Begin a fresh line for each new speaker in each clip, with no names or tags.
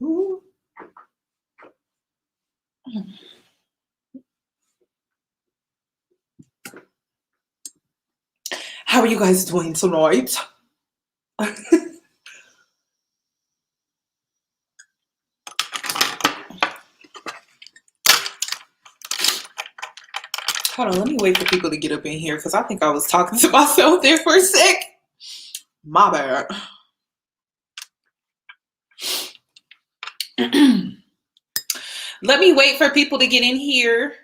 Ooh. How are you guys doing tonight? Hold on, let me wait for people to get up in here because I think I was talking to myself there for a sec. My bad. Let me wait for people to get in here.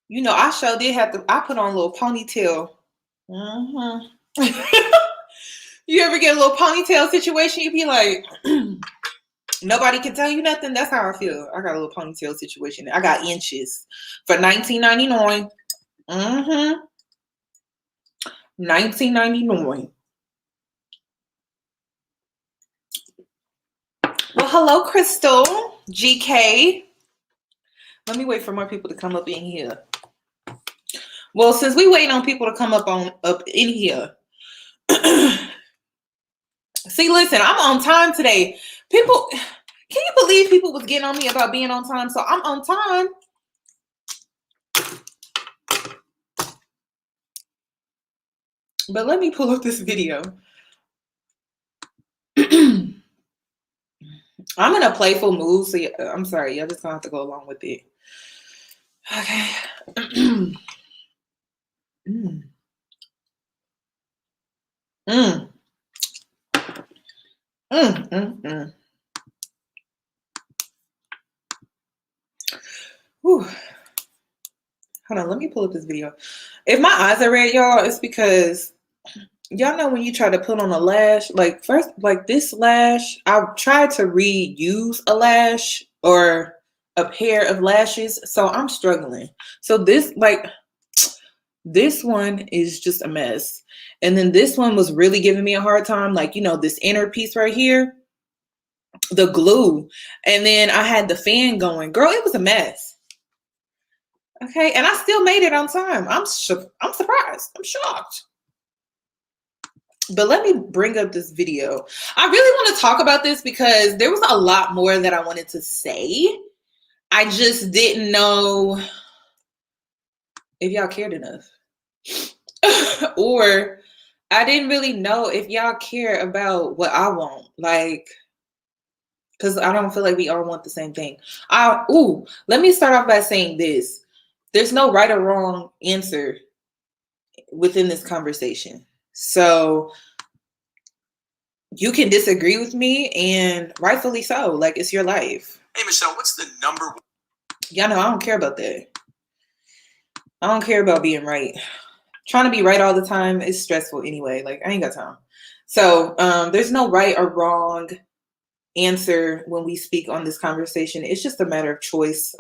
You know, I sure did have to, I put on a little ponytail. You ever get a little ponytail situation? You be like, nobody can tell you nothing. That's how I feel. I got a little ponytail situation. I got inches for $19.99. $19.99. Well, hello, Crystal. GK. Let me wait for more people to come up in here. Well, since we waiting on people to come up in here. See, listen, I'm on time today. People, can you believe people was getting on me about being on time? So I'm on time. But let me pull up this video. I'm in a playful mood, so I'm sorry, y'all just gonna have to go along with it. Okay. Whew. Hold on, let me pull up this video. If my eyes are red, y'all, it's because y'all know when you try to put on a lash, like first, like this lash, I tried to reuse a lash or a pair of lashes, so I'm struggling. So this one is just a mess. And then this one was really giving me a hard time, like, you know, this inner piece right here, the glue. And then I had the fan going. Girl, it was a mess. Okay, and I still made it on time. I'm surprised. I'm shocked. But let me bring up this video. I really want to talk about this because there was a lot more that I wanted to say. I just didn't know if y'all cared enough. Or I didn't really know if y'all care about what I want. Like, because I don't feel like we all want the same thing. Let me start off by saying this. There's no right or wrong answer within this conversation. So you can disagree with me, and rightfully so. Like, it's your life.
Hey, Michelle, what's the number one?
Y'all know I don't care about that. I don't care about being right. Trying to be right all the time is stressful anyway. Like, I ain't got time. So there's no right or wrong answer when we speak on this conversation. It's just a matter of choice.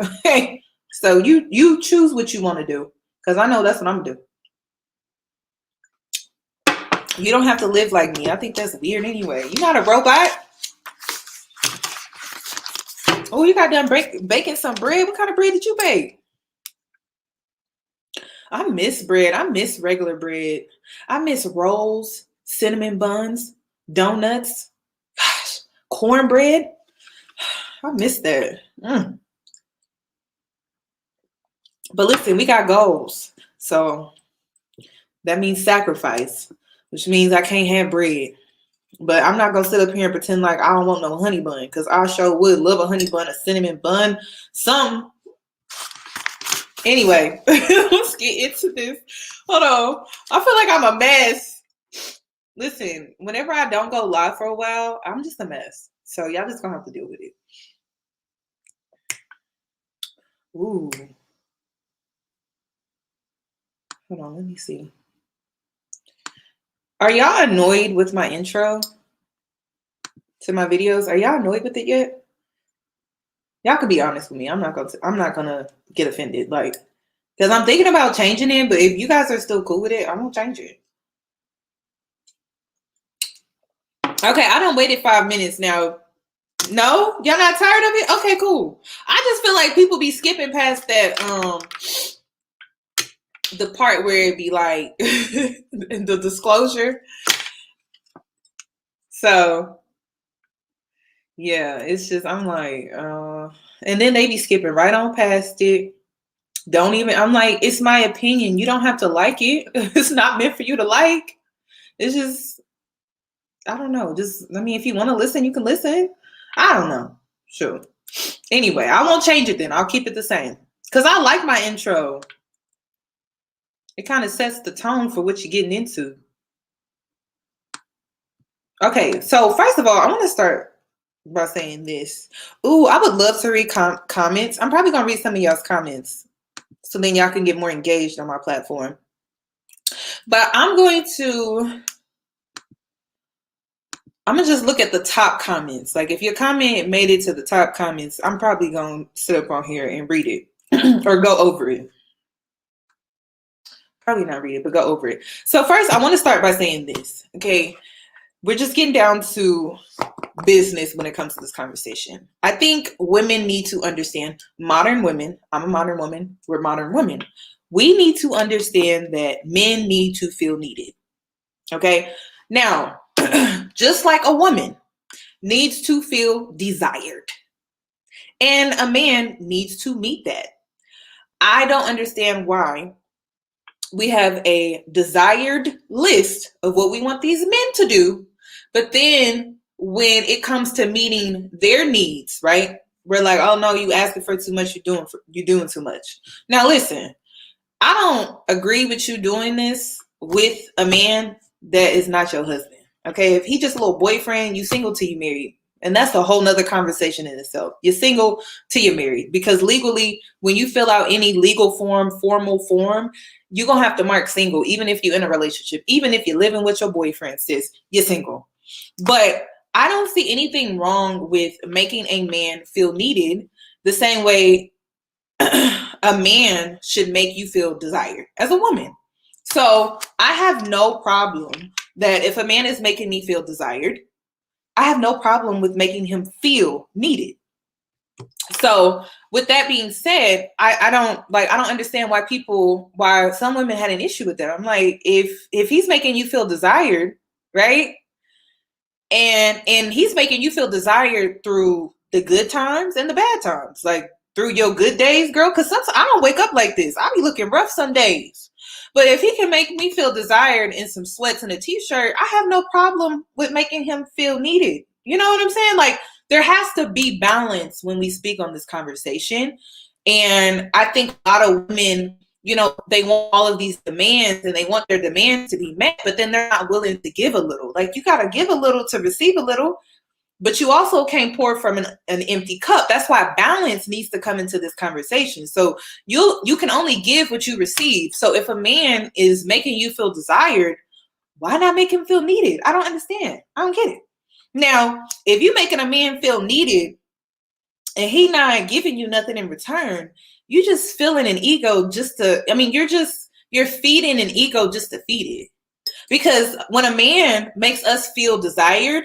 So you choose what you want to do, because I know that's what I'm gonna do. You don't have to live like me. I think that's weird anyway. You're not a robot. Oh, you got done baking some bread. What kind of bread did you bake? I miss bread. I miss regular bread. I miss rolls, cinnamon buns, donuts, gosh, cornbread. I miss that. But listen, we got goals. So that means sacrifice, which means I can't have bread. But I'm not going to sit up here and pretend like I don't want no honey bun, because I sure would love a honey bun, a cinnamon bun, something. Anyway, let's get into this. Hold on. I feel like I'm a mess. Listen, whenever I don't go live for a while, I'm just a mess. So y'all just going to have to deal with it. Ooh. Hold on, let me see. Are y'all annoyed with my intro to my videos? Are y'all annoyed with it yet? Y'all can be honest with me. I'm not gonna get offended, like, because I'm thinking about changing it. But if you guys are still cool with it, I'm gonna change it. Okay, I done waited 5 minutes now. No, y'all not tired of it? Okay, cool. I just feel like people be skipping past that the part where it be like the disclosure. So yeah, it's just, I'm like, and then they be skipping right on past it. Don't even, I'm like, it's my opinion. You don't have to like it. It's not meant for you to like. It's just, I don't know. Just, I mean, if you want to listen, you can listen. I don't know. Sure. Anyway, I won't change it then. I'll keep it the same. Because I like my intro. It kind of sets the tone for what you're getting into. Okay, so first of all, I want to start by saying this. Ooh, I would love to read comments. I'm probably going to read some of y'all's comments so then y'all can get more engaged on my platform. But I'm going to just look at the top comments. Like if your comment made it to the top comments, I'm probably going to sit up on here and read it or go over it. Probably not read it, but go over it. So first, I want to start by saying this, okay? We're just getting down to business when it comes to this conversation. I think women need to understand, modern women, I'm a modern woman, we're modern women. We need to understand that men need to feel needed, okay? Now, just like a woman needs to feel desired, and a man needs to meet that. I don't understand why we have a desired list of what we want these men to do, but then when it comes to meeting their needs, right? We're like, oh no, you asking for too much, you're doing too much. Now listen, I don't agree with you doing this with a man that is not your husband. Okay, if he just a little boyfriend, you single till you married. And that's a whole nother conversation in itself. You're single till you're married. Because legally, when you fill out any legal form, formal form, you're going to have to mark single, even if you're in a relationship, even if you're living with your boyfriend, sis, you're single. But I don't see anything wrong with making a man feel needed the same way a man should make you feel desired as a woman. So I have no problem that if a man is making me feel desired, I have no problem with making him feel needed. So with that being said, I don't understand why some women had an issue with that. I'm like, if he's making you feel desired, right? And he's making you feel desired through the good times and the bad times, like through your good days, girl. Because sometimes I don't wake up like this. I be looking rough some days. But if he can make me feel desired in some sweats and a t-shirt, I have no problem with making him feel needed. You know what I'm saying? Like there has to be balance when we speak on this conversation. And I think a lot of women, you know, they want all of these demands and they want their demands to be met, but then they're not willing to give a little. Like you got to give a little to receive a little, but you also can't pour from an empty cup. That's why balance needs to come into this conversation. So you can only give what you receive. So if a man is making you feel desired, why not make him feel needed? I don't understand. I don't get it. Now, if you're making a man feel needed and he not giving you nothing in return, you just feeling an ego you're feeding an ego just to feed it. Because when a man makes us feel desired,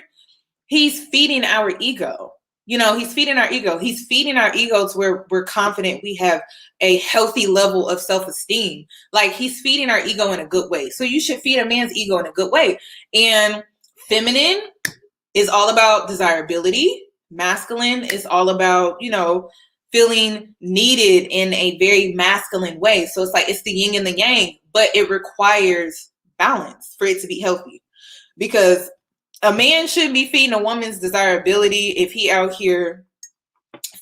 he's feeding our ego. You know, he's feeding our ego. He's feeding our ego to where we're confident we have a healthy level of self-esteem. Like he's feeding our ego in a good way. So you should feed a man's ego in a good way. And feminine is all about desirability. Masculine is all about, you know, feeling needed in a very masculine way. So it's like it's the yin and the yang, but it requires balance for it to be healthy. Because a man shouldn't be feeding a woman's desirability if he out here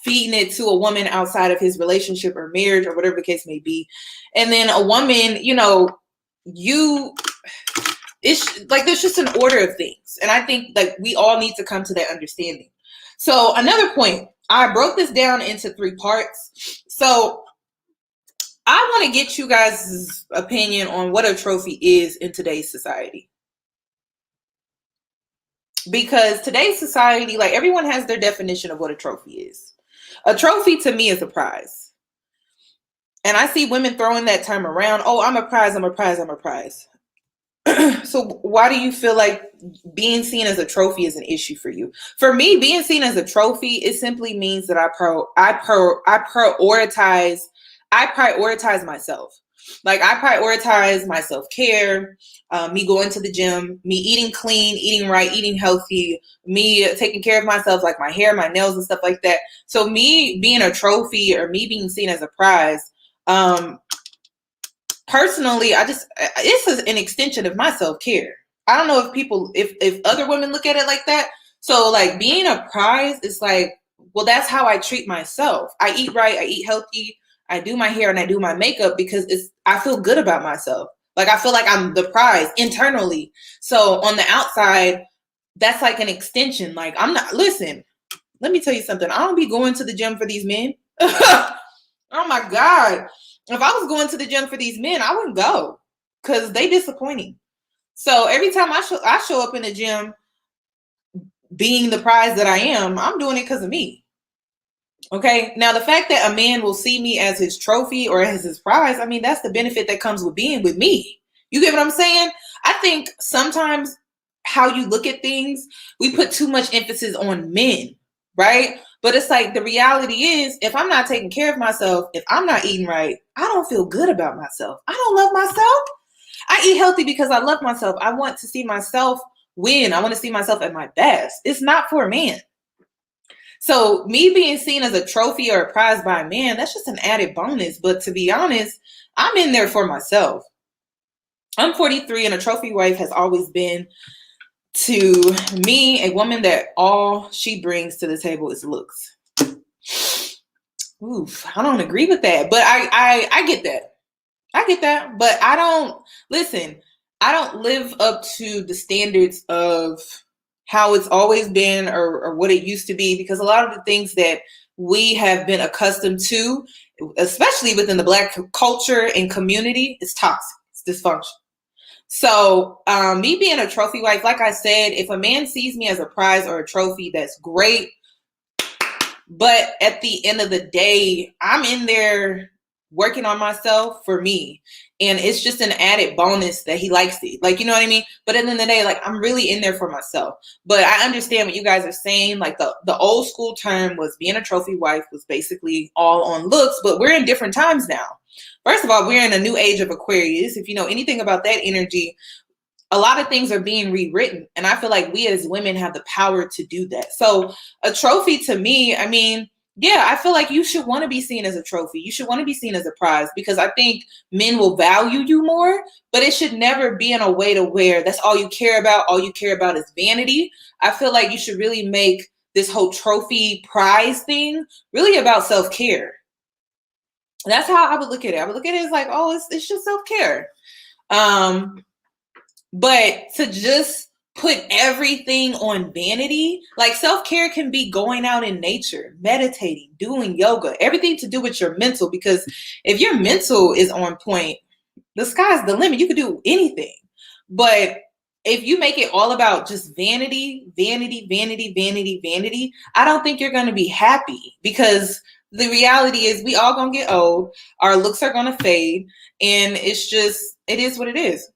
feeding it to a woman outside of his relationship or marriage or whatever the case may be. And then a woman, you know, it's like there's just an order of things. And I think like we all need to come to that understanding. So another point, I broke this down into 3 parts. So I want to get you guys' opinion on what a trophy is in today's society. Because today's society, like everyone has their definition of what a trophy is. A trophy to me is a prize. And I see women throwing that term around. Oh, I'm a prize, I'm a prize, I'm a prize. So why do you feel like being seen as a trophy is an issue for you? For me, being seen as a trophy, it simply means that I prioritize myself. Like I prioritize my self-care, me going to the gym, me eating clean, eating right, eating healthy, me taking care of myself, like my hair, my nails and stuff like that. So me being a trophy or me being seen as a prize, personally, it's an extension of my self-care. I don't know if other women look at it like that. So like being a prize is like, well, that's how I treat myself. I eat right, I eat healthy, I do my hair and I do my makeup because I feel good about myself. Like I feel like I'm the prize internally. So on the outside, that's like an extension. Like listen, let me tell you something. I don't be going to the gym for these men. Oh my God. If I was going to the gym for these men, I wouldn't go because they disappointing. So every time I show up in the gym being the prize that I am, I'm doing it because of me. Okay. Now, the fact that a man will see me as his trophy or as his prize, I mean, that's the benefit that comes with being with me. You get what I'm saying? I think sometimes how you look at things, we put too much emphasis on men, right? But it's like the reality is, if I'm not taking care of myself, if I'm not eating right, I don't feel good about myself. I don't love myself. I eat healthy because I love myself. I want to see myself win. I want to see myself at my best. It's not for a man. So me being seen as a trophy or a prize by a man, that's just an added bonus. But to be honest, I'm in there for myself. I'm 43 and a trophy wife has always been to me a woman that all she brings to the table is looks. Oof, I don't agree with that, but I get that. I get that, but I don't live up to the standards of how it's always been or what it used to be, because a lot of the things that we have been accustomed to, especially within the Black culture and community, is toxic. It's dysfunction. So me being a trophy wife, like I said, if a man sees me as a prize or a trophy, that's great. But at the end of the day, I'm in there working on myself for me. And it's just an added bonus that he likes it. Like, you know what I mean? But at the end of the day, like, I'm really in there for myself. But I understand what you guys are saying. Like the old school term was being a trophy wife was basically all on looks, but we're in different times now. First of all, we're in a new age of Aquarius. If you know anything about that energy, a lot of things are being rewritten. And I feel like we as women have the power to do that. So a trophy to me, I mean, yeah, I feel like you should want to be seen as a trophy. You should want to be seen as a prize because I think men will value you more, but it should never be in a way to where that's all you care about. All you care about is vanity. I feel like you should really make this whole trophy prize thing really about self-care. That's how I would look at it. I would look at it as like, oh, it's just self-care. But to just put everything on vanity, like self-care can be going out in nature, meditating, doing yoga, everything to do with your mental. Because if your mental is on point, the sky's the limit. You can do anything. But if you make it all about just vanity, vanity, vanity, vanity, vanity, I don't think you're going to be happy, because the reality is we all going to get old. Our looks are going to fade. And it is what it is.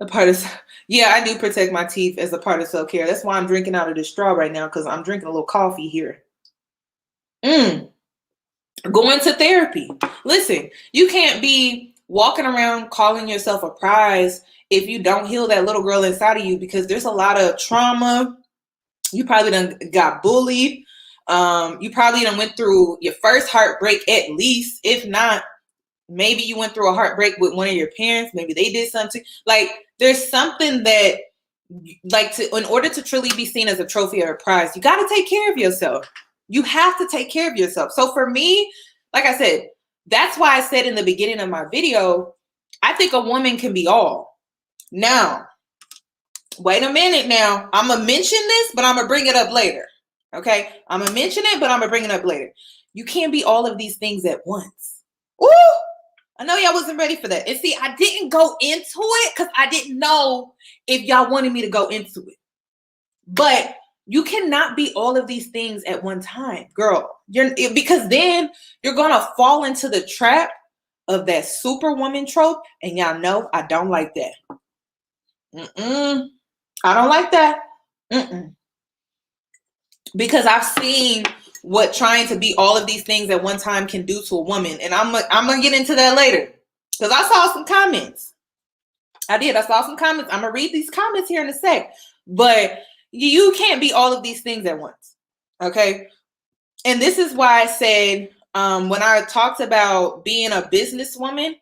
A part of, yeah, I do protect my teeth as a part of self-care. That's why I'm drinking out of this straw right now, because I'm drinking a little coffee here. Going to therapy. Listen, you can't be walking around calling yourself a prize if you don't heal that little girl inside of you, because there's a lot of trauma. You probably done got bullied. You probably done went through your first heartbreak at least. If not, maybe you went through a heartbreak with one of your parents. Maybe they did something. Like, there's something that, like, in order to truly be seen as a trophy or a prize, you got to take care of yourself. You have to take care of yourself. So for me, like I said, that's why I said in the beginning of my video, I think a woman can be all. Now, wait a minute now. I'm going to mention this, but I'm going to bring it up later. Okay? I'm going to mention it, but I'm going to bring it up later. You can't be all of these things at once. Ooh! I know y'all wasn't ready for that. And see, I didn't go into it because I didn't know if y'all wanted me to go into it. But you cannot be all of these things at one time, girl. Because then you're going to fall into the trap of that superwoman trope. And y'all know I don't like that. I don't like that. Because I've seen what trying to be all of these things at one time can do to a woman. And I'm gonna get into that later, because I saw some comments. I saw some comments. I'm gonna read these comments here in a sec. But you can't be all of these things at once. Okay. And this is why I said, when I talked about being a businesswoman,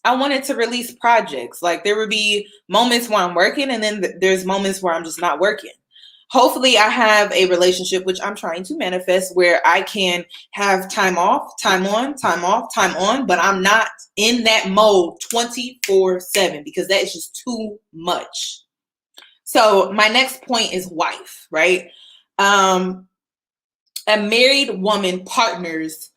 I wanted to release projects. Like, there would be moments where I'm working, and then there's moments where I'm just not working. Hopefully I have a relationship, which I'm trying to manifest, where I can have time off, time on, time off, time on, but I'm not in that mode 24/7, because that is just too much. So my next point is wife, right? A married woman partners,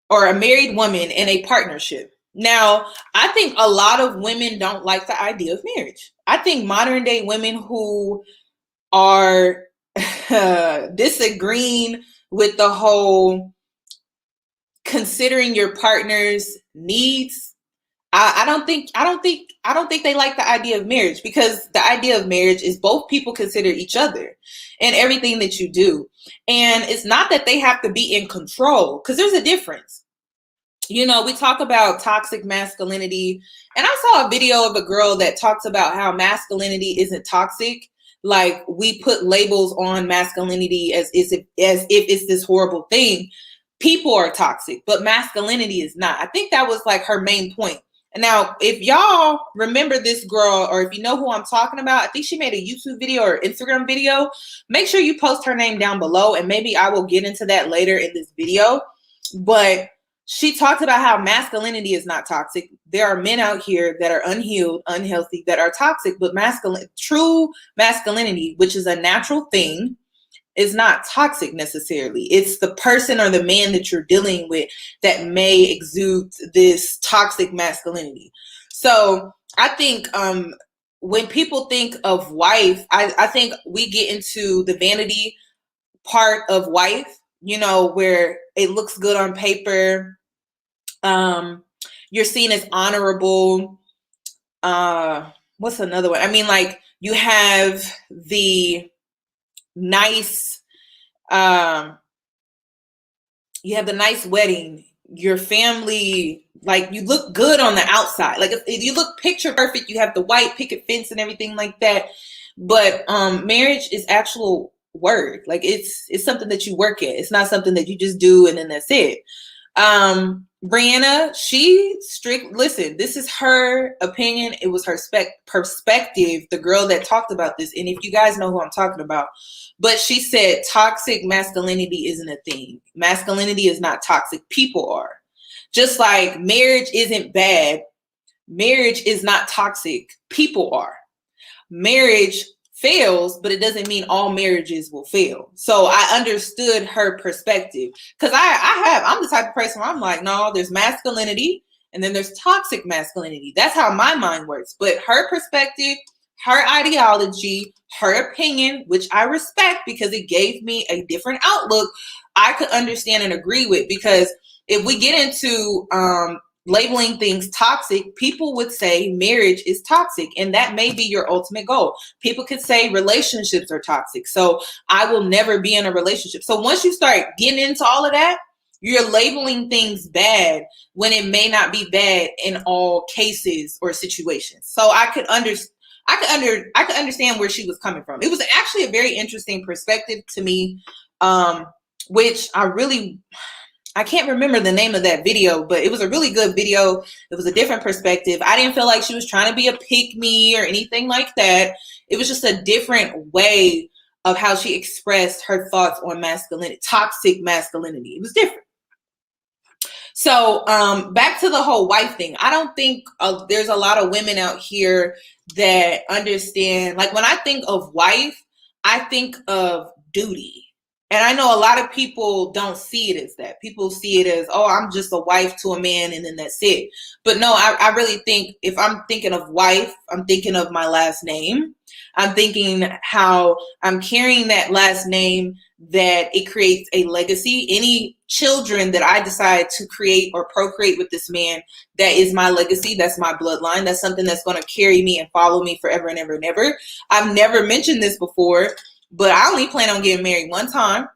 or a married woman in a partnership. Now, I think a lot of women don't like the idea of marriage. I think modern day women who are disagreeing with the whole considering your partner's needs, I don't think they like the idea of marriage, because the idea of marriage is both people consider each other and everything that you do. And it's not that they have to be in control, because there's a difference. You know, we talk about toxic masculinity, and I saw a video of a girl that talks about how masculinity isn't toxic. Like, we put labels on masculinity as if it's this horrible thing. People are toxic, but masculinity is not. I think that was like her main point. And now, if y'all remember this girl, or if you know who I'm talking about, I think she made a YouTube video or Instagram video. Make sure you post her name down below, and maybe I will get into that later in this video. But she talked about how masculinity is not toxic. There are men out here that are unhealed, unhealthy, that are toxic, but true masculinity, which is a natural thing, is not toxic necessarily. It's the person or the man that you're dealing with that may exude this toxic masculinity. So I think when people think of wife, I think we get into the vanity part of wife, you know, where it looks good on paper. You're seen as honorable. What's another one? I mean, like, you have the nice wedding, your family, like, you look good on the outside. Like, if you look picture perfect, you have the white picket fence and everything like that. But marriage is actual work. Like, it's something that you work at. It's not something that you just do and then that's it. Brianna, listen, this is her opinion. It was her perspective, the girl that talked about this. And if you guys know who I'm talking about, but she said toxic masculinity isn't a thing. Masculinity is not toxic. People are. Just like marriage isn't bad. Marriage is not toxic. People are. Marriage fails, but it doesn't mean all marriages will fail. So I understood her perspective, because I'm the type of person where I'm like, no, there's masculinity and then there's toxic masculinity. That's how my mind works. But her perspective, her ideology, her opinion, which I respect because it gave me a different outlook, I could understand and agree with. Because if we get into labeling things toxic, people would say marriage is toxic, and that may be your ultimate goal. People could say relationships are toxic, so I will never be in a relationship. So once you start getting into all of that, you're labeling things bad when it may not be bad in all cases or situations. So I could understand where she was coming from. It was actually a very interesting perspective to me, which I can't remember the name of that video, but it was a really good video. It was a different perspective. I didn't feel like she was trying to be a pick-me or anything like that. It was just a different way of how she expressed her thoughts on masculinity, toxic masculinity. It was different. So back to the whole wife thing. I don't think there's a lot of women out here that understand. Like, when I think of wife, I think of duty. And I know a lot of people don't see it as that. People see it as, oh, I'm just a wife to a man and then that's it. But no, I really think if I'm thinking of wife, I'm thinking of my last name. I'm thinking how I'm carrying that last name, that it creates a legacy. Any children that I decide to create or procreate with this man, that is my legacy. That's my bloodline. That's something that's going to carry me and follow me forever and ever and ever. I've never mentioned this before, but I only plan on getting married one time.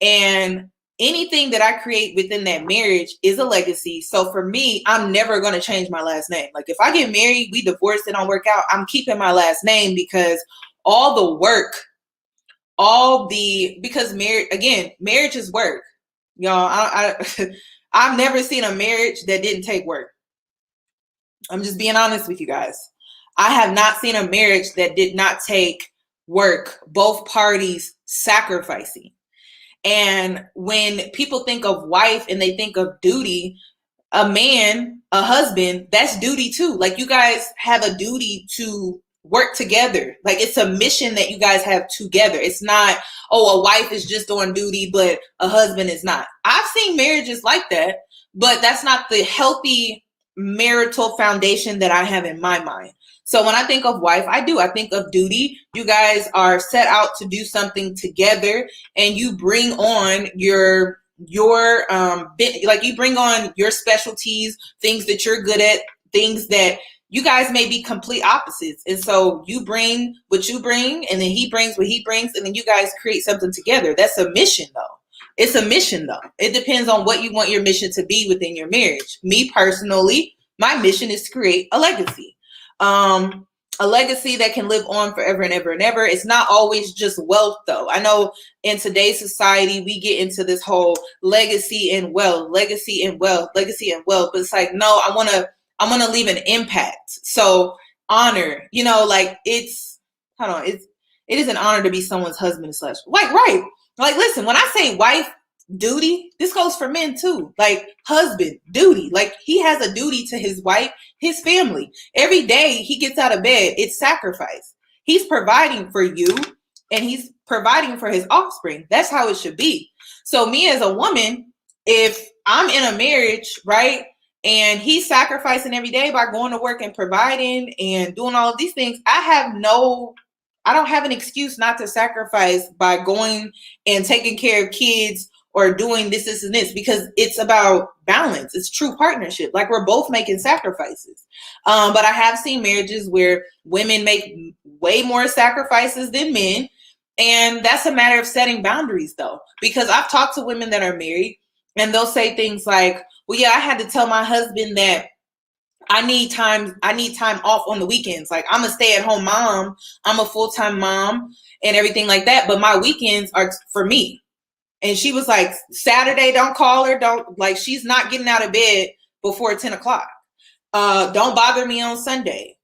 And anything that I create within that marriage is a legacy. So for me, I'm never going to change my last name. Like if I get married, we divorce, it don't work out, I'm keeping my last name, because all the work, because marriage is work. Y'all, I've never seen a marriage that didn't take work. I'm just being honest with you guys. I have not seen a marriage that did not take work, both parties sacrificing. And when people think of wife and they think of duty, a man, a husband, that's duty too. Like you guys have a duty to work together. Like it's a mission that you guys have together. It's not, oh, a wife is just on duty, but a husband is not. I've seen marriages like that, but that's not the healthy marital foundation that I have in my mind. So when I think of wife, I think of duty. You guys are set out to do something together, and you bring on your like you bring on your specialties, things that you're good at, things that you guys may be complete opposites. And so you bring what you bring, and then he brings what he brings, and then you guys create something together. That's a mission though. It's a mission though. It depends on what you want your mission to be within your marriage. Me personally, my mission is to create a legacy. A legacy that can live on forever and ever and ever. It's not always just wealth though. I know in today's society, we get into this whole legacy and wealth, legacy and wealth, legacy and wealth. But it's like, no, I want to leave an impact. So honor, like it is an honor to be someone's husband / like, right. Like, listen, when I say wife duty, this goes for men too. Like husband duty, like he has a duty to his wife, his family. Every day he gets out of bed, it's sacrifice. He's providing for you, and he's providing for his offspring. That's how it should be. So me as a woman, if I'm in a marriage, right, and he's sacrificing every day by going to work and providing and doing all of these things, I don't have an excuse not to sacrifice by going and taking care of kids or doing this, and this, because it's about balance. It's true partnership. Like we're both making sacrifices. But I have seen marriages where women make way more sacrifices than men. And that's a matter of setting boundaries though, because I've talked to women that are married and they'll say things like, well, yeah, I had to tell my husband that I need time off on the weekends. Like I'm a stay-at-home mom. I'm a full-time mom and everything like that. But my weekends are for me. And she was like, Saturday, don't call her. She's not getting out of bed before 10 o'clock. Don't bother me on Sunday.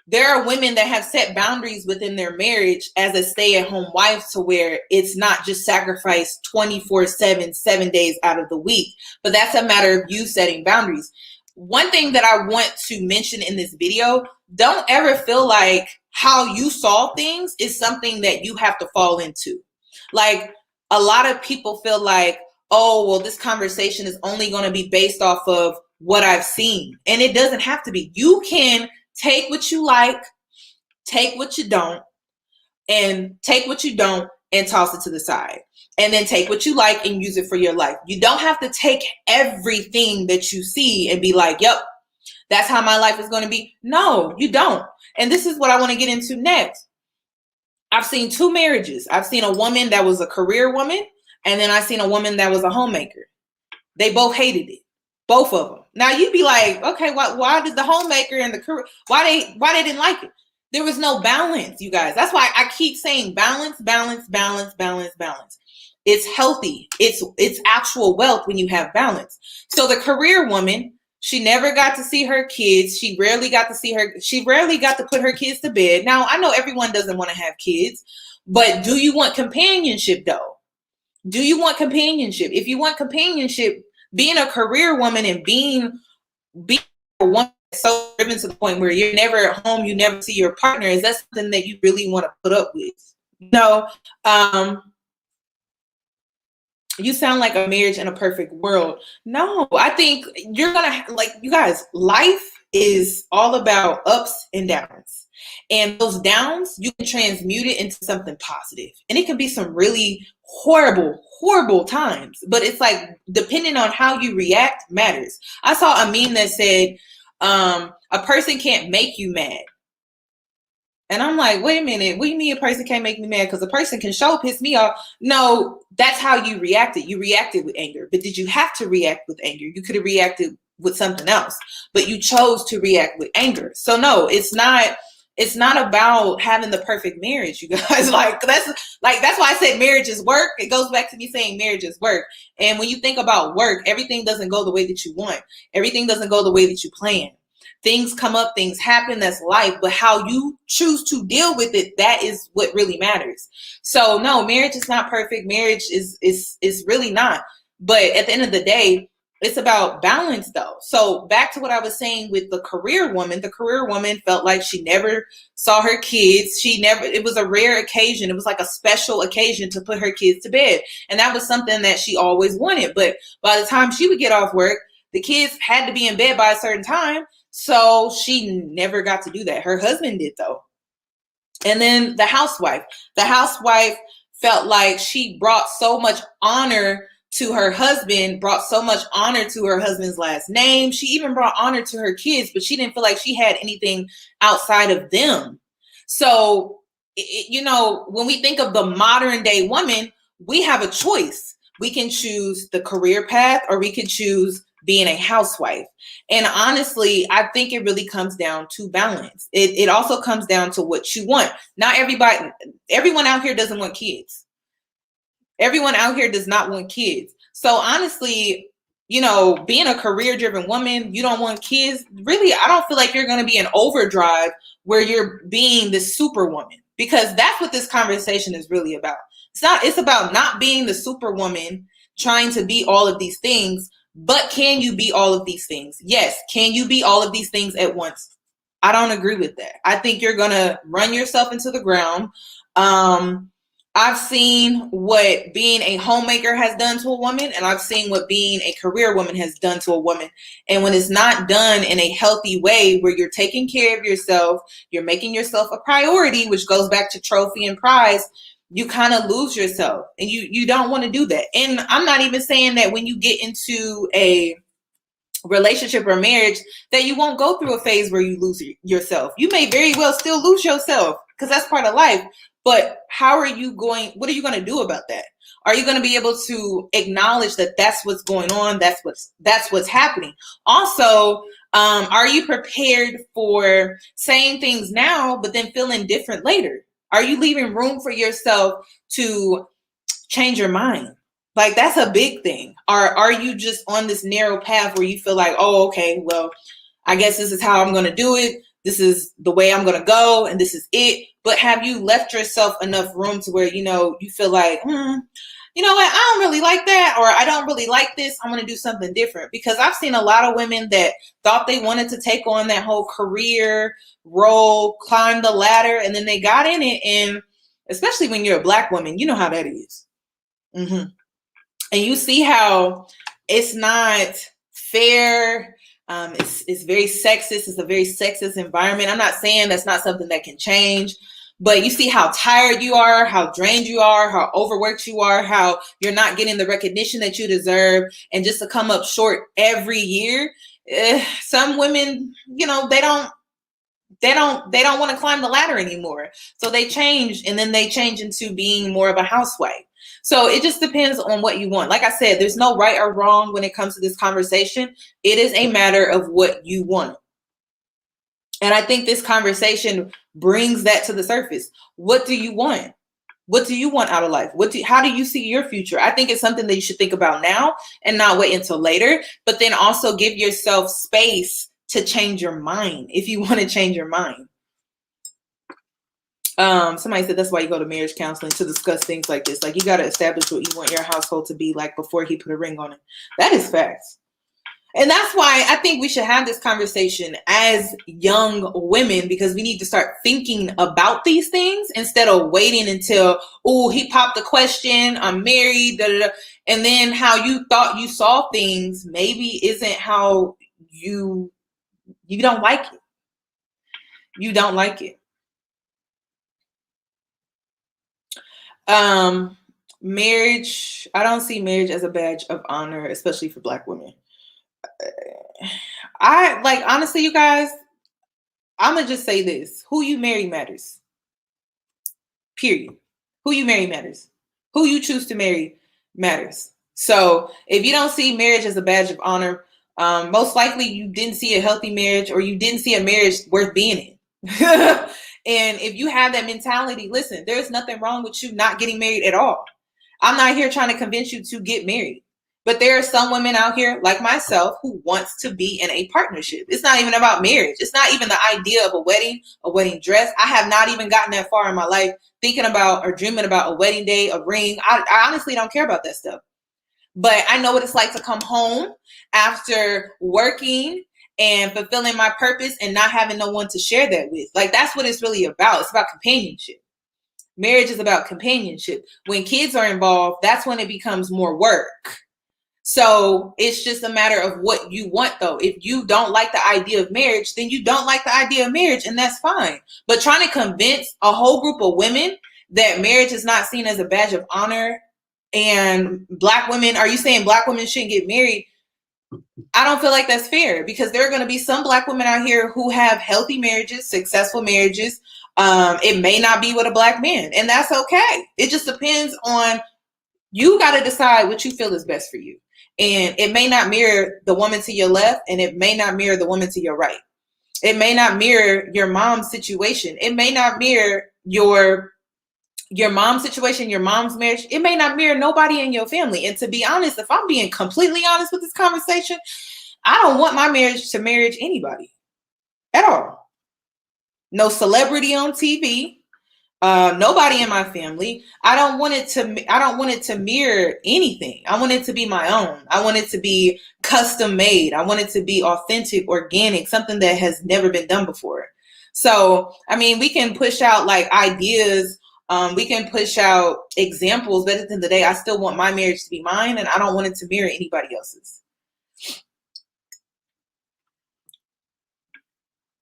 There are women that have set boundaries within their marriage as a stay-at-home wife, to where it's not just sacrifice 24/7, 7 days out of the week, but that's a matter of you setting boundaries. One thing that I want to mention in this video, don't ever feel like how you saw things is something that you have to fall into. Like a lot of people feel like, oh, well, this conversation is only going to be based off of what I've seen. And it doesn't have to be. You can take what you like, take what you don't, and toss it to the side. And then take what you like and use it for your life. You don't have to take everything that you see and be like, yep, that's how my life is going to be. No, you don't. And this is what I want to get into next. I've seen two marriages. I've seen a woman that was a career woman, and then I've seen a woman that was a homemaker. They both hated it, both of them. Now you'd be like, okay, why did the homemaker and the career, why they didn't like it? There was no balance, you guys. That's why I keep saying balance, balance, balance, balance, balance. It's healthy. It's actual wealth when you have balance. So the career woman, she never got to see her kids. She rarely got to put her kids to bed. Now, I know everyone doesn't want to have kids, but do you want companionship though? Do you want companionship? If you want companionship, being a career woman and being a woman so driven to the point where you're never at home, you never see your partner, is that something that you really want to put up with? No. You sound like a marriage in a perfect world. No, I think you're going to, like, you guys, life is all about ups and downs. And those downs, you can transmute it into something positive. And it can be some really horrible, horrible times. But it's like, depending on how you react matters. I saw a meme that said, a person can't make you mad. And I'm like, wait a minute, what do you mean a person can't make me mad? Because a person can piss me off. No, that's how you reacted. You reacted with anger. But did you have to react with anger? You could have reacted with something else, but you chose to react with anger. So no, it's not about having the perfect marriage, you guys. That's why I said marriage is work. It goes back to me saying marriage is work. And when you think about work, everything doesn't go the way that you want. Everything doesn't go the way that you plan. Things come up, things happen, that's life. But how you choose to deal with it, that is what really matters. So no, marriage is not perfect. Marriage is really not. But at the end of the day, it's about balance though. So back to what I was saying with the career woman felt like she never saw her kids. It was a rare occasion. It was like a special occasion to put her kids to bed. And that was something that she always wanted. But by the time she would get off work, the kids had to be in bed by a certain time. So she never got to do that. Her husband did though. And then the housewife felt like she brought so much honor to her husband, brought so much honor to her husband's last name. She even brought honor to her kids, but she didn't feel like she had anything outside of them. So, when we think of the modern day woman, we have a choice. We can choose the career path or we can choose being a housewife. And honestly, I think it really comes down to balance. It also comes down to what you want. Not everyone out here doesn't want kids. Everyone out here does not want kids. So honestly, being a career-driven woman, you don't want kids. Really, I don't feel like you're going to be in overdrive where you're being this superwoman, because that's what this conversation is really about. It's about not being the superwoman, trying to be all of these things, but can you be all of these things? Yes. Can you be all of these things at once? I don't agree with that. I think you're going to run yourself into the ground. I've seen what being a homemaker has done to a woman, and I've seen what being a career woman has done to a woman. And when it's not done in a healthy way, where you're taking care of yourself, you're making yourself a priority, which goes back to trophy and prize, you kind of lose yourself, and you don't want to do that. And I'm not even saying that when you get into a relationship or marriage that you won't go through a phase where you lose yourself. You may very well still lose yourself, because that's part of life. But what are you going to do about that? Are you going to be able to acknowledge that that's what's going on? That's what's happening. Also, are you prepared for saying things now, but then feeling different later? Are you leaving room for yourself to change your mind? Like, that's a big thing. Are you just on this narrow path where you feel like, oh, okay, well, I guess this is how I'm going to do it. This is the way I'm going to go, and this is it. But have you left yourself enough room to where, you feel like, you know what, I don't really like that, or I don't really like this. I'm going to do something different. Because I've seen a lot of women that thought they wanted to take on that whole career role, climb the ladder, and then they got in it. And especially when you're a Black woman, you know how that is. Mm-hmm. And you see how it's not fair. It's very sexist. It's a very sexist environment. I'm not saying that's not something that can change, but you see how tired you are, how drained you are, how overworked you are, how you're not getting the recognition that you deserve, and just to come up short every year. Some women, they don't want to climb the ladder anymore. So they change, and then they change into being more of a housewife. So it just depends on what you want. Like I said, there's no right or wrong when it comes to this conversation. It is a matter of what you want. And I think this conversation brings that to the surface. What do you want? What do you want out of life? How do you see your future? I think it's something that you should think about now and not wait until later, but then also give yourself space to change your mind if you want to change your mind. Somebody said that's why you go to marriage counseling, to discuss things like this. Like, you got to establish what you want your household to be like before he put a ring on it. That is facts. And that's why I think we should have this conversation as young women, because we need to start thinking about these things instead of waiting until, oh, he popped the question, I'm married, da, da, da. And then how you thought you saw things maybe isn't how you don't like it. You don't like it. Marriage, I don't see marriage as a badge of honor, especially for Black women. Honestly, you guys, I'm gonna just say this: who you marry matters. period. Who you marry matters. Who you choose to marry matters. So if you don't see marriage as a badge of honor, most likely you didn't see a healthy marriage, or you didn't see a marriage worth being in. And if you have that mentality, listen, there's nothing wrong with you not getting married at all. I'm not here trying to convince you to get married. But there are some women out here like myself who wants to be in a partnership. It's not even about marriage. It's not even the idea of a wedding dress. I have not even gotten that far in my life thinking about or dreaming about a wedding day, a ring. I honestly don't care about that stuff. But I know what it's like to come home after working and fulfilling my purpose and not having no one to share that with. Like, that's what it's really about. It's about companionship. Marriage is about companionship. When kids are involved, that's when it becomes more work. So it's just a matter of what you want, though. If you don't like the idea of marriage, then you don't like the idea of marriage, and that's fine. But trying to convince a whole group of women that marriage is not seen as a badge of honor, and Black women, are you saying Black women shouldn't get married? I don't feel like that's fair, because there are going to be some Black women out here who have healthy marriages, successful marriages. It may not be with a Black man, and that's okay. It just depends on, you got to decide what you feel is best for you. And it may not mirror the woman to your left, and it may not mirror the woman to your right. It may not mirror your mom's situation. It may not mirror your mom's situation, your mom's marriage. It may not mirror nobody in your family. And to be honest, if I'm being completely honest with this conversation, I don't want my marriage to marriage anybody at all. No celebrity on TV. Nobody in my family. I don't want it to mirror anything. I want it to be my own. I want it to be custom made. I want it to be authentic, organic, something that has never been done before. So, I mean, we can push out like ideas. We can push out examples, but at the end of the day, I still want my marriage to be mine, and I don't want it to mirror anybody else's.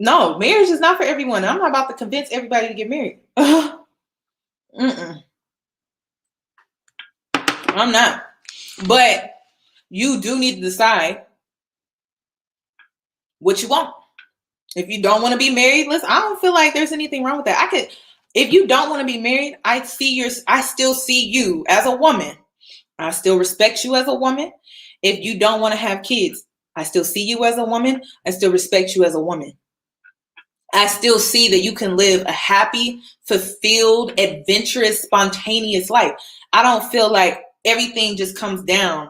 No, marriage is not for everyone. I'm not about to convince everybody to get married. Mm-mm. I'm not. But you do need to decide what you want. If you don't want to be married, listen, I don't feel like there's anything wrong with that. If you don't want to be married, I still see you as a woman. I still respect you as a woman. If you don't want to have kids, I still see you as a woman. I still respect you as a woman. I still see that you can live a happy, fulfilled, adventurous, spontaneous life. I don't feel like everything just comes down.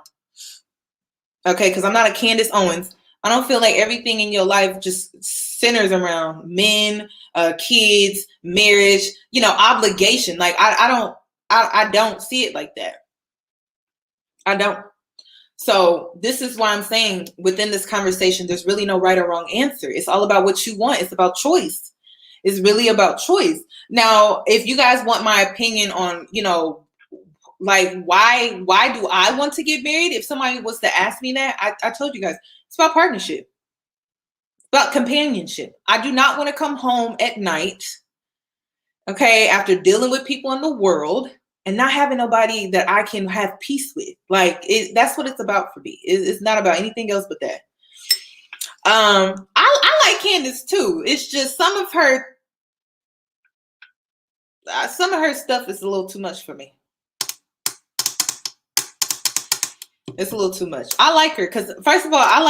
Okay, because I'm not a Candace Owens. I don't feel like everything in your life just centers around men, kids, marriage, obligation. Like I don't see it like that. I don't. So this is why I'm saying within this conversation, there's really no right or wrong answer. It's all about what you want. It's about choice. It's really about choice. Now, if you guys want my opinion on, like why do I want to get married? If somebody was to ask me that, I told you guys, it's about partnership. It's about companionship. I do not want to come home at night, okay, after dealing with people in the world and not having nobody that I can have peace with. Like, that's what it's about for me. It's not about anything else but that. I like Candace too. It's just some of her stuff is a little too much for me. It's a little too much. I like her because, first of all, I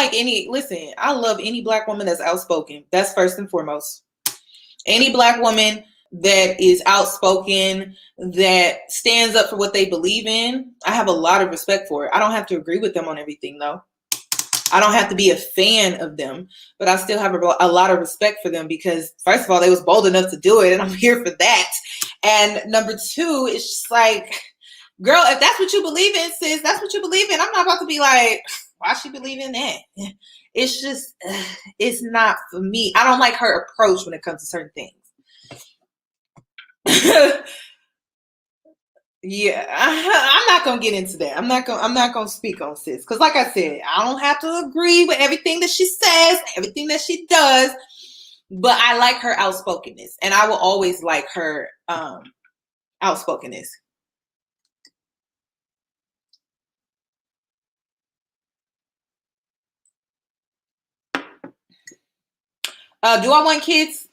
love any Black woman that's outspoken. That's first and foremost. Any Black woman that is outspoken, that stands up for what they believe in, I have a lot of respect for it. I don't have to agree with them on everything, though. I don't have to be a fan of them, but I still have a lot of respect for them because, first of all, they was bold enough to do it, and I'm here for that. And number two, it's just like, girl, if that's what you believe in, sis, that's what you believe in. I'm not about to be like, why she believe in that? It's just, it's not for me. I don't like her approach when it comes to certain things. Yeah, I'm not gonna get into that. I'm not gonna speak on sis because, like I said, I don't have to agree with everything that she says, everything that she does, but I like her outspokenness, and I will always like her outspokenness. Do I want kids?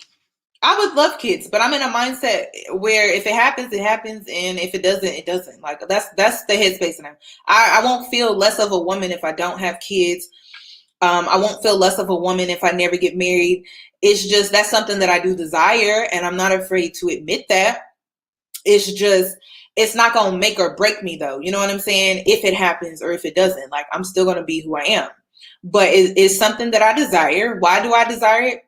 I would love kids, but I'm in a mindset where if it happens, it happens, and if it doesn't, it doesn't. Like that's the headspace now. I won't feel less of a woman if I don't have kids. I won't feel less of a woman if I never get married. It's just that's something that I do desire, and I'm not afraid to admit that. It's just it's not gonna make or break me though. You know what I'm saying? If it happens or if it doesn't, like I'm still gonna be who I am. But it's something that I desire. Why do I desire it?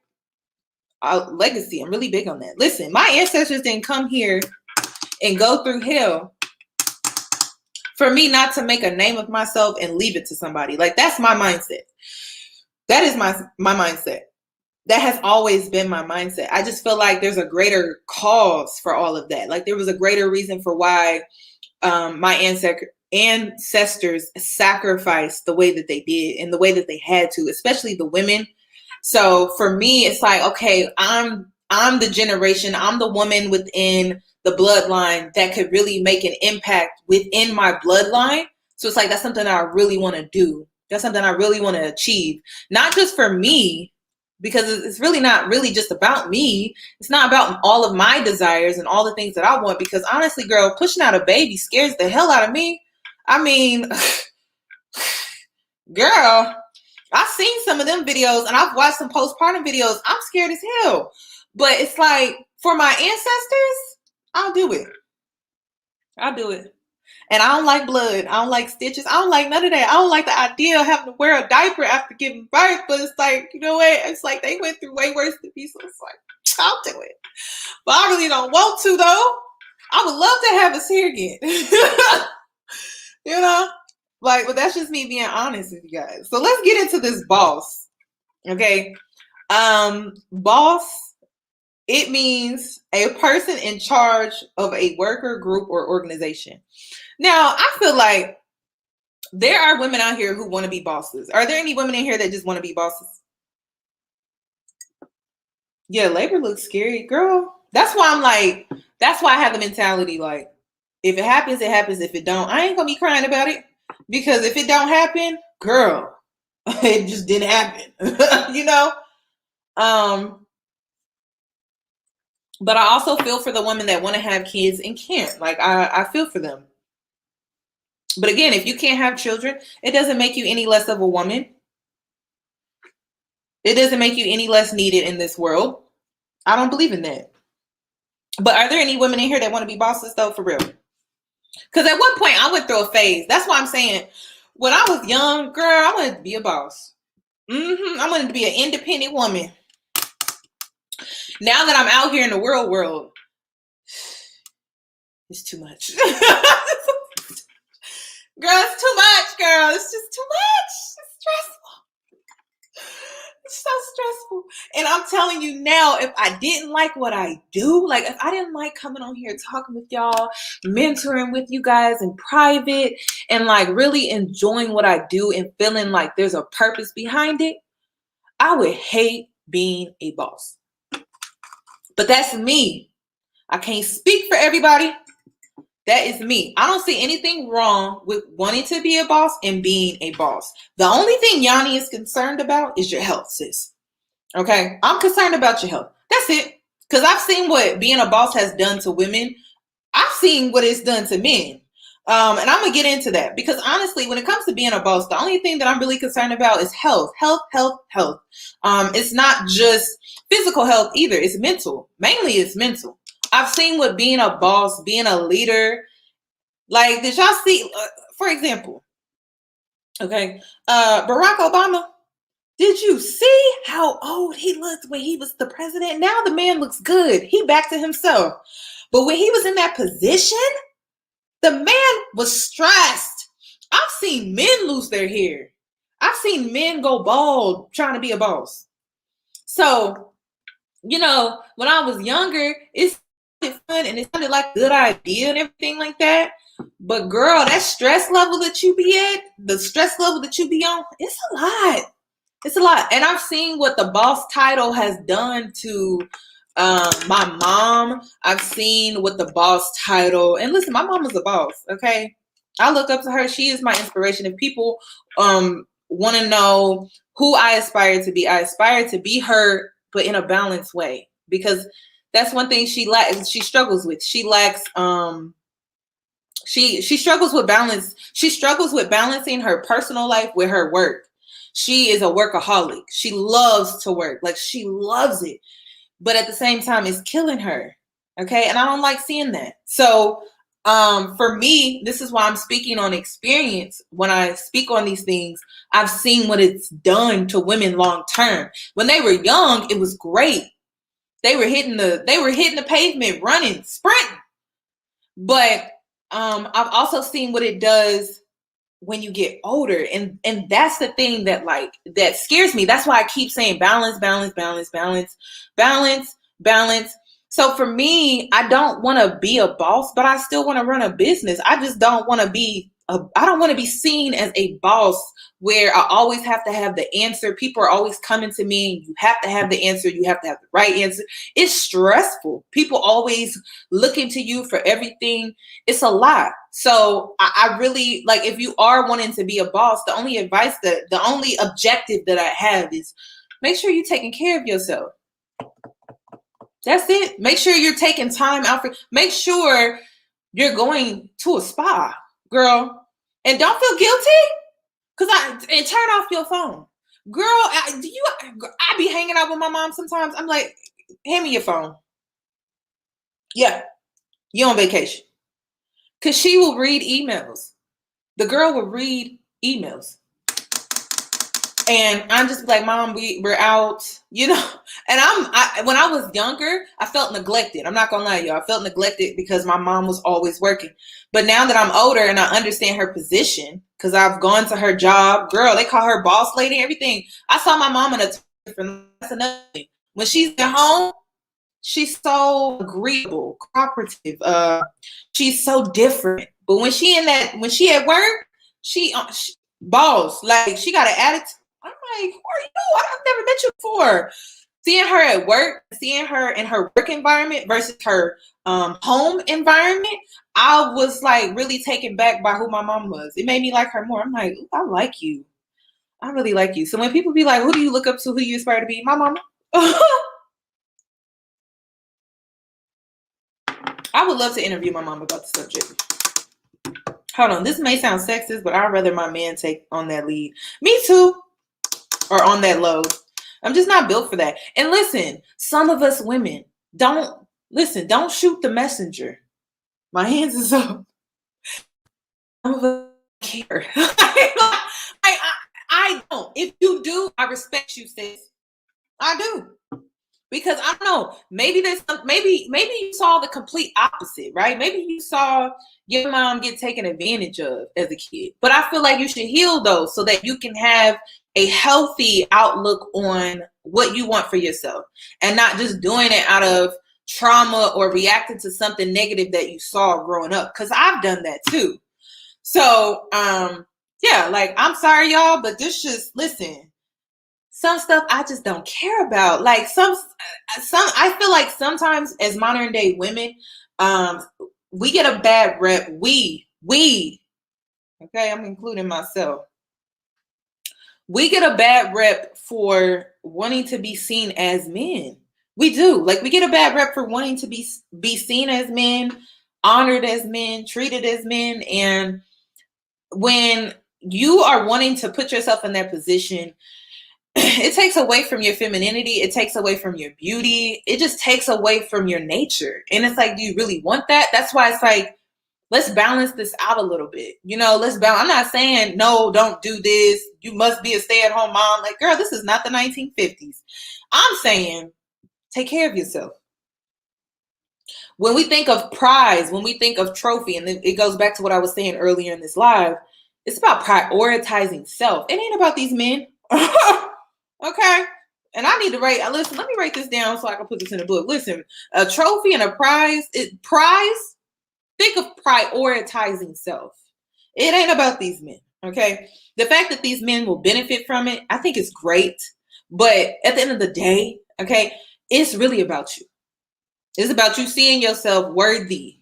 Legacy. I'm really big on that. Listen, my ancestors didn't come here and go through hell for me not to make a name of myself and leave it to somebody. Like that's my mindset. That is my mindset. That has always been my mindset. I just feel like there's a greater cause for all of that. Like there was a greater reason for why my ancestors sacrificed the way that they did and the way that they had to, especially the women. So for me, it's like, okay, I'm the generation, I'm the woman within the bloodline that could really make an impact within my bloodline. So it's like, that's something I really want to do. That's something I really want to achieve. Not just for me, because it's really not really just about me. It's not about all of my desires and all the things that I want. Because honestly, girl, pushing out a baby scares the hell out of me. I mean, girl, I've seen some of them videos and I've watched some postpartum videos. I'm scared as hell. But it's like, for my ancestors, I'll do it. I'll do it. And I don't like blood. I don't like stitches. I don't like none of that. I don't like the idea of having to wear a diaper after giving birth. But it's like, you know what? It's like they went through way worse than me. So it's like, I'll do it. But I really don't want to, though. I would love to have a surrogate. You know? Like, but that's just me being honest with you guys. So let's get into this boss. Okay. Boss, it means a person in charge of a worker, group, or organization. Now, I feel like there are women out here who want to be bosses. Are there any women in here that just want to be bosses? Yeah, labor looks scary, girl. That's why I'm like, that's why I have the mentality like, if it happens, it happens. If it don't, I ain't gonna be crying about it. Because if it don't happen, girl, it just didn't happen. You know? But I also feel for the women that want to have kids and can't. Like I feel for them. But again, if you can't have children, it doesn't make you any less of a woman. It doesn't make you any less needed in this world. I don't believe in that. But are there any women in here that want to be bosses though, for real? Because at one point I went through a phase. That's why I'm saying when I was young, girl, I wanted to be a boss. I wanted to be an independent woman. Now that I'm out here in the world, it's too much. Girl, it's too much, girl. It's just too much. It's stressful. It's so stressful. And I'm telling you now, if I didn't like what I do, like if I didn't like coming on here talking with y'all, mentoring with you guys in private, and like really enjoying what I do and feeling like there's a purpose behind it, I would hate being a boss. But that's me. I can't speak for everybody. That is me. I don't see anything wrong with wanting to be a boss and being a boss. The only thing Yoni is concerned about is your health, sis. Okay? I'm concerned about your health. That's it. Because I've seen what being a boss has done to women. I've seen what it's done to men. And I'm going to get into that. Because honestly, when it comes to being a boss, the only thing that I'm really concerned about is health. Health. It's not just physical health either. It's mental. Mainly it's mental. I've seen what being a boss, being a leader, like, did y'all see, for example, okay, Barack Obama, did you see how old he looked when he was the president? Now the man looks good. He back to himself. But when he was in that position, the man was stressed. I've seen men lose their hair. I've seen men go bald trying to be a boss. So, you know, when I was younger, it's fun and it sounded like a good idea and everything like that. But girl, that stress level that you be at, the stress level that you be on, it's a lot. It's a lot. And I've seen what the boss title has done to my mom. I've seen what the boss title, and listen, my mom is a boss, okay? I look up to her. She is my inspiration. If people want to know who I aspire to be her, but in a balanced way. because that's one thing she lacks. She struggles with. She lacks. She struggles with balance. She struggles with balancing her personal life with her work. She is a workaholic. She loves to work. Like, she loves it. But at the same time, it's killing her. Okay. And I don't like seeing that. So for me, this is why I'm speaking on experience. When I speak on these things, I've seen what it's done to women long term. When they were young, it was great. They were hitting the pavement, running, sprinting. But I've also seen what it does when you get older, and that's the thing that that scares me. That's why I keep saying balance, balance, balance, balance, balance, balance. So for me, I don't want to be a boss, but I still want to run a business. I just don't want to be I don't want to be seen as a boss where I always have to have the answer. People are always coming to me. You have to have the answer. You have to have the right answer. It's stressful. People always looking to you for everything. It's a lot. So I really, like, if you are wanting to be a boss, the only objective that I have is make sure you're taking care of yourself. That's it. Make sure you're taking time out make sure you're going to a spa, girl. And don't feel guilty and turn off your phone. Girl, I be hanging out with my mom sometimes. I'm like, hand me your phone. Yeah, you on vacation. Because she will read emails. The girl will read emails. And I'm just like, Mom, we're out, And when I was younger, I felt neglected. I'm not going to lie to you. I felt neglected because my mom was always working. But now that I'm older and I understand her position, because I've gone to her job, girl, they call her boss lady and everything. I saw my mom in a different, that's another thing. When she's at home, she's so agreeable, cooperative. She's so different. But when she at work, she boss, like, she got an attitude. I'm like, who are you? I've never met you before. Seeing her at work, seeing her in her work environment versus her home environment, I was like really taken back by who my mom was. It made me like her more. I'm like, ooh, I like you. I really like you. So when people be like, who do you look up to? Who do you aspire to be? My mama. I would love to interview my mom about the subject. Hold on. This may sound sexist, but I'd rather my man take on that lead. Me too. Or on that load. I'm just not built for that. And listen, some of us women don't shoot the messenger. My hands is up. Some of us care. I don't. If you do, I respect you, sis. I do. Because I don't know, maybe you saw the complete opposite, right? Maybe you saw your mom get taken advantage of as a kid. But I feel like you should heal those so that you can have a healthy outlook on what you want for yourself and not just doing it out of trauma or reacting to something negative that you saw growing up. Because I've done that too. So, yeah, like, I'm sorry, y'all, but listen. Some stuff I just don't care about. Like I feel like sometimes as modern day women, we get a bad rep. We, okay, I'm including myself. We get a bad rep for wanting to be seen as men. We do. Like, we get a bad rep for wanting to be seen as men, honored as men, treated as men. And when you are wanting to put yourself in that position, it takes away from your femininity. It takes away from your beauty. It just takes away from your nature. And it's like, do you really want that? That's why it's like, let's balance this out a little bit. Let's balance. I'm not saying, no, don't do this. You must be a stay-at-home mom. Like, girl, this is not the 1950s. I'm saying, take care of yourself. When we think of prize, when we think of trophy, and it goes back to what I was saying earlier in this live, it's about prioritizing self. It ain't about these men. Okay. And I need to let me write this down so I can put this in a book. Listen, a trophy and a prize, think of prioritizing self. It ain't about these men. Okay. The fact that these men will benefit from it, I think is great. But at the end of the day, okay, it's really about you. It's about you seeing yourself worthy,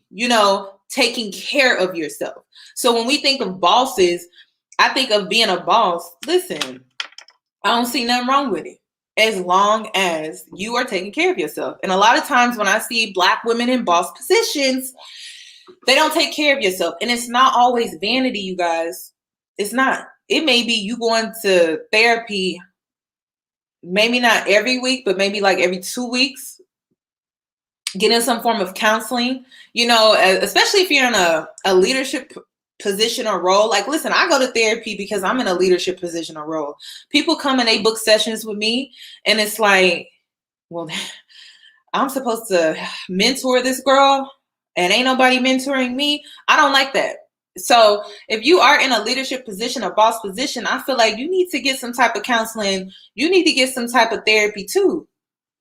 taking care of yourself. So when we think of bosses, I think of being a boss. Listen, I don't see nothing wrong with it. as long as you are taking care of yourself. And a lot of times when I see Black women in boss positions, they don't take care of yourself. And it's not always vanity, you guys. It's not. It may be you going to therapy, maybe not every week, but maybe like every 2 weeks, getting some form of counseling, especially if you're in a leadership position or role. Like, listen, I go to therapy because I'm in a leadership position or role. People come and they book sessions with me, and it's like, well, I'm supposed to mentor this girl and ain't nobody mentoring me. I don't like that. So if you are in a leadership position, a boss position, I feel like you need to get some type of counseling. You need to get some type of therapy too.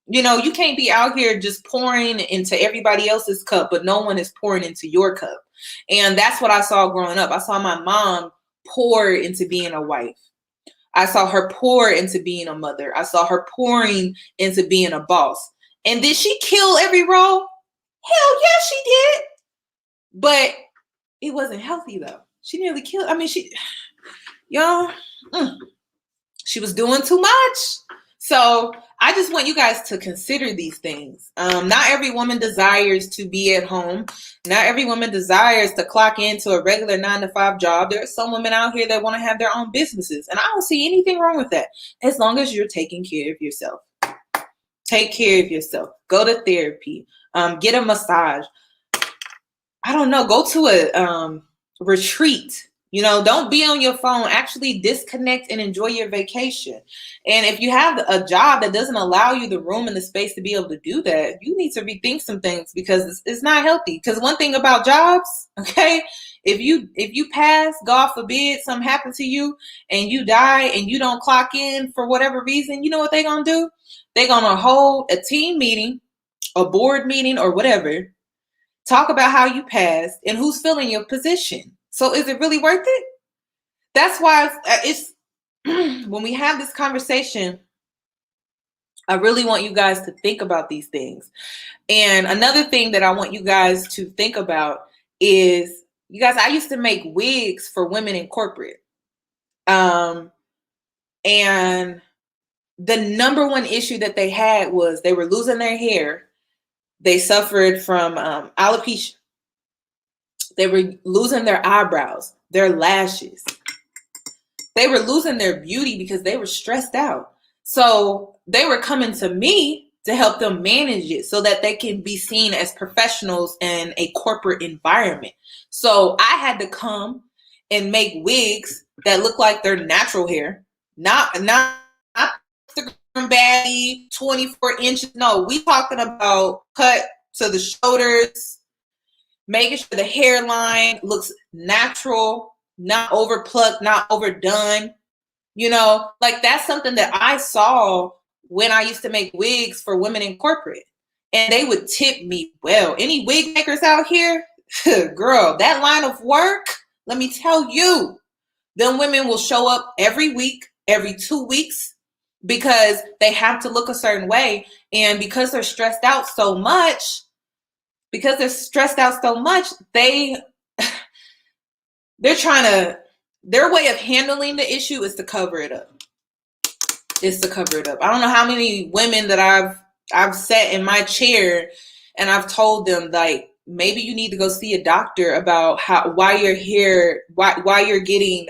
You can't be out here just pouring into everybody else's cup, but no one is pouring into your cup. And that's what I saw growing up. I saw my mom pour into being a wife. I saw her pour into being a mother. I saw her pouring into being a boss. And did she kill every role? Hell yes, she did. But it wasn't healthy though. She nearly killed. Y'all, she was doing too much. So I just want you guys to consider these things. Not every woman desires to be at home. Not every woman desires to clock into a regular 9-to-5 job. There are some women out here that want to have their own businesses. And I don't see anything wrong with that, as long as you're taking care of yourself. Take care of yourself. Go to therapy. Get a massage. I don't know. Go to a retreat. Don't be on your phone. Actually disconnect and enjoy your vacation. And if you have a job that doesn't allow you the room and the space to be able to do that, you need to rethink some things, because it's not healthy. Because one thing about jobs, okay, if you pass, God forbid, something happened to you and you die and you don't clock in for whatever reason, you know what they're going to do? They're going to hold a team meeting, a board meeting, or whatever, talk about how you passed and who's filling your position. So is it really worth it? That's why it's when we have this conversation, I really want you guys to think about these things. And another thing that I want you guys to think about is, you guys, I used to make wigs for women in corporate. And the number one issue that they had was they were losing their hair. They suffered from alopecia. They were losing their eyebrows, their lashes. They were losing their beauty because they were stressed out. So they were coming to me to help them manage it so that they can be seen as professionals in a corporate environment. So I had to come and make wigs that look like their natural hair, not Instagram baddie, 24 inches. No, we talking about cut to the shoulders, making sure the hairline looks natural, not overplucked, not overdone. Like that's something that I saw when I used to make wigs for women in corporate. And they would tip me well. Any wig makers out here? Girl, that line of work, let me tell you, them women will show up every week, every 2 weeks, because they have to look a certain way. And because they're stressed out so much, they're trying to, their way of handling the issue is to cover it up. I don't know how many women that I've sat in my chair and I've told them, like, maybe you need to go see a doctor about why your hair, why you're getting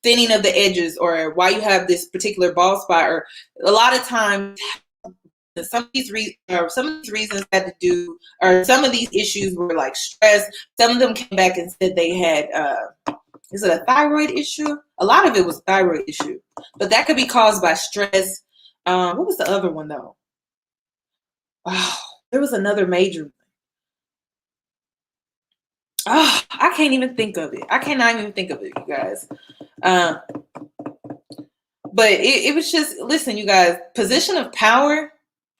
thinning of the edges, or why you have this particular bald spot. Or a lot of times, some of these reasons had to do, or some of these issues were like stress. Some of them came back and said they had, is it a thyroid issue? A lot of it was a thyroid issue, but that could be caused by stress. What was the other one though? Oh, there was another major one. Oh, I can't even think of it. I cannot even think of it, you guys. But it was just, listen, you guys, position of power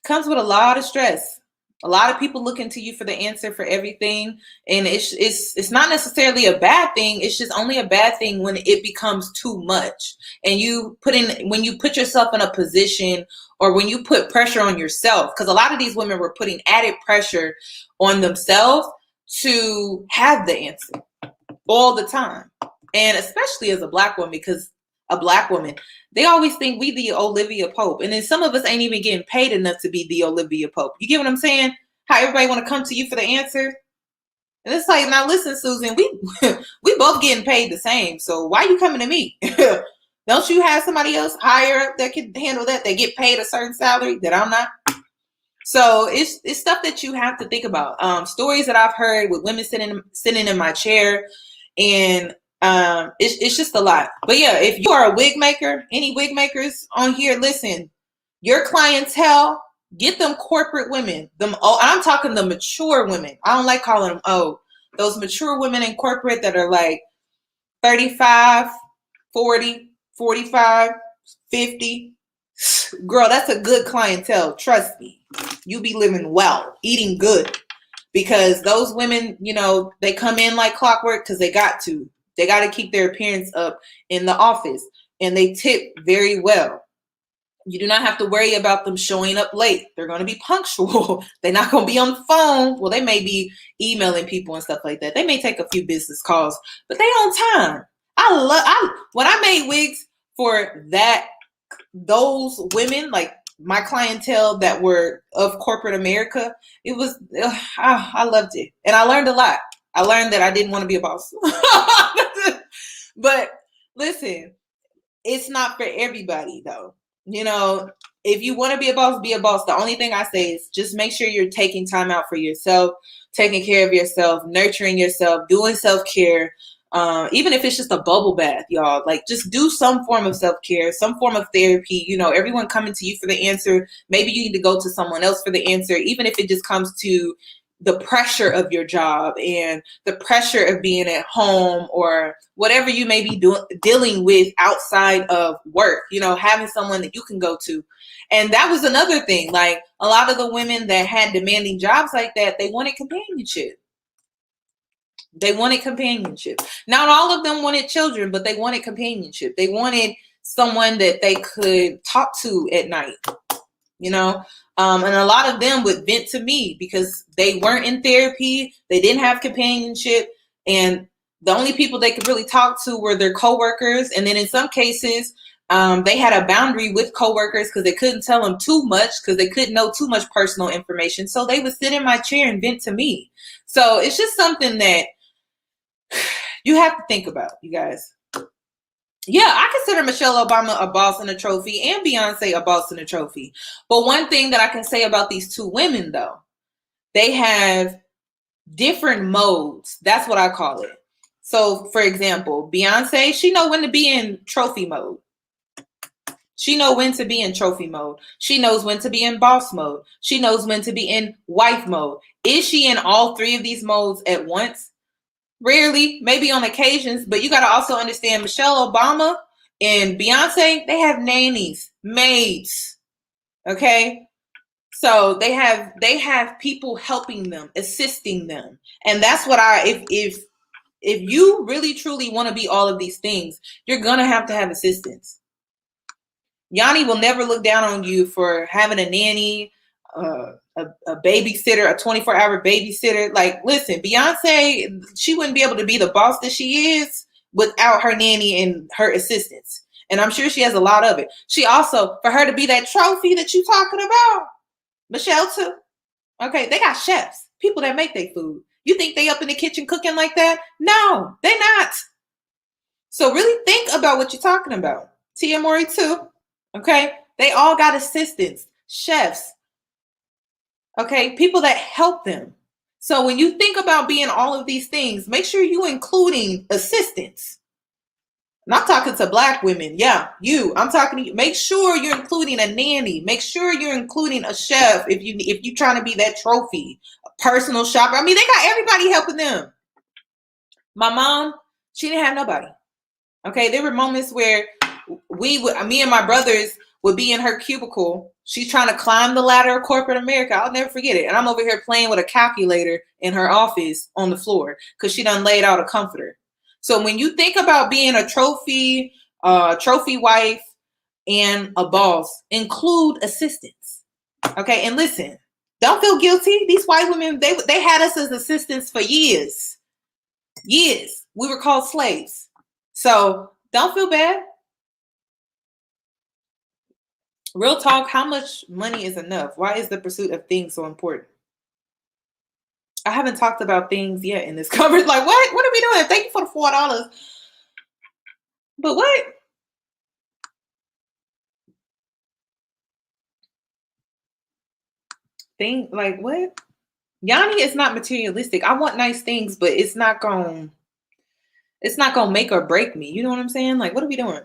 comes with a lot of stress. A lot of people looking to you for the answer for everything. And it's not necessarily a bad thing. It's just only a bad thing when it becomes too much. And when you put yourself in a position, or when you put pressure on yourself, because a lot of these women were putting added pressure on themselves to have the answer all the time. And especially as a Black woman, because a Black woman, they always think we the Olivia Pope. And then some of us ain't even getting paid enough to be the Olivia Pope. You get what I'm saying? How everybody want to come to you for the answer? And it's like, now listen, Susan, we both getting paid the same. So why are you coming to me? Don't you have somebody else higher that can handle that? They get paid a certain salary that I'm not. So it's stuff that you have to think about. Stories that I've heard with women sitting in my chair, and it's just a lot. But yeah, if you are a wig maker, any wig makers on here, listen, your clientele, get them corporate women. I'm talking the mature women. I don't like calling them old. Those mature women in corporate that are like 35, 40, 45, 50. Girl, that's a good clientele. Trust me. You be living well, eating good. Because those women, you know, they come in like clockwork because they got to. They got to keep their appearance up in the office. And they tip very well. You do not have to worry about them showing up late. They're going to be punctual. They're not going to be on the phone. Well, they may be emailing people and stuff like that. They may take a few business calls, but they on time. When I made wigs for those women, like my clientele that were of corporate America, it was, I loved it. And I learned a lot. I learned that I didn't want to be a boss. But listen, it's not for everybody though. You know, if you want to be a boss, be a boss. The only thing I say is just make sure you're taking time out for yourself, taking care of yourself, nurturing yourself, doing self-care. Even if it's just a bubble bath, y'all, like just do some form of self-care, some form of therapy. You know, everyone coming to you for the answer. Maybe you need to go to someone else for the answer, even if it just comes to the pressure of your job and the pressure of being at home or whatever you may be dealing with outside of work, you know, having someone that you can go to. And that was another thing. Like a lot of the women that had demanding jobs like that, they wanted companionship. They wanted companionship. Not all of them wanted children, but they wanted companionship. They wanted someone that they could talk to at night, you know? And a lot of them would vent to me because they weren't in therapy. They didn't have companionship. And the only people they could really talk to were their coworkers. And then in some cases, they had a boundary with coworkers because they couldn't tell them too much because they couldn't know too much personal information. So they would sit in my chair and vent to me. So it's just something that you have to think about, you guys. Yeah, I consider Michelle Obama a boss and a trophy and Beyonce a boss and a trophy. But one thing that I can say about these two women, though, they have different modes. That's what I call it. So, for example, Beyonce, she know when to be in trophy mode. She know when to be in trophy mode. She knows when to be in boss mode. She knows when to be in wife mode. Is she in all three of these modes at once? Rarely, maybe on occasions, but you got to also understand Michelle Obama and Beyonce, they have nannies, maids. Okay. So they have people helping them, assisting them. And that's what if you really truly want to be all of these things, you're going to have assistance. Yoni will never look down on you for having a nanny, a babysitter, a 24-hour babysitter. Like, listen, Beyonce, she wouldn't be able to be the boss that she is without her nanny and her assistants. And I'm sure she has a lot of it. She also, for her to be that trophy that you're talking about, Michelle too. Okay, they got chefs, people that make their food. You think they up in the kitchen cooking like that? No, they're not. So really think about what you're talking about. Tia Mori too. Okay, they all got assistants, chefs. Okay, people that help them. So when you think about being all of these things, make sure you're including assistants. And I'm talking to Black women. Yeah, I'm talking to you. Make sure you're including a nanny. Make sure you're including a chef if you're trying to be that trophy, a personal shopper. I mean, they got everybody helping them. My mom, she didn't have nobody. Okay, there were moments where me and my brothers would be in her cubicle. She's trying to climb the ladder of corporate America. I'll never forget it. And I'm over here playing with a calculator in her office on the floor because she done laid out a comforter. So when you think about being a trophy wife and a boss, include assistants. Okay, and listen, don't feel guilty. These white women, they had us as assistants for years. Years. We were called slaves. So don't feel bad. Real talk, how much money is enough? Why is the pursuit of things so important? I haven't talked about things yet in this conversation. Like, what? What are we doing? Thank you for the $4. But what? Thing like what? Yoni is not materialistic. I want nice things, but it's not gonna make or break me. You know what I'm saying? Like, what are we doing?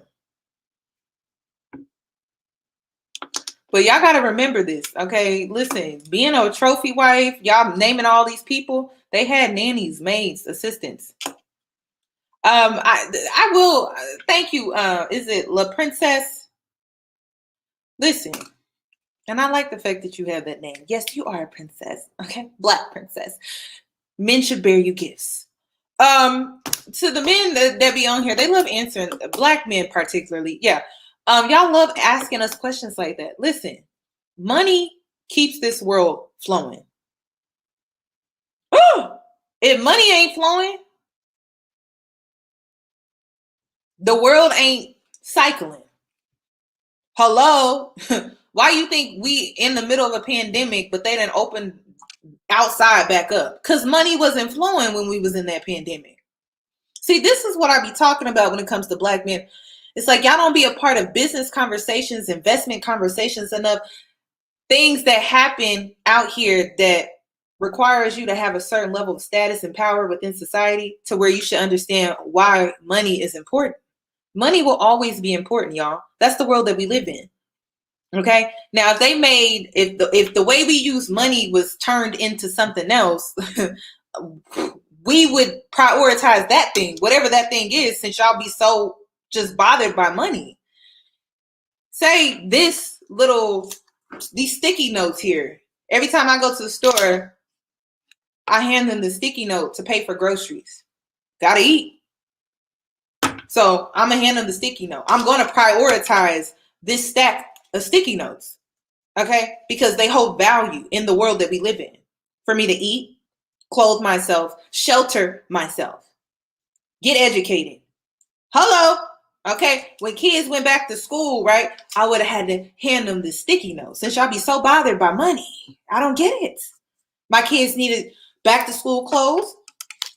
But y'all gotta remember this, okay? Listen, being a trophy wife, y'all naming all these people, they had nannies, maids, assistants. I will thank you. Is it La Princess? Listen, and I like the fact that you have that name. Yes, you are a princess, okay? Black princess. Men should bear you gifts. To the men that be on here, they love answering, Black men particularly. Yeah. Y'all love asking us questions like that. Listen, money keeps this world flowing. If money ain't flowing, the world ain't cycling. Hello? Why you think we in the middle of a pandemic, but they didn't open outside back up? Because money wasn't flowing when we was in that pandemic. See, this is what I be talking about when it comes to Black men. It's like y'all don't be a part of business conversations, investment conversations enough. Things that happen out here that requires you to have a certain level of status and power within society to where you should understand why money is important. Money will always be important, y'all. That's the world that we live in. Okay. Now, if the way we use money was turned into something else, we would prioritize that thing, whatever that thing is, since y'all be so just bothered by money. Say these sticky notes here. Every time I go to the store, I hand them the sticky note to pay for groceries. Gotta eat. So I'm gonna hand them the sticky note. I'm gonna prioritize this stack of sticky notes. Okay? Because they hold value in the world that we live in. For me to eat, clothe myself, shelter myself, get educated. Hello. Okay. When kids went back to school, right, I would have had to hand them the sticky notes. Since y'all be so bothered by money, I don't get it. My kids needed back to school clothes.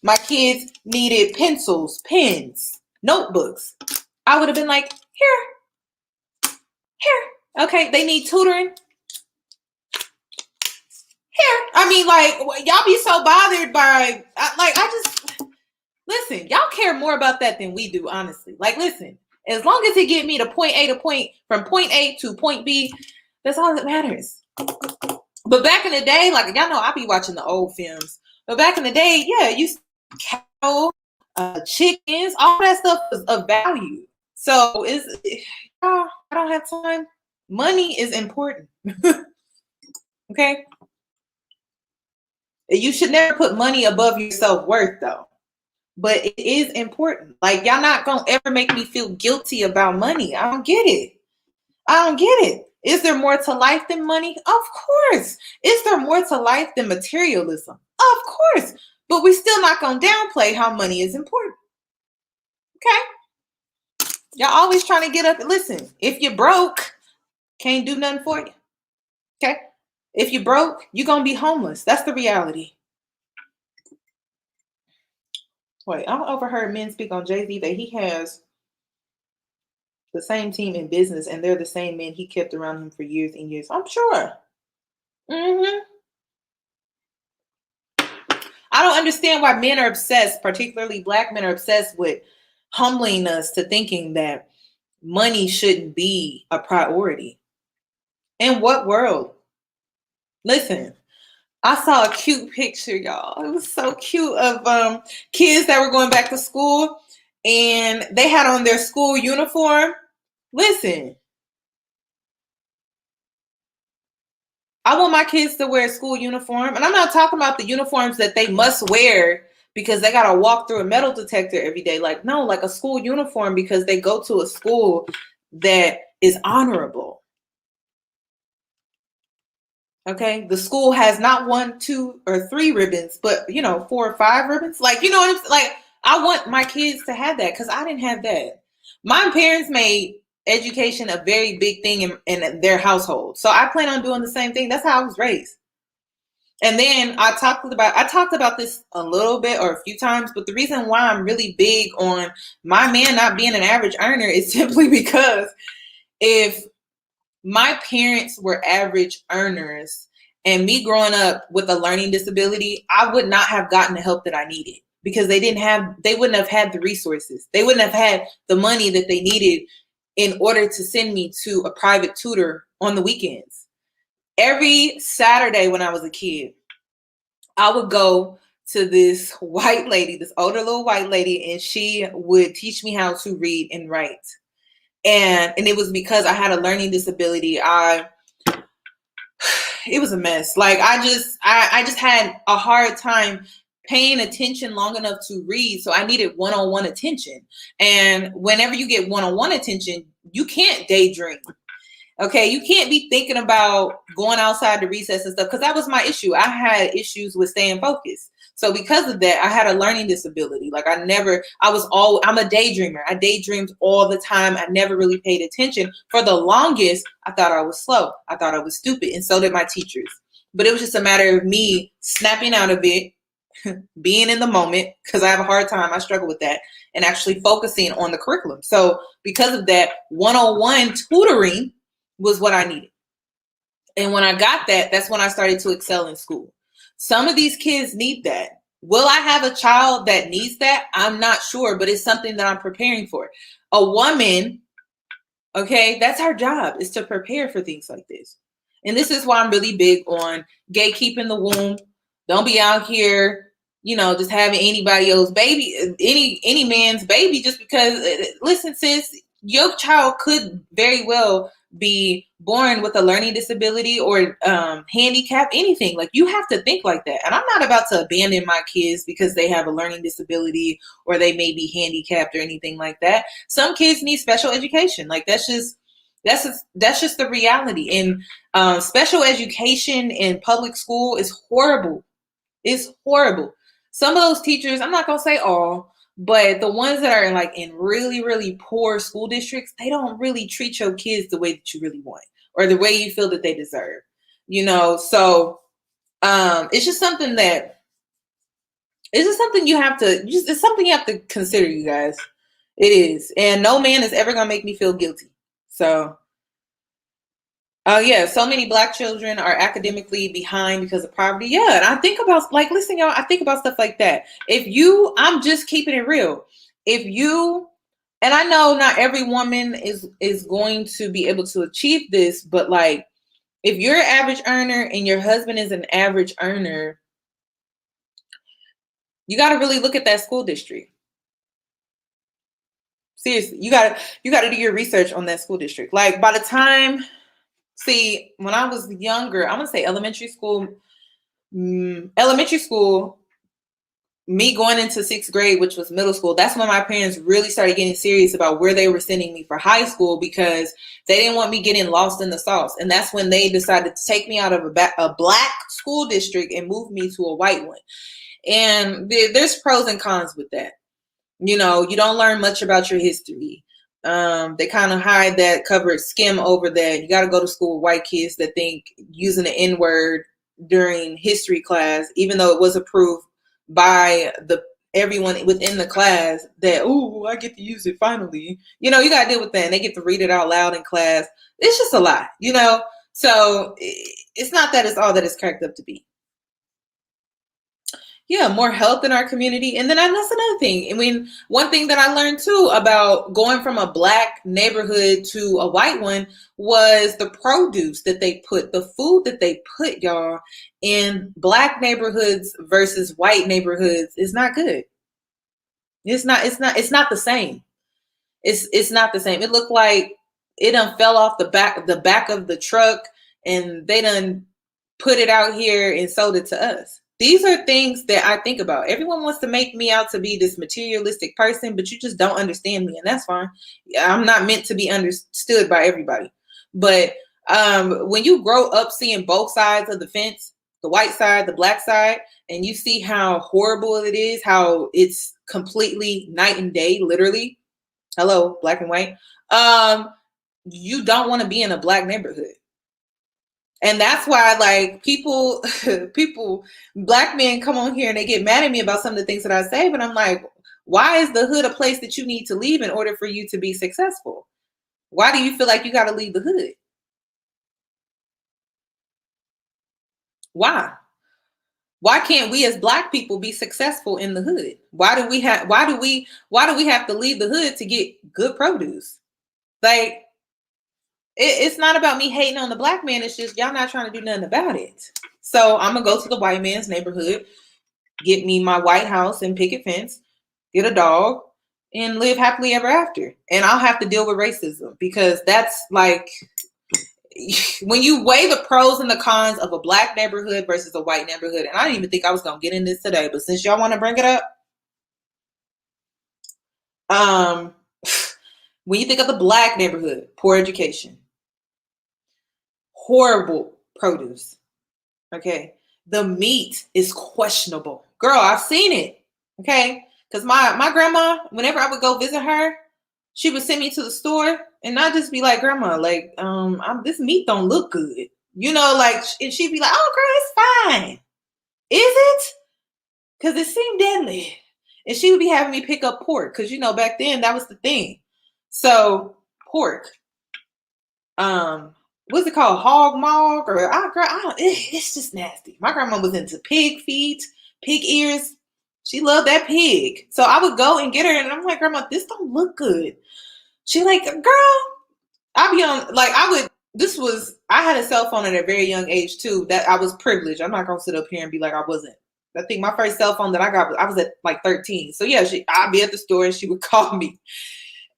My kids needed pencils, pens, notebooks. I would have been like, here. Okay. They need tutoring. Here. I mean, like, y'all be so bothered by, listen, y'all care more about that than we do, honestly. Like, listen, as long as it get me to point A from point A to point B, that's all that matters. But back in the day, like, y'all know I be watching the old films. But back in the day, yeah, you cattle, chickens, all that stuff is of value. So I don't have time. Money is important. Okay? You should never put money above your self-worth, though. But it is important. Like, y'all not gonna ever make me feel guilty about money. I don't get it. Is there more to life than money? Of course. Is there more to life than materialism? Of course. But we still not gonna downplay how money is important. Okay? Y'all always trying to get up. Listen, if you're broke, can't do nothing for you. Okay? If you're broke, you're gonna be homeless. That's the reality. Wait, I overheard men speak on Jay-Z that he has the same team in business and they're the same men he kept around him for years and years. I'm sure. I don't understand why men are obsessed, particularly Black men are obsessed with humbling us to thinking that money shouldn't be a priority. In what world? Listen, I saw a cute picture, y'all. It was so cute of kids that were going back to school and they had on their school uniform. Listen, I want my kids to wear a school uniform. And I'm not talking about the uniforms that they must wear because they got to walk through a metal detector every day. Like, no, like a school uniform because they go to a school that is honorable. Okay, the school has not 1, 2, or 3 ribbons, but 4 or 5 ribbons. Like, you know what I'm saying? Like, I want my kids to have that because I didn't have that. My parents made education a very big thing in their household. So I plan on doing the same thing. That's how I was raised. And then I talked about this a little bit or a few times, but the reason why I'm really big on my man not being an average earner is simply because if my parents were average earners and me growing up with a learning disability, I would not have gotten the help that I needed because they wouldn't have had the resources. They wouldn't have had the money that they needed in order to send me to a private tutor on the weekends. Every Saturday when I was a kid, I would go to this white lady, this older little white lady, and she would teach me how to read and write. And it was because I had a learning disability. It was a mess. Like I just had a hard time paying attention long enough to read. So I needed one-on-one attention. And whenever you get one-on-one attention, you can't daydream. Okay, you can't be thinking about going outside the recess and stuff because that was my issue. I had issues with staying focused. So because of that, I had a learning disability. Like I'm a daydreamer. I daydreamed all the time. I never really paid attention. For the longest, I thought I was slow. I thought I was stupid. And so did my teachers. But it was just a matter of me snapping out of it, being in the moment, because I have a hard time. I struggle with that, and actually focusing on the curriculum. So because of that, one-on-one tutoring was what I needed. And when I got that, that's when I started to excel in school. Some of these kids need that. Will I have a child that needs that? I'm not sure, but it's something that I'm preparing for. A woman, okay, that's her job, is to prepare for things like this. And this is why I'm really big on gatekeeping the womb. Don't be out here, just having anybody else's baby, any man's baby, just because, listen, sis, your child could very well be born with a learning disability or handicap, anything. Like you have to think like that. And I'm not about to abandon my kids because they have a learning disability or they may be handicapped or anything like that. Some kids need special education. Like that's just the reality. And special education in public school is horrible. It's horrible. Some of those teachers, I'm not gonna say all, but the ones that are in really, really poor school districts, they don't really treat your kids the way that you really want or the way you feel that they deserve. So it's just something you have to consider, you guys. It is. And no man is ever gonna make me feel guilty. So yeah, so many Black children are academically behind because of poverty. Yeah, and I think about, listen, y'all, I think about stuff like that. I'm just keeping it real. And I know not every woman is going to be able to achieve this, but if you're an average earner and your husband is an average earner, you got to really look at that school district. Seriously, you got to do your research on that school district. By the time, see, when I was younger, I'm going to say elementary school, me going into 6th grade, which was middle school, that's when my parents really started getting serious about where they were sending me for high school because they didn't want me getting lost in the sauce. And that's when they decided to take me out of a Black school district and move me to a white one. And there's pros and cons with that. You don't learn much about your history. They kind of hide that, skim over that. You got to go to school with white kids that think using the N-word during history class, even though it was approved by everyone within the class, that, I get to use it finally. You got to deal with that. And they get to read it out loud in class. It's just a lot, So it's not that it's all that it's cracked up to be. Yeah, more health in our community. And then that's another thing. I mean, one thing that I learned too about going from a Black neighborhood to a white one was the produce that they put, the food that they put, y'all, in Black neighborhoods versus white neighborhoods is not good. It's not the same. It's not the same. It looked like it done fell off the back of the truck and they done put it out here and sold it to us. These are things that I think about. Everyone wants to make me out to be this materialistic person, but you just don't understand me, and that's fine. I'm not meant to be understood by everybody. But when you grow up seeing both sides of the fence, the white side, the Black side, and you see how horrible it is, how it's completely night and day, literally. Hello, Black and white. you don't want to be in a black neighborhood. And that's why, like, people, black men come on here and they get mad at me about some of the things that I say, but I'm like, why is the hood a place that you need to leave in order for you to be successful? Why do you feel like you got to leave the hood? Why? Why can't we as black people be successful in the hood? Why do we have to leave the hood to get good produce? Like, it's not about me hating on the black man. It's just y'all not trying to do nothing about it. So I'm gonna go to the white man's neighborhood, get me my white house and picket fence, get a dog, and live happily ever after. And I'll have to deal with racism, because that's like, when you weigh the pros and the cons of a black neighborhood versus a white neighborhood, and I didn't even think I was gonna get in this today, but since y'all want to bring it up, when you think of the black neighborhood, poor education, horrible produce. Okay. The meat is questionable. Girl, I've seen it. Okay. Because my grandma, whenever I would go visit her, she would send me to the store and I'd just be like, Grandma, like, this meat don't look good. You know, like, and she'd be like, oh, girl, it's fine. Is it? Because it seemed deadly. And she would be having me pick up pork. Because, you know, back then that was the thing. So pork. What's it called? Hog mog? Or it's just nasty. My grandma was into pig feet, pig ears. She loved that pig. So I would go and get her, and I'm like, Grandma, this don't look good. She like, girl, I be on, like, I had a cell phone at a very young age too. That I was privileged. I'm not gonna sit up here and be like I wasn't. I think my first cell phone that I got, I was at like 13. So yeah, I'd be at the store and she would call me.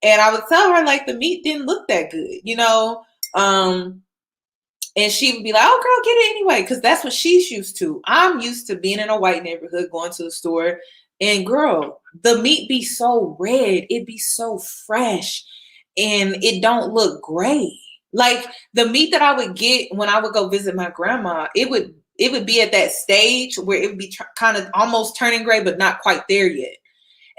And I would tell her, like, the meat didn't look that good, you know? And she would be like, oh, girl, get it anyway. Because that's what she's used to. I'm used to being in a white neighborhood, going to the store. And girl, the meat be so red. It be so fresh. And it don't look gray. Like, the meat that I would get when I would go visit my grandma, it would be at that stage where it would be kind of almost turning gray, but not quite there yet.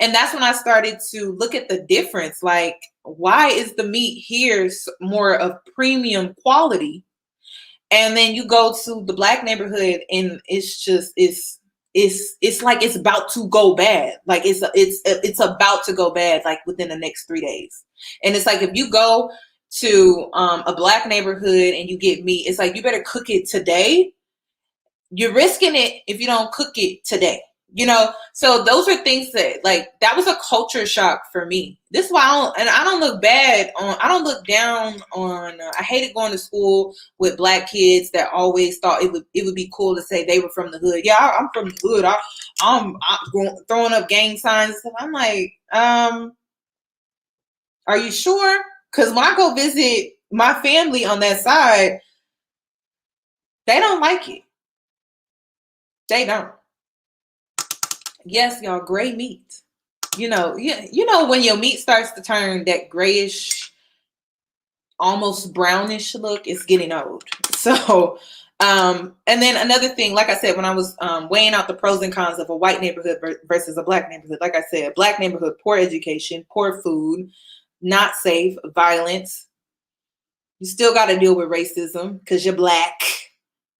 And that's when I started to look at the difference. Like, why is the meat here more of premium quality? And then you go to the black neighborhood and it's just, it's like it's about to go bad. Like it's about to go bad, like within the next 3 days. And it's like, if you go to a black neighborhood and you get meat, it's like, you better cook it today. You're risking it if you don't cook it today. You know, so those are things that, like, that was a culture shock for me. This is why I don't look down on, I hated going to school with black kids that always thought it would be cool to say they were from the hood. Yeah, I'm from the hood. I'm throwing up gang signs and stuff. I'm like, are you sure? Because when I go visit my family on that side, they don't like it. They don't. Yes, y'all, gray meat. You know when your meat starts to turn that grayish, almost brownish look, it's getting old. So, and then another thing, like I said, when I was weighing out the pros and cons of a white neighborhood versus a black neighborhood, like I said, black neighborhood, poor education, poor food, not safe, violence. You still got to deal with racism because you're black,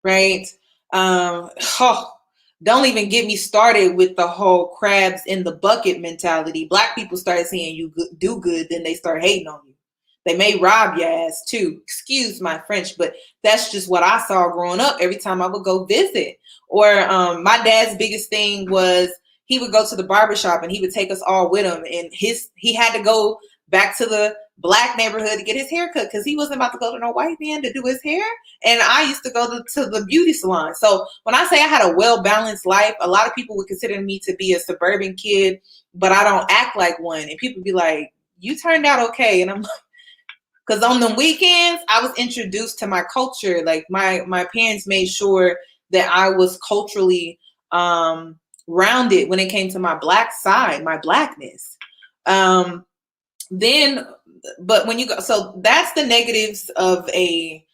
right? Don't even get me started with the whole crabs in the bucket mentality. Black people started seeing you do good, then they start hating on you. They may rob your ass too. Excuse my French, but that's just what I saw growing up every time I would go visit. Or my dad's biggest thing was he would go to the barbershop and he would take us all with him. And he had to go back to the black neighborhood to get his hair cut because he wasn't about to go to no white man to do his hair. And I used to go to the beauty salon. So when I say I had a well-balanced life, a lot of people would consider me to be a suburban kid, but I don't act like one. And people be like, you turned out okay. And I'm like, because on the weekends, I was introduced to my culture. Like my parents made sure that I was culturally rounded when it came to my black side, my blackness. But when you go, so that's the negatives of a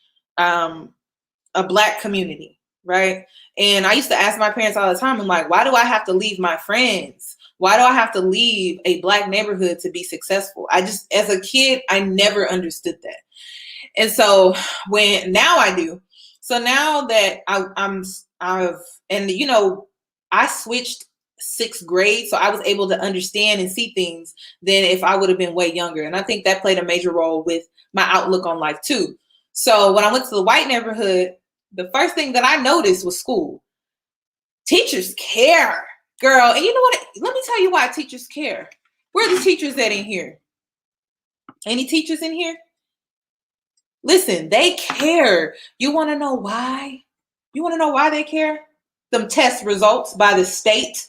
black community, right? And I used to ask my parents all the time, I'm like, why do I have to leave my friends? Why do I have to leave a Black neighborhood to be successful? As a kid, I never understood that. And so now I do. So now that I switched 6th grade, so I was able to understand and see things than if I would have been way younger. And I think that played a major role with my outlook on life too. So when I went to the white neighborhood, the first thing that I noticed was school. Teachers care, girl. And you know what? Let me tell you why teachers care. Where are the teachers at in here? Any teachers in here? Listen, they care. You want to know why? You want to know why they care? Them test results by the state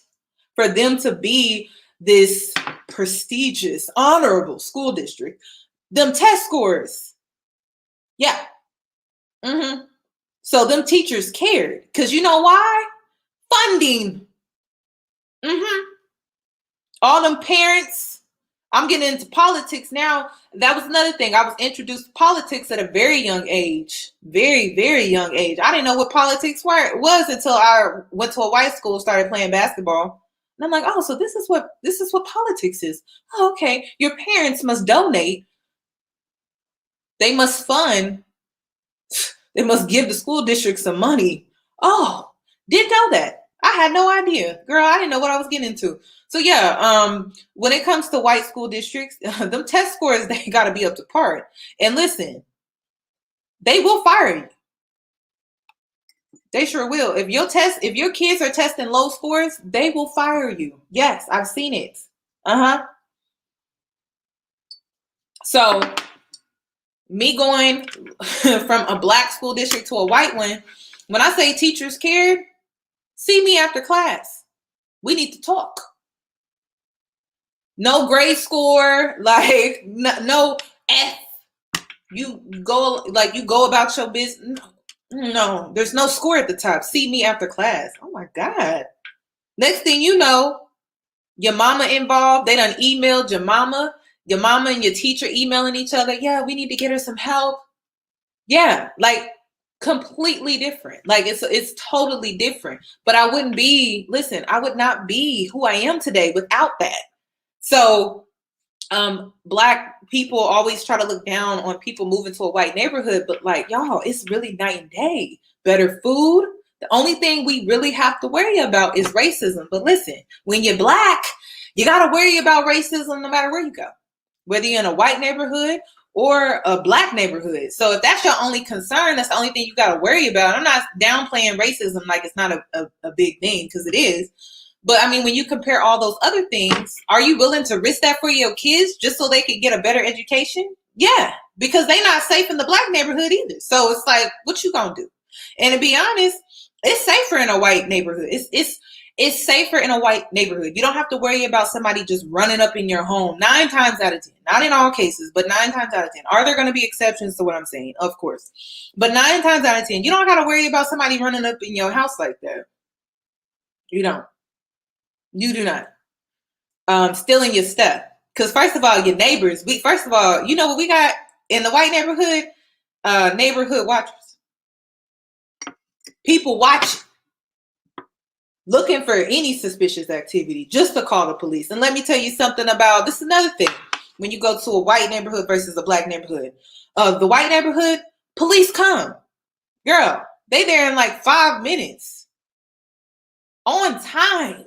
for them to be this prestigious, honorable school district. Them test scores. Yeah. So them teachers cared. Because you know why? Funding. All them parents. I'm getting into politics now. That was another thing. I was introduced to politics at a very young age. Very, very young age. I didn't know what politics was until I went to a white school, started playing basketball. And I'm like, oh, so this is what politics is. Oh, okay. Your parents must donate. They must fund. They must give the school district some money. Oh, didn't know that. I had no idea. Girl, I didn't know what I was getting into. So yeah, when it comes to white school districts, them test scores, they got to be up to par. And listen, they will fire you. They sure will. If your kids are testing low scores, they will fire you. Yes, I've seen it. So me going from a Black school district to a white one, when I say teachers cared, see me after class. We need to talk. No grade score, like no F. You go about your business. No, there's no score at the top. See me after class. Oh my God. Next thing you know, your mama involved. They done emailed your mama and your teacher emailing each other. Yeah, we need to get her some help. Yeah, like completely different. Like it's totally different. But I would not be who I am today without that. So Black people always try to look down on people moving to a white neighborhood, but like, y'all, it's really night and day. Better food. The only thing we really have to worry about is racism. But listen, when you're Black, you got to worry about racism no matter where you go, whether you're in a white neighborhood or a Black neighborhood. So if that's your only concern, that's the only thing you got to worry about. I'm not downplaying racism like it's not a big thing, because it is. But I mean, when you compare all those other things, are you willing to risk that for your kids just so they could get a better education? Yeah, because they're not safe in the Black neighborhood either. So it's like, what you gonna do? And to be honest, it's safer in a white neighborhood. It's safer in a white neighborhood. You don't have to worry about somebody just running up in your home 9 times out of 10. Not in all cases, but 9 times out of 10. Are there going to be exceptions to what I'm saying? Of course. But 9 times out of 10, you don't got to worry about somebody running up in your house like that. You don't. You do not. Stealing your stuff. Because first of all, your neighbors, you know what we got in the white neighborhood? Neighborhood watchers. People watching. Looking for any suspicious activity just to call the police. And let me tell you something about, this is another thing. When you go to a white neighborhood versus a Black neighborhood. The white neighborhood, police come. Girl, they there in like 5 minutes. On time.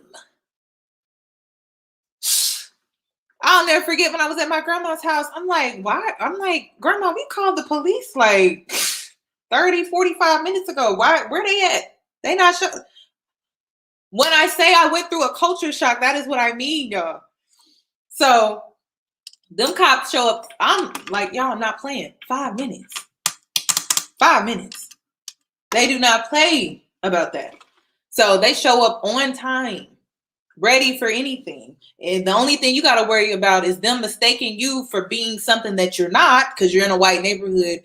I'll never forget when I was at my grandma's house. I'm like, why? I'm like, Grandma, we called the police like 30, 45 minutes ago. Why? Where they at? They not sure. When I say I went through a culture shock, that is what I mean, y'all. So them cops show up. I'm like, y'all, I'm not playing. 5 minutes. 5 minutes. They do not play about that. So they show up on time, ready for anything. And the only thing you got to worry about is them mistaking you for being something that you're not, because you're in a white neighborhood,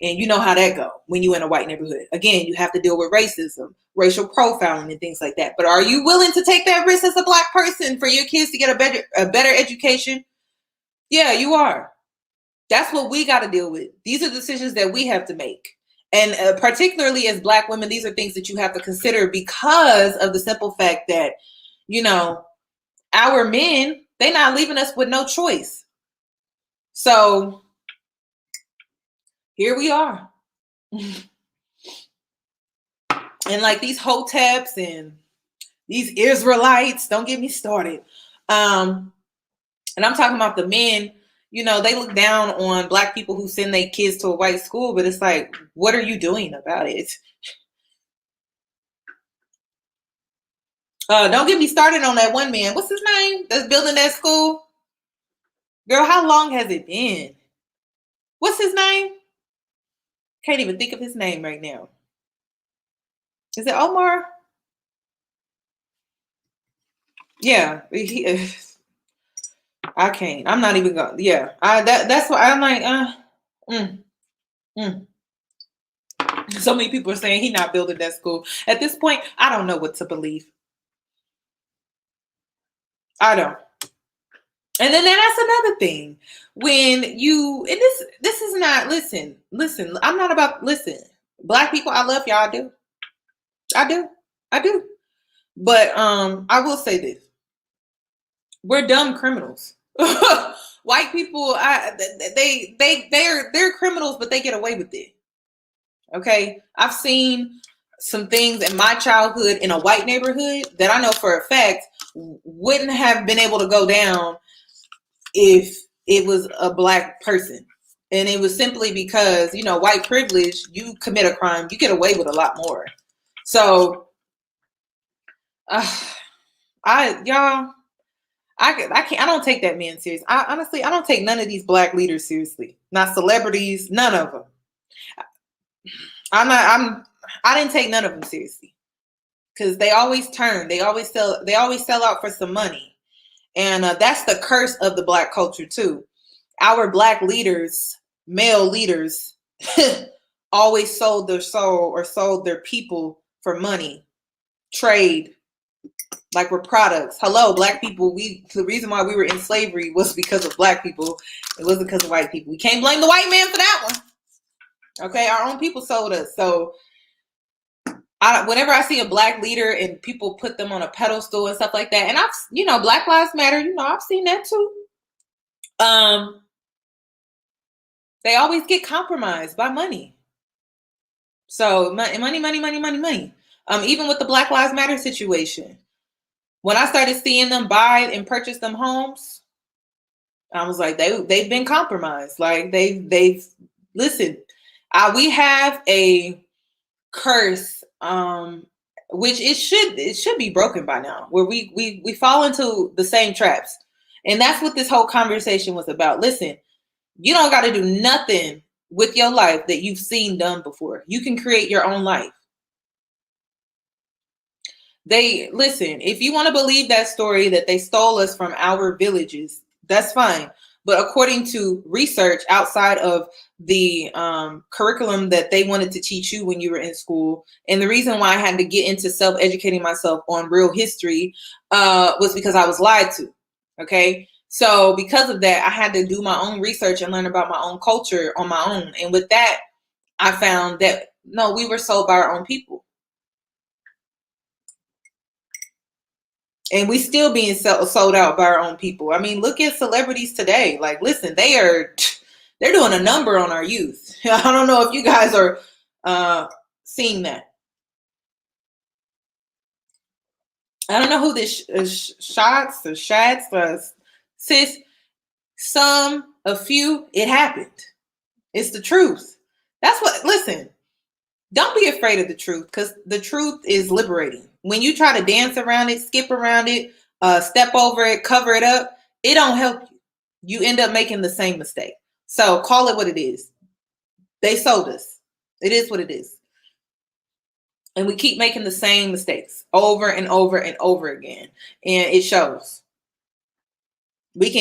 and you know how that go when you're in a white neighborhood. Again, you have to deal with racism, racial profiling, and things like that. But are you willing to take that risk as a Black person for your kids to get a better education? Yeah, you are. That's what we got to deal with. These are decisions that we have to make. And particularly as Black women, these are things that you have to consider because of the simple fact that, you know, our men, they not leaving us with no choice. So here we are. And like these hoteps and these Israelites, don't get me started. And I'm talking about the men, you know, they look down on Black people who send their kids to a white school, but it's like, what are you doing about it? Don't get me started on that one man. What's his name that's building that school? Girl, how long has it been? What's his name? Can't even think of his name right now. Is it Omar? Yeah, I can't. I'm not even going. Yeah, that's why I'm like, So many people are saying he's not building that school. At this point, I don't know what to believe. I don't. And then that's another thing. When you, and this is not, listen, I'm not about, listen, Black people, I love y'all, I do. But I will say this. We're dumb criminals. White people, they're criminals, but they get away with it. Okay? I've seen some things in my childhood in a white neighborhood that I know for a fact wouldn't have been able to go down if it was a Black person. And it was simply because, you know, white privilege, you commit a crime, you get away with a lot more. So, I don't take that man serious. Honestly, I don't take none of these Black leaders seriously. Not celebrities, none of them. I didn't take none of them seriously. Because they always turn, they always sell out for some money. And that's the curse of the Black culture too. Our Black leaders, male leaders, always sold their soul or sold their people for money, trade, like we're products. Hello, Black people. The reason why we were in slavery was because of Black people. It wasn't because of white people. We can't blame the white man for that one. Okay, our own people sold us. So whenever I see a Black leader and people put them on a pedestal and stuff like that, and I've, Black Lives Matter, I've seen that too. They always get compromised by money. So money. Even with the Black Lives Matter situation, when I started seeing them buy and purchase them homes, I was like, they've been compromised. Like they've listen. We have a curse, which it should be broken by now, where we fall into the same traps, and that's what this whole conversation was about. Listen, you don't got to do nothing with your life that you've seen done before. You can create your own life. If you want to believe that story that they stole us from our villages, that's fine. But according to research outside of the curriculum that they wanted to teach you when you were in school, and the reason why I had to get into self-educating myself on real history was because I was lied to. Okay. So because of that, I had to do my own research and learn about my own culture on my own. And with that, I found that, no, we were sold by our own people. And we still being sold out by our own people. I mean, look at celebrities today. Like, listen, they're doing a number on our youth. I don't know if you guys are seeing that. I don't know who this shots or shats was. Sis, a few, it happened. It's the truth. That's what, listen, don't be afraid of the truth, because the truth is liberating. When you try to dance around it, skip around it, step over it, cover it up, it don't help you. You end up making the same mistake. So call it what it is. They sold us. It is what it is. And we keep making the same mistakes over and over and over again. And it shows. Black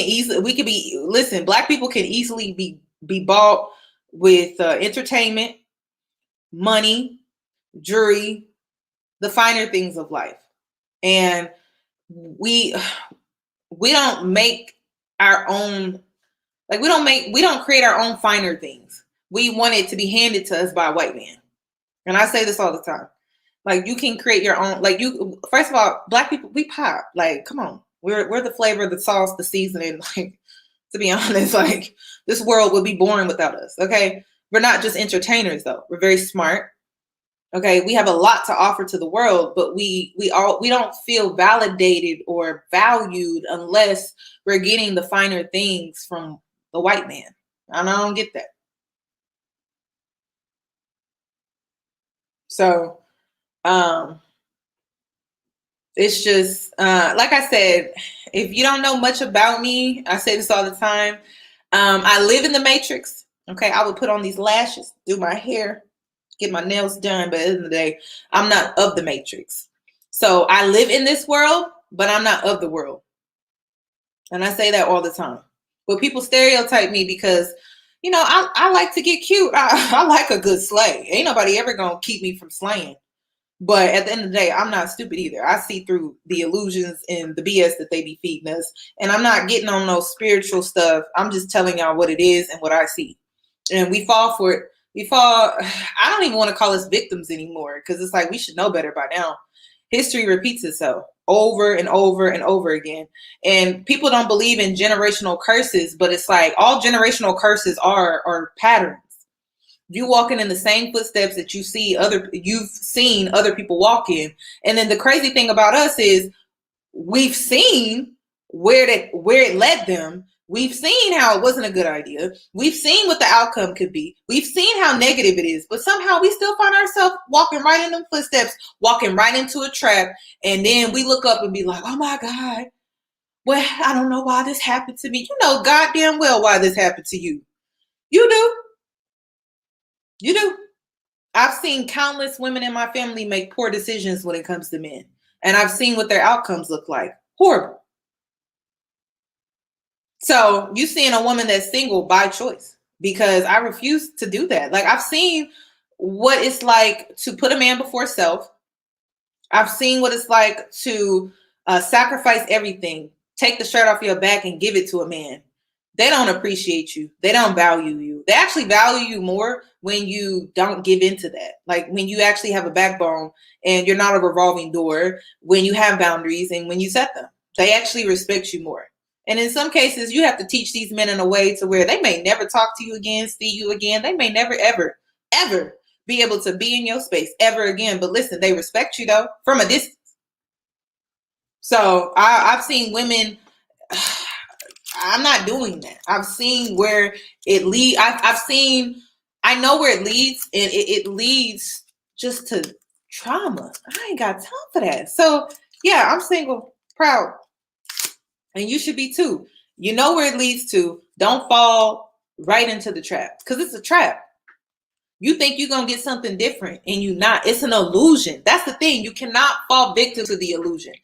people can easily be bought with entertainment, money, jewelry, the finer things of life. And we don't make our own, like we don't create our own finer things. We want it to be handed to us by a white man. And I say this all the time. Like, you can create your own, first of all, Black people, we pop. Like, come on. We're the flavor, the sauce, the seasoning. Like, to be honest, like this world would be boring without us. Okay. We're not just entertainers though. We're very smart. Okay. We have a lot to offer to the world, but we don't feel validated or valued unless we're getting the finer things from the white man. And I don't get that. So, it's just, like I said, if you don't know much about me, I say this all the time. I live in the matrix. Okay. I would put on these lashes, do my hair, get my nails done. But at the end of the day, I'm not of the matrix. So I live in this world, but I'm not of the world. And I say that all the time. But people stereotype me because, you know, I like to get cute. I like a good slay. Ain't nobody ever going to keep me from slaying. But at the end of the day, I'm not stupid either. I see through the illusions and the BS that they be feeding us. And I'm not getting on no spiritual stuff. I'm just telling y'all what it is and what I see. And we fall for it. We fall. I don't even want to call us victims anymore because it's like we should know better by now. History repeats itself over and over and over again. And people don't believe in generational curses, but it's like all generational curses are patterns. You walking in the same footsteps that you've seen other people walk in. And then the crazy thing about us is we've seen where it led them. We've seen how it wasn't a good idea. We've seen what the outcome could be. We've seen how negative it is, but somehow we still find ourselves walking right in them footsteps, walking right into a trap. And then we look up and be like, oh my God, well, I don't know why this happened to me. You know goddamn well why this happened to you. You do. You do. I've seen countless women in my family make poor decisions when it comes to men. And I've seen what their outcomes look like. Horrible. So you seeing a woman that's single by choice because I refuse to do that. Like I've seen what it's like to put a man before self. I've seen what it's like to sacrifice everything, take the shirt off your back and give it to a man. They don't appreciate you. They don't value you. They actually value you more when you don't give into that. Like when you actually have a backbone and you're not a revolving door, when you have boundaries and when you set them, they actually respect you more. And in some cases, you have to teach these men in a way to where they may never talk to you again, see you again. They may never, ever, ever be able to be in your space ever again. But listen, they respect you though from a distance. So I've seen women. I'm not doing that. I've seen where it leads. I know where it leads, and it leads just to trauma. I ain't got time for that. So yeah, I'm single, proud, and you should be too. You know where it leads to. Don't fall right into the trap because it's a trap. You think you're going to get something different and you're not. It's an illusion. That's the thing. You cannot fall victim to the illusion.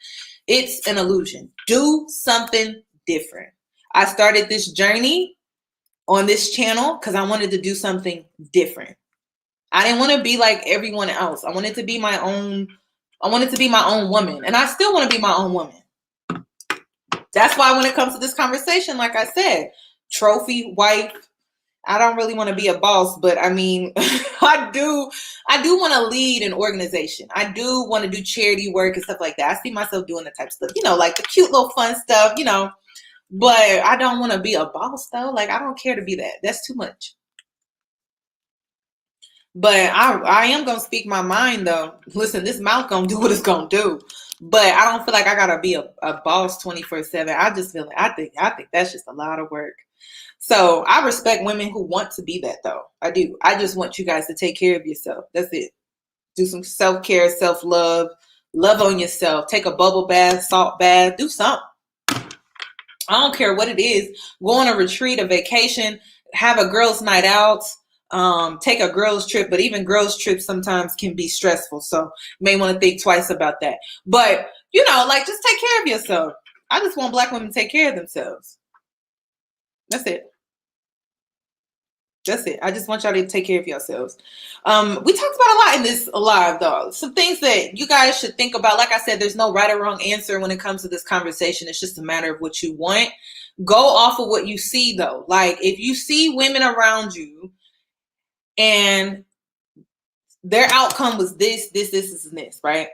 It's an illusion. Do something different. I started this journey on this channel because I wanted to do something different. I didn't want to be like everyone else. I wanted to be my own. I wanted to be my own woman. And I still want to be my own woman. That's why when it comes to this conversation, like I said, trophy wife, I don't really want to be a boss, but I mean, I do want to lead an organization. I do want to do charity work and stuff like that. I see myself doing the type of stuff, like the cute little fun stuff, but I don't want to be a boss though. Like, I don't care to be that. That's too much. But I am going to speak my mind though. Listen, this mouth going to do what it's going to do. But I don't feel like I got to be a boss 24/7. I just feel like, I think that's just a lot of work. So I respect women who want to be that though. I do. I just want you guys to take care of yourself. That's it. Do some self-care, self-love, love on yourself. Take a bubble bath, salt bath, do something. I don't care what it is. Go on a retreat, a vacation, have a girls' night out, take a girls' trip. But even girls' trips sometimes can be stressful. So you may want to think twice about that. But, just take care of yourself. I just want Black women to take care of themselves. That's it. That's it. I just want y'all to take care of yourselves. We talked about a lot in this live, though. Some things that you guys should think about. Like I said, there's no right or wrong answer when it comes to this conversation. It's just a matter of what you want. Go off of what you see, though. Like, if you see women around you and their outcome was this, and this, right?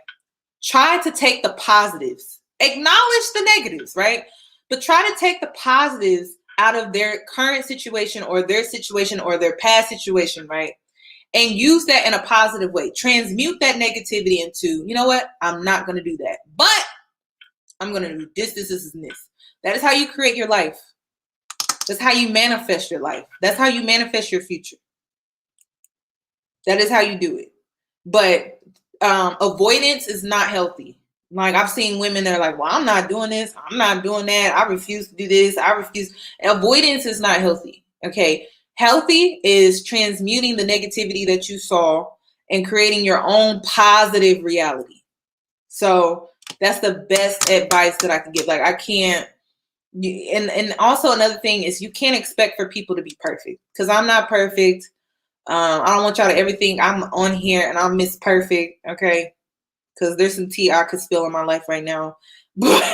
Try to take the positives Acknowledge the negatives, right? But try to take the positives out of their current situation or their past situation, right? And use that in a positive way. Transmute that negativity into, you know what? I'm not going to do that. But I'm going to do this, and this. That is how you create your life. That's how you manifest your life. That's how you manifest your future. That is how you do it. But avoidance is not healthy. Like I've seen women that are like, well, I'm not doing this. I'm not doing that. I refuse to do this. I refuse. Avoidance is not healthy. Okay. Healthy is transmuting the negativity that you saw and creating your own positive reality. So that's the best advice that I can give. Like I can't. And also another thing is you can't expect for people to be perfect because I'm not perfect. I don't want y'all to ever think I'm on here and I'm Miss Perfect, okay? Because there's some tea I could spill in my life right now. But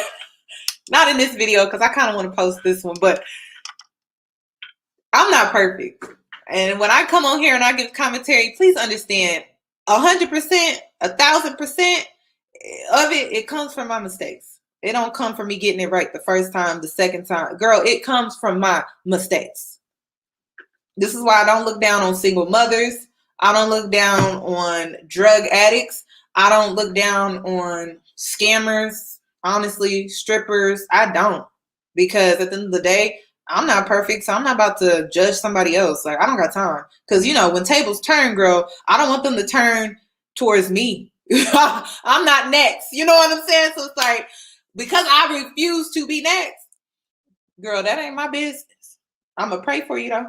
not in this video because I kind of want to post this one. But I'm not perfect. And when I come on here and I give commentary, please understand 100%, 1,000% of it comes from my mistakes. It don't come from me getting it right the first time, the second time. Girl, it comes from my mistakes. This is why I don't look down on single mothers. I don't look down on drug addicts. I don't look down on scammers, honestly, strippers. I don't. Because at the end of the day, I'm not perfect, so I'm not about to judge somebody else. Like, I don't got time. Because, you know, when tables turn, girl, I don't want them to turn towards me. I'm not next. You know what I'm saying? So it's like, because I refuse to be next, girl, that ain't my business. I'm going to pray for you, though.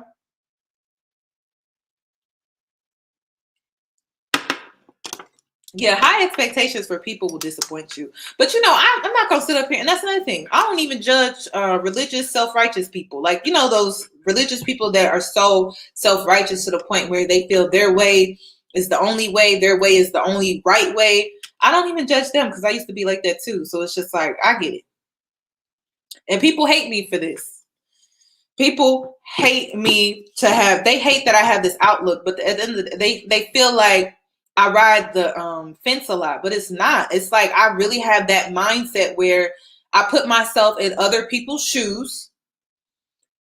Yeah, high expectations for people will disappoint you. But, you know, I'm not going to sit up here. And that's another thing. I don't even judge religious, self-righteous people. Like, you know, those religious people that are so self-righteous to the point where they feel their way is the only way. Their way is the only right way. I don't even judge them because I used to be like that too. So it's just like, I get it. And people hate me for this. People hate me they hate that I have this outlook. But at the end of the day, they feel like I ride the fence a lot, but it's not. It's like I really have that mindset where I put myself in other people's shoes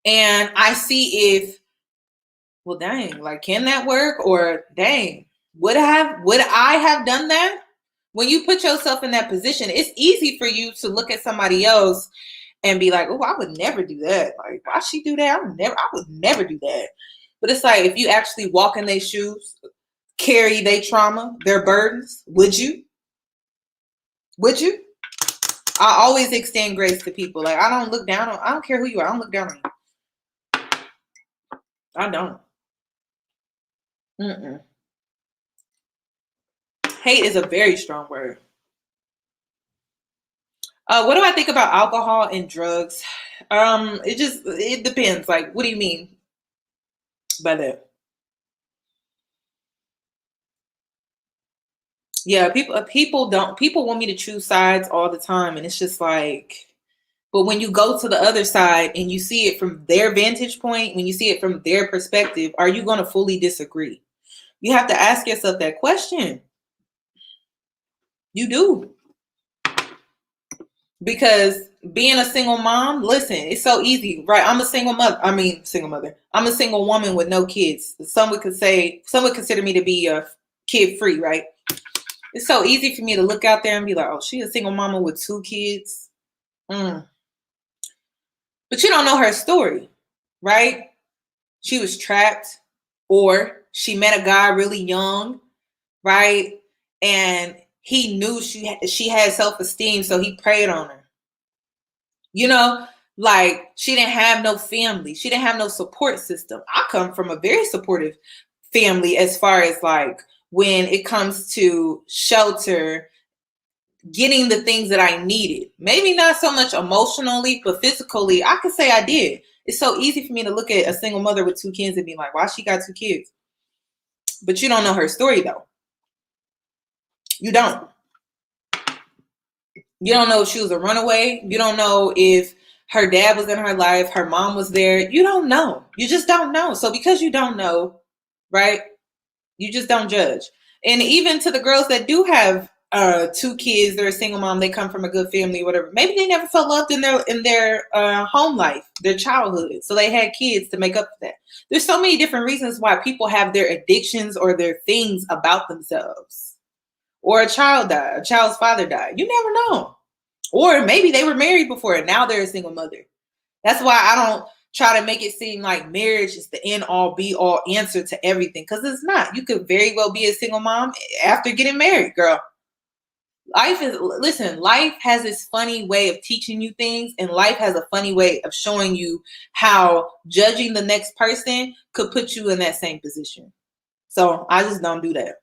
and I see if, well, dang, like, can that work? Or dang, would I have done that? When you put yourself in that position, it's easy for you to look at somebody else and be like, oh, I would never do that. Like, why she do that? I would never do that. But it's like, if you actually walk in their shoes, carry their trauma, their burdens, would you? Would you? I always extend grace to people. Like, I don't care who you are. I don't look down on you. I don't. Hate is a very strong word. What do I think about alcohol and drugs? It depends. Like, what do you mean by that? Yeah, people want me to choose sides all the time, and it's just like, but when you go to the other side and you see it from their vantage point, when you see it from their perspective, are you going to fully disagree? You have to ask yourself that question. You do. Because being a single mom, listen, it's so easy, right? I'm a single mother. I'm a single woman with no kids. Some would consider me to be kid free, right? It's so easy for me to look out there and be like, oh, she's a single mama with 2 kids. But you don't know her story, right? She was trapped, or she met a guy really young, right? And he knew she had self-esteem, so he preyed on her. You know, like, she didn't have no family. She didn't have no support system. I come from a very supportive family as far as, like, when it comes to shelter, getting the things that I needed. Maybe not so much emotionally, but physically, I could say I did. It's so easy for me to look at a single mother with 2 kids and be like, why she got 2 kids? But you don't know her story, though. You don't. You don't know if she was a runaway. You don't know if her dad was in her life, her mom was there. You don't know. You just don't know. So because you don't know, right, you just don't judge. And even to the girls that do have two kids, they're a single mom, they come from a good family, whatever. Maybe they never felt loved in their home life, their childhood. So they had kids to make up for that. There's so many different reasons why people have their addictions or their things about themselves. Or a child died, a child's father died. You never know. Or maybe they were married before and now they're a single mother. That's why I don't try to make it seem like marriage is the end all be all answer to everything, because it's not. You could very well be a single mom after getting married, girl. Life has this funny way of teaching you things, and life has a funny way of showing you how judging the next person could put you in that same position. So I just don't do that.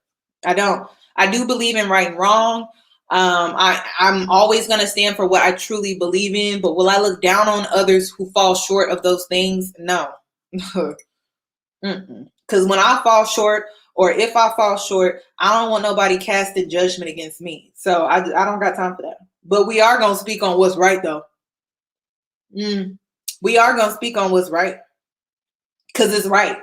I do believe in right and wrong. I'm always going to stand for what I truly believe in, but will I look down on others who fall short of those things? No. Because when I fall short, or if I fall short, I don't want nobody casting judgment against me. So I don't got time for that. But we are going to speak on what's right, though. We are going to speak on what's right. Because it's right.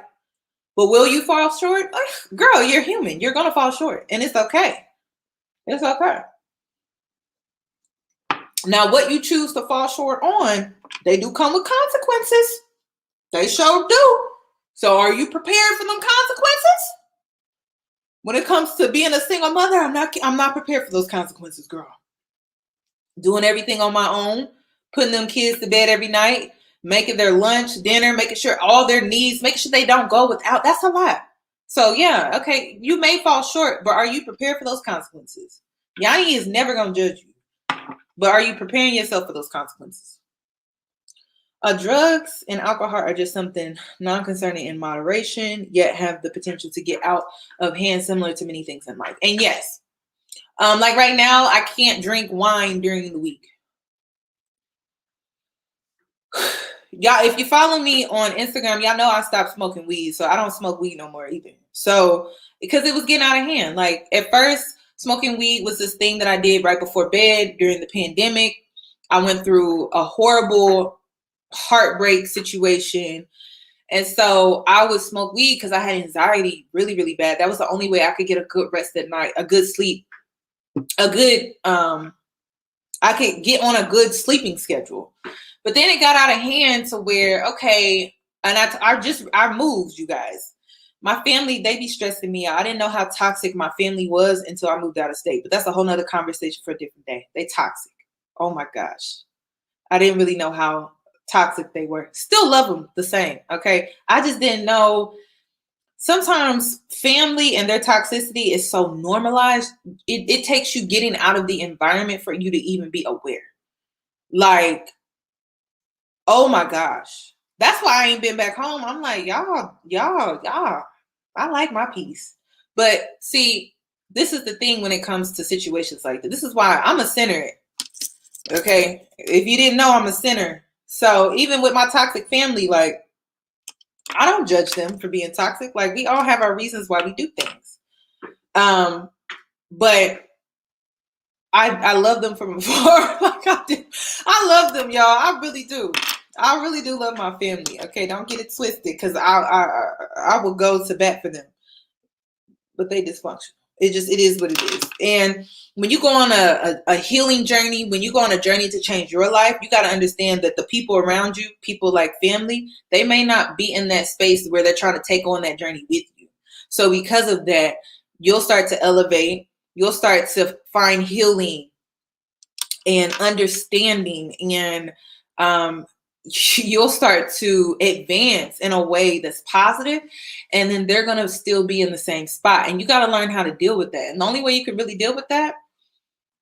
But will you fall short? Girl, you're human. You're going to fall short. And it's okay. It's okay. Now, what you choose to fall short on, they do come with consequences. They sure do. So are you prepared for them consequences? When it comes to being a single mother, I'm not prepared for those consequences, girl. Doing everything on my own, putting them kids to bed every night, making their lunch, dinner, making sure all their needs, making sure they don't go without. That's a lot. So yeah, okay, you may fall short, but are you prepared for those consequences? Yoni is never going to judge you, but are you preparing yourself for those consequences? Drugs and alcohol are just something non-concerning in moderation, yet have the potential to get out of hand, similar to many things in life. And yes, like right now, I can't drink wine during the week. Y'all, if you follow me on Instagram, y'all know I stopped smoking weed, so I don't smoke weed no more either. So, because it was getting out of hand. Like at first, smoking weed was this thing that I did right before bed during the pandemic. I went through a horrible heartbreak situation. And so I would smoke weed because I had anxiety really, really bad. That was the only way I could get a good rest at night, a good sleep, I could get on a good sleeping schedule. But then it got out of hand to where, okay, and I moved, you guys. My family, they be stressing me out. I didn't know how toxic my family was until I moved out of state. But that's a whole nother conversation for a different day. They toxic. Oh my gosh. I didn't really know how toxic they were. Still love them the same, okay? I just didn't know. Sometimes family and their toxicity is so normalized, it takes you getting out of the environment for you to even be aware. Like, oh my gosh. That's why I ain't been back home. I'm like, y'all, I like my peace. But see, this is the thing when it comes to situations like this. This is why I'm a sinner. Okay? If you didn't know, I'm a sinner. So even with my toxic family, like, I don't judge them for being toxic. Like, we all have our reasons why we do things. But I love them from afar. Like I do. I love them, y'all. I really do. I really do love my family. Okay, don't get it twisted, because I will go to bat for them. But they dysfunctional. It is what it is. And when you go on a healing journey, when you go on a journey to change your life, you got to understand that the people around you, people like family, they may not be in that space where they're trying to take on that journey with you. So because of that, you'll start to elevate. You'll start to find healing and understanding, and you'll start to advance in a way that's positive, and then they're going to still be in the same spot. And you got to learn how to deal with that. And the only way you can really deal with that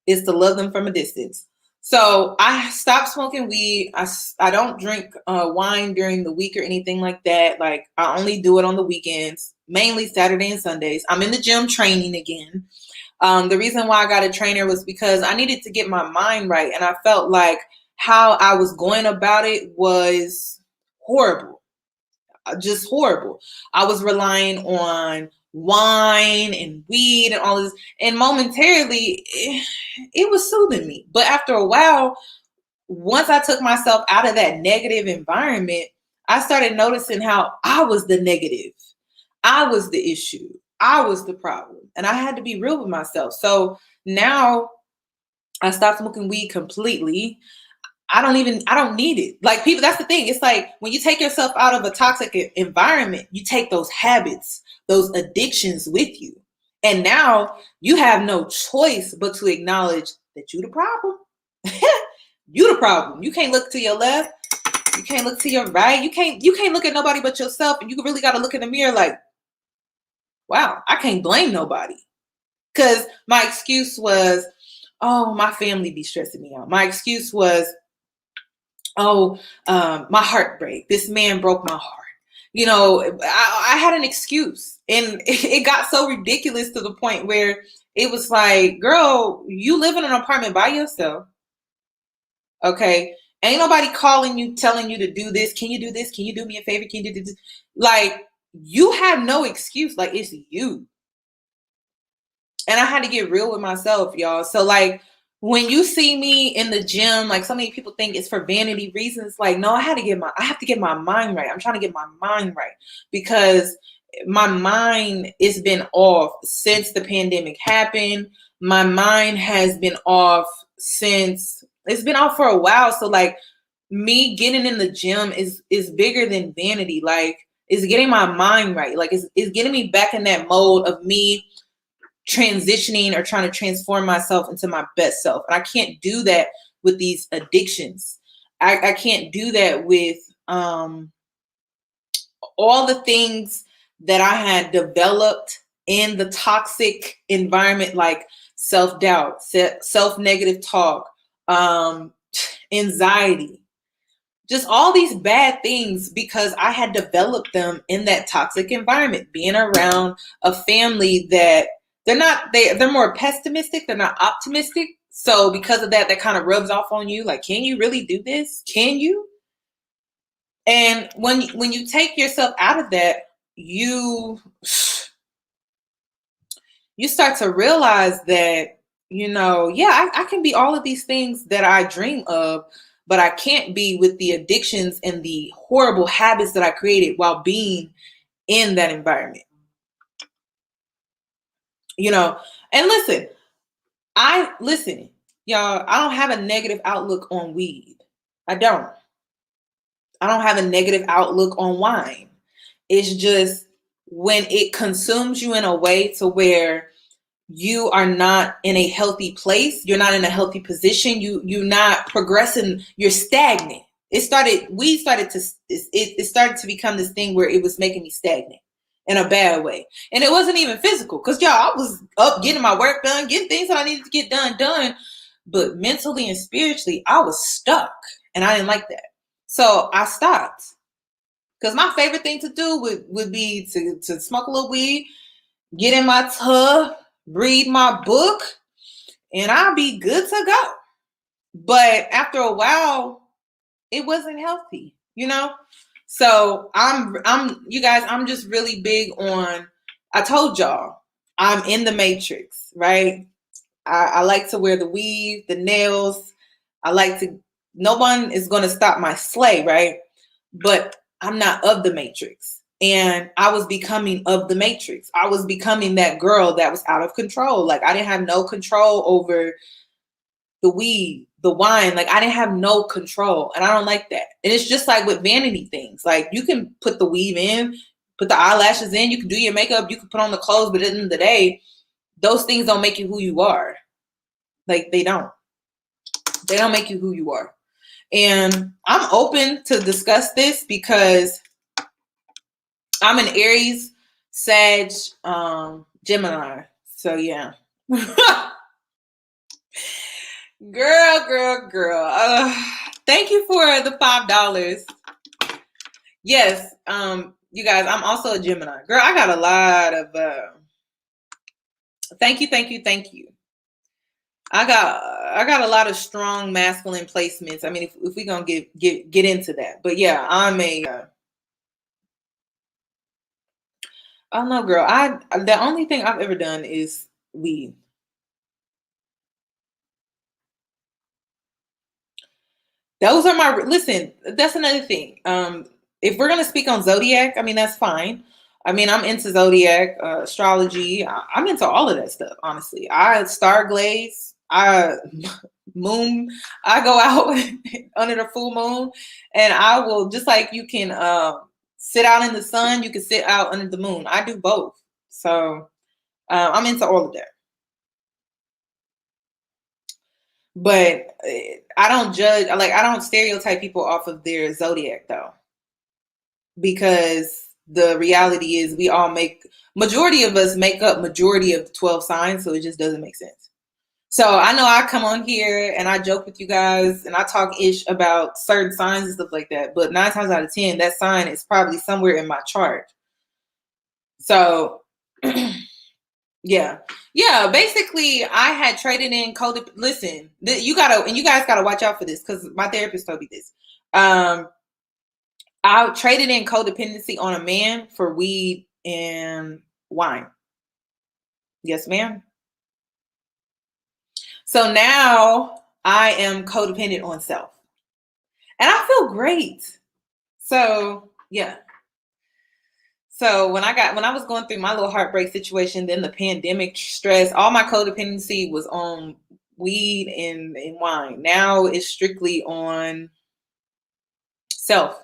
is to love them from a distance. So I stopped smoking weed. I don't drink wine during the week or anything like that. Like, I only do it on the weekends, mainly Saturday and Sundays. I'm in the gym training again. The reason why I got a trainer was because I needed to get my mind right. And I felt like how I was going about it was horrible, just horrible. I was relying on wine and weed and all this, and momentarily it was soothing me. But after a while, once I took myself out of that negative environment, I started noticing how I was the negative. I was the issue. I was the problem. And I had to be real with myself. So Now I stopped smoking weed completely. I don't need it. Like people, that's the thing. It's like when you take yourself out of a toxic environment, you take those habits, those addictions with you. And now you have no choice but to acknowledge that you the problem. You the problem. You can't look to your left. You can't look to your right. You can't look at nobody but yourself. And you really got to look in the mirror like, wow, I can't blame nobody. Because my excuse was, oh, my family be stressing me out. My excuse was, oh, my heart break. This man broke my heart. You know, I had an excuse. And it got so ridiculous to the point where it was like, girl, you live in an apartment by yourself. Okay. Ain't nobody calling you, telling you to do this. Can you do this? Can you do me a favor? Can you do this? Like, you have no excuse. Like, it's you. And I had to get real with myself, y'all. So, like, when you see me in the gym, like so many people think it's for vanity reasons. Like, no, I have to get my mind right. I'm trying to get my mind right because my mind has been off since the pandemic happened. My mind has been off since it's been off for a while. So like me getting in the gym is bigger than vanity. Like it's getting my mind right. Like it's getting me back in that mode of me transitioning or trying to transform myself into my best self. And I can't do that with these addictions. I can't do that with all the things that I had developed in the toxic environment, like self-doubt, self-negative talk, anxiety, just all these bad things because I had developed them in that toxic environment, being around a family that they're more pessimistic, they're not optimistic. So because of that kind of rubs off on you. Like, can you really do this? Can you? And when you take yourself out of that, you start to realize that, yeah, I can be all of these things that I dream of, but I can't be with the addictions and the horrible habits that I created while being in that environment. And listen, y'all, I don't have a negative outlook on weed. I don't have a negative outlook on wine. It's just when it consumes you in a way to where you are not in a healthy place, you're not in a healthy position, you're not progressing, you're stagnant. It started to become this thing where it was making me stagnant in a bad way. And it wasn't even physical because y'all, I was up getting my work done, getting things that I needed to get done. But mentally and spiritually, I was stuck and I didn't like that. So I stopped. Because my favorite thing to do would be to smoke a little weed, get in my tub, read my book, and I'll be good to go. But after a while, it wasn't healthy, So you guys, I'm just really big on, I told y'all, I'm in the matrix, right? I like to wear the weave, the nails. No one is going to stop my slay, right? But I'm not of the matrix. And I was becoming of the matrix. I was becoming that girl that was out of control. Like I didn't have no control over the weed, the wine. Like I didn't have no control. And I don't like that. And it's just like with vanity things. Like you can put the weave in, put the eyelashes in, you can do your makeup, you can put on the clothes, but at the end of the day, those things don't make you who you are. Like they don't make you who you are. And I'm open to discuss this because I'm an Aries, Sag, Gemini. So yeah. Girl. Thank you for the $5. Yes, you guys, I'm also a Gemini. Girl, I got a lot of thank you. I got a lot of strong masculine placements. I mean, if we're gonna get into that, but yeah, I'm a. I don't know, girl. The only thing I've ever done is weed. Those are listen. That's another thing. If we're gonna speak on zodiac, I mean that's fine. I mean, I'm into zodiac, astrology. I'm into all of that stuff, honestly. I stargaze. I moon. I go out under the full moon, and I will, just like you can sit out in the sun, you can sit out under the moon. I do both. So I'm into all of that. But I don't judge. Like, I don't stereotype people off of their zodiac though, because the reality is majority of us make up majority of the 12 signs, so it just doesn't make sense. So I know I come on here and I joke with you guys and I talk ish about certain signs and stuff like that, but 9 times out of 10, that sign is probably somewhere in my chart. So yeah. Basically, I had traded in listen, you guys gotta watch out for this, because my therapist told me this. I traded in codependency on a man for weed and wine. Yes, ma'am. So now I am codependent on self. And I feel great. So yeah. So when I was going through my little heartbreak situation, then the pandemic stress, all my codependency was on weed and wine. Now it's strictly on self.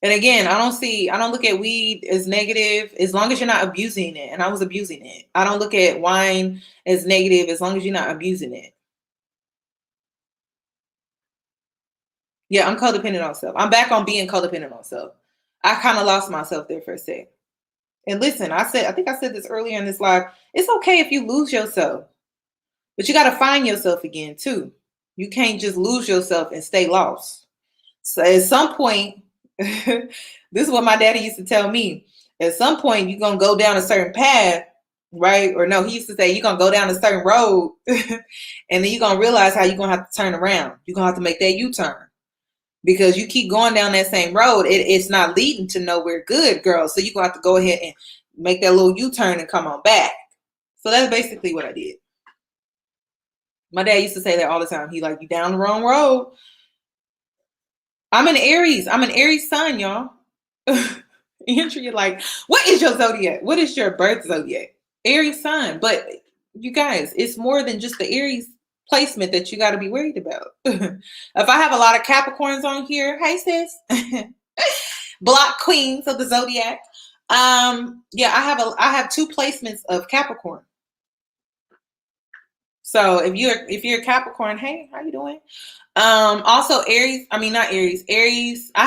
And again, I don't look at weed as negative as long as you're not abusing it. And I was abusing it. I don't look at wine as negative as long as you're not abusing it. Yeah, I'm codependent on self. I'm back on being codependent on self. I kind of lost myself there for a sec. And listen, I think I said this earlier in this live. It's okay if you lose yourself, but you got to find yourself again too. You can't just lose yourself and stay lost. So at some point, this is what my daddy used to tell me. At some point, you're going to go down a certain path, right? Or no, he used to say, you're going to go down a certain road and then you're going to realize how you're going to have to turn around. You're going to have to make that U-turn because you keep going down that same road. It's not leading to nowhere good, girl. So you're going to have to go ahead and make that little U-turn and come on back. So that's basically what I did. My dad used to say that all the time. He like, you down the wrong road. I'm an Aries. I'm an Aries sun, y'all. Andrew, you're like, what is your zodiac? What is your birth zodiac? Aries sun. But you guys, it's more than just the Aries placement that you got to be worried about. If I have a lot of Capricorns on here, hey sis, block queens of the zodiac. Yeah, I have 2 placements of Capricorn. So if you're a Capricorn, hey, how you doing? Also Aries, not Aries. Aries, I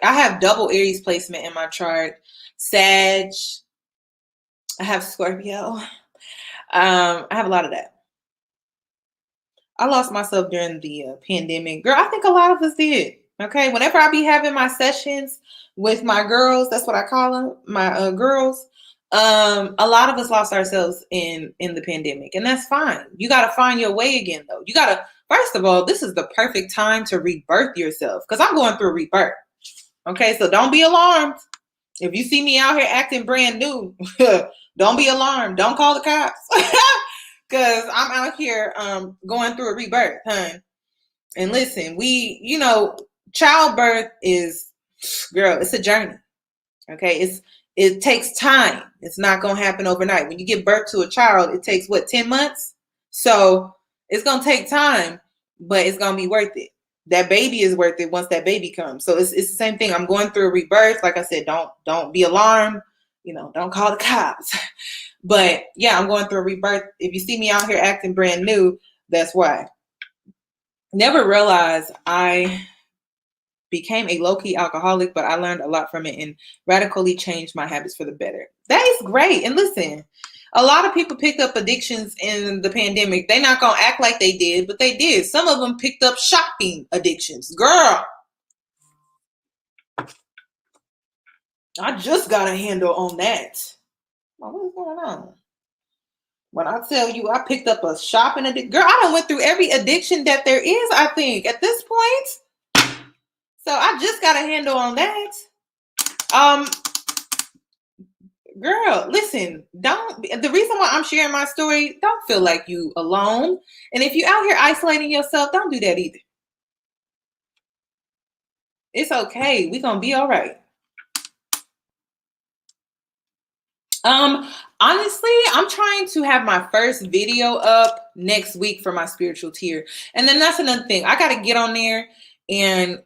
have double Aries placement in my chart. Sag, I have Scorpio. I have a lot of that. I lost myself during the pandemic. Girl, I think a lot of us did. Okay, whenever I be having my sessions with my girls, that's what I call them, my girls. A lot of us lost ourselves in the pandemic, and that's fine. You got to find your way again, though. You got to, first of all, this is the perfect time to rebirth yourself, because I'm going through a rebirth. Okay, so don't be alarmed. If you see me out here acting brand new, don't be alarmed. Don't call the cops, because I'm out here going through a rebirth, huh? And listen, childbirth is, girl, it's a journey. Okay, it takes time. It's not going to happen overnight. When you give birth to a child, it takes 10 months? So it's going to take time, but it's going to be worth it. That baby is worth it once that baby comes. So it's the same thing. I'm going through a rebirth. Like I said, don't be alarmed. Don't call the cops. But yeah, I'm going through a rebirth. If you see me out here acting brand new, that's why. Never realized I became a low-key alcoholic, but I learned a lot from it and radically changed my habits for the better. That is great. And listen, a lot of people picked up addictions in the pandemic. They're not going to act like they did, but they did. Some of them picked up shopping addictions. Girl, I just got a handle on that. What is going on? When I tell you I picked up a shopping addiction, girl, I done went through every addiction that there is, I think, at this point. So I just got a handle on that. Girl, listen, the reason why I'm sharing my story, don't feel like you alone. And if you're out here isolating yourself, don't do that either. It's okay. We're gonna be all right. Honestly, I'm trying to have my first video up next week for my spiritual tier. And then that's another thing. I gotta get on there and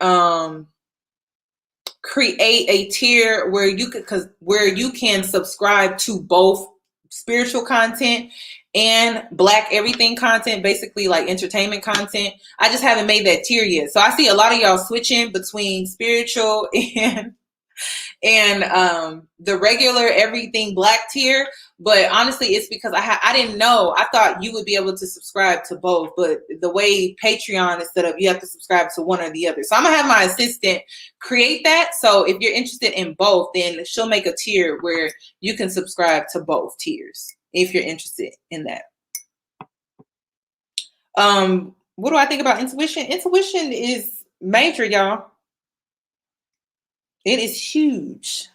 create a tier where you can subscribe to both spiritual content and black everything content, basically like entertainment content. I just haven't made that tier yet. So I see a lot of y'all switching between spiritual and the regular everything black tier. But honestly, it's because I didn't know. I thought you would be able to subscribe to both, but the way Patreon is set up, you have to subscribe to one or the other. So I'm gonna have my assistant create that. So if you're interested in both, then she'll make a tier where you can subscribe to both tiers if you're interested in that. What do I think about intuition? Intuition is major, y'all. It is huge.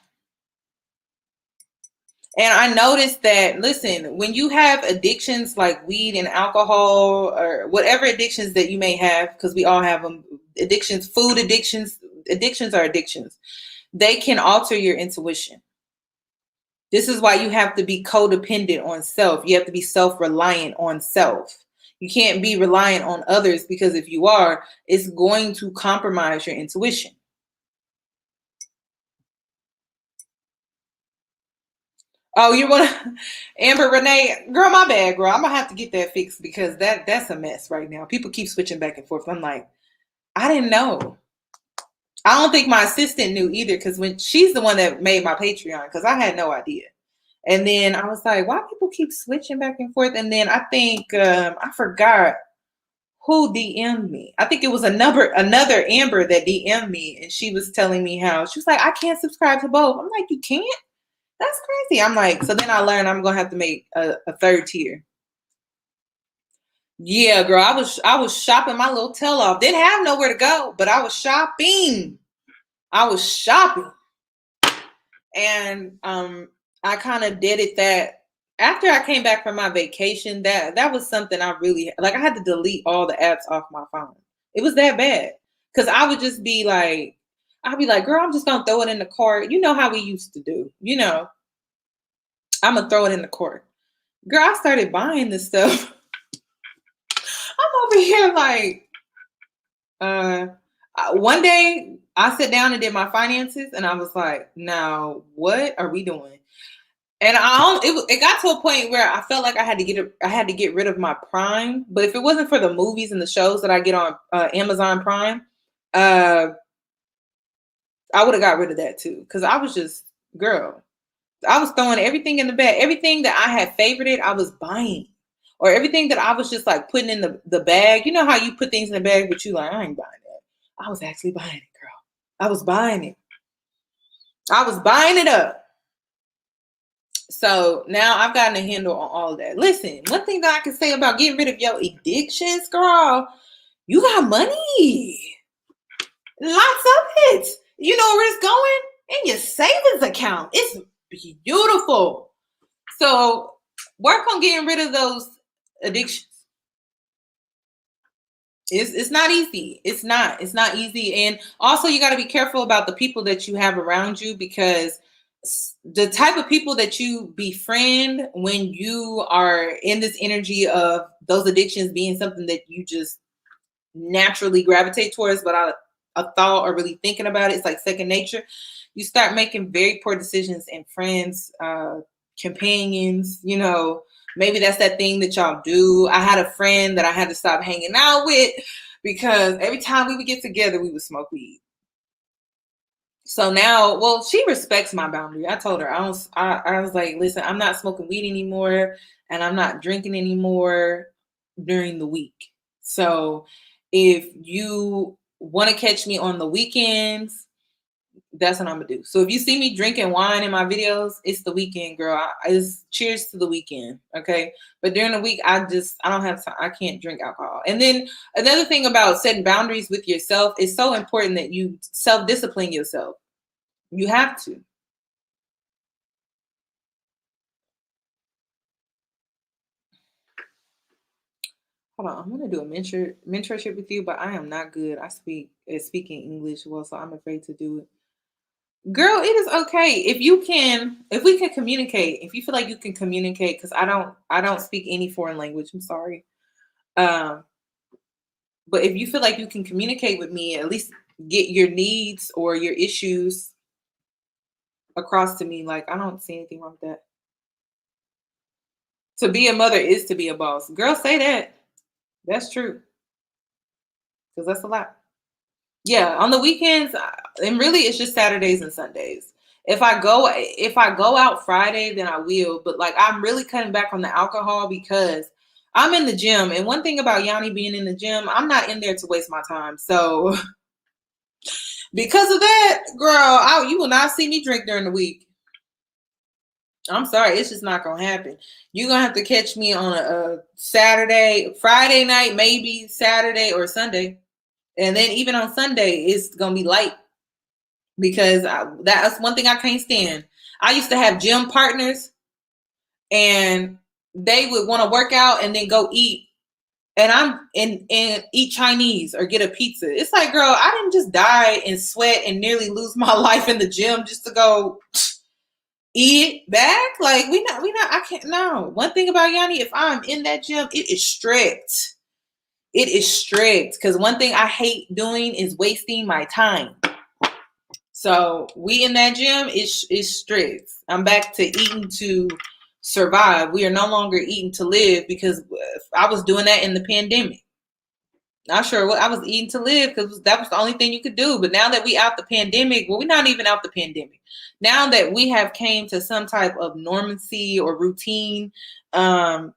And I noticed that, listen, when you have addictions like weed and alcohol or whatever addictions that you may have, because we all have them, addictions, food addictions are addictions. They can alter your intuition. This is why you have to be codependent on self. You have to be self-reliant on self. You can't be reliant on others, because if you are, it's going to compromise your intuition. Oh, you want to, Amber Renee? Girl, my bad, girl. I'm gonna have to get that fixed because that's a mess right now. People keep switching back and forth. I'm like, I didn't know. I don't think my assistant knew either, because when she's the one that made my Patreon, because I had no idea. And then I was like, why people keep switching back and forth? And then I think I forgot who DM'd me. I think it was another Amber that DM'd me, and she was telling me how she was like, I can't subscribe to both. I'm like, you can't? That's crazy. I'm like, so then I learned I'm gonna have to make a third tier. Yeah, girl, I was shopping my little tail off. Didn't have nowhere to go, but I was shopping. I was shopping, and I kind of did it that after I came back from my vacation. That was something I really like. I had to delete all the apps off my phone. It was that bad, because I would just be like, I'd be like, girl, I'm just gonna throw it in the cart. You know how we used to do. I'm gonna throw it in the cart. Girl, I started buying this stuff. I'm over here like, one day I sat down and did my finances, and I was like, now what are we doing? And it got to a point where I felt like I had to get rid of my Prime. But if it wasn't for the movies and the shows that I get on Amazon Prime, I would have got rid of that too. Because I was just, girl, I was throwing everything in the bag. Everything that I had favorited, I was buying. Or everything that I was just like putting in the bag. You know how you put things in the bag, but you like, I ain't buying that. I was actually buying it, girl. I was buying it. I was buying it up. So now I've gotten a handle on all of that. Listen, one thing that I can say about getting rid of your addictions, girl, you got money. Lots of it. You know where it's going? In your savings account. It's beautiful. So work on getting rid of those addictions. It's not easy. It's not easy. And also you got to be careful about the people that you have around you, because the type of people that you befriend when you are in this energy of those addictions being something that you just naturally gravitate towards without a thought or really thinking about it. It's like second nature. You start making very poor decisions in friends, companions, maybe that's that thing that y'all do. I had a friend that I had to stop hanging out with because every time we would get together, we would smoke weed. So now, well, she respects my boundary. I told her, I was like, listen, I'm not smoking weed anymore, and I'm not drinking anymore during the week. So if you want to catch me on the weekends, that's what I'm gonna do. So if you see me drinking wine in my videos, it's the weekend, girl. It's cheers to the weekend, okay? But during the week, I don't have time. I can't drink alcohol. And then another thing about setting boundaries with yourself, is so important that you self-discipline yourself. You have to. Hold on, I'm gonna do a mentorship with you, but I am not good. I speak at speaking English well, so I'm afraid to do it. Girl, it is okay if we can communicate. If you feel like you can communicate, because I don't speak any foreign language. I'm sorry. Um, but if you feel like you can communicate with me, at least get your needs or your issues across to me. Like I don't see anything wrong with that. To be a mother is to be a boss. Girl, say that. That's true. Because that's a lot. Yeah, on the weekends, and really it's just Saturdays and Sundays. If I go out Friday, then I will. But like I'm really cutting back on the alcohol because I'm in the gym. And one thing about Yoni being in the gym, I'm not in there to waste my time. So because of that, girl, you will not see me drink during the week. I'm sorry, it's just not gonna happen. You're gonna have to catch me on a Saturday, Friday night, maybe Saturday or Sunday. And then even on Sunday, it's gonna be light because that's one thing I can't stand. I used to have gym partners, and they would want to work out and then go eat, and eat Chinese or get a pizza. It's like, girl, I didn't just die and sweat and nearly lose my life in the gym just to go eat it back. Like we not. I can't. No. One thing about Yanni, if I'm in that gym, it is strict. It is strict because one thing I hate doing is wasting my time. So we in that gym is strict. I'm back to eating to survive. We are no longer eating to live because I was doing that in the pandemic. Not sure what I was eating to live because that was the only thing you could do. But now that we out the pandemic, well, we're not even out the pandemic. Now that we have came to some type of normalcy or routine, yeah,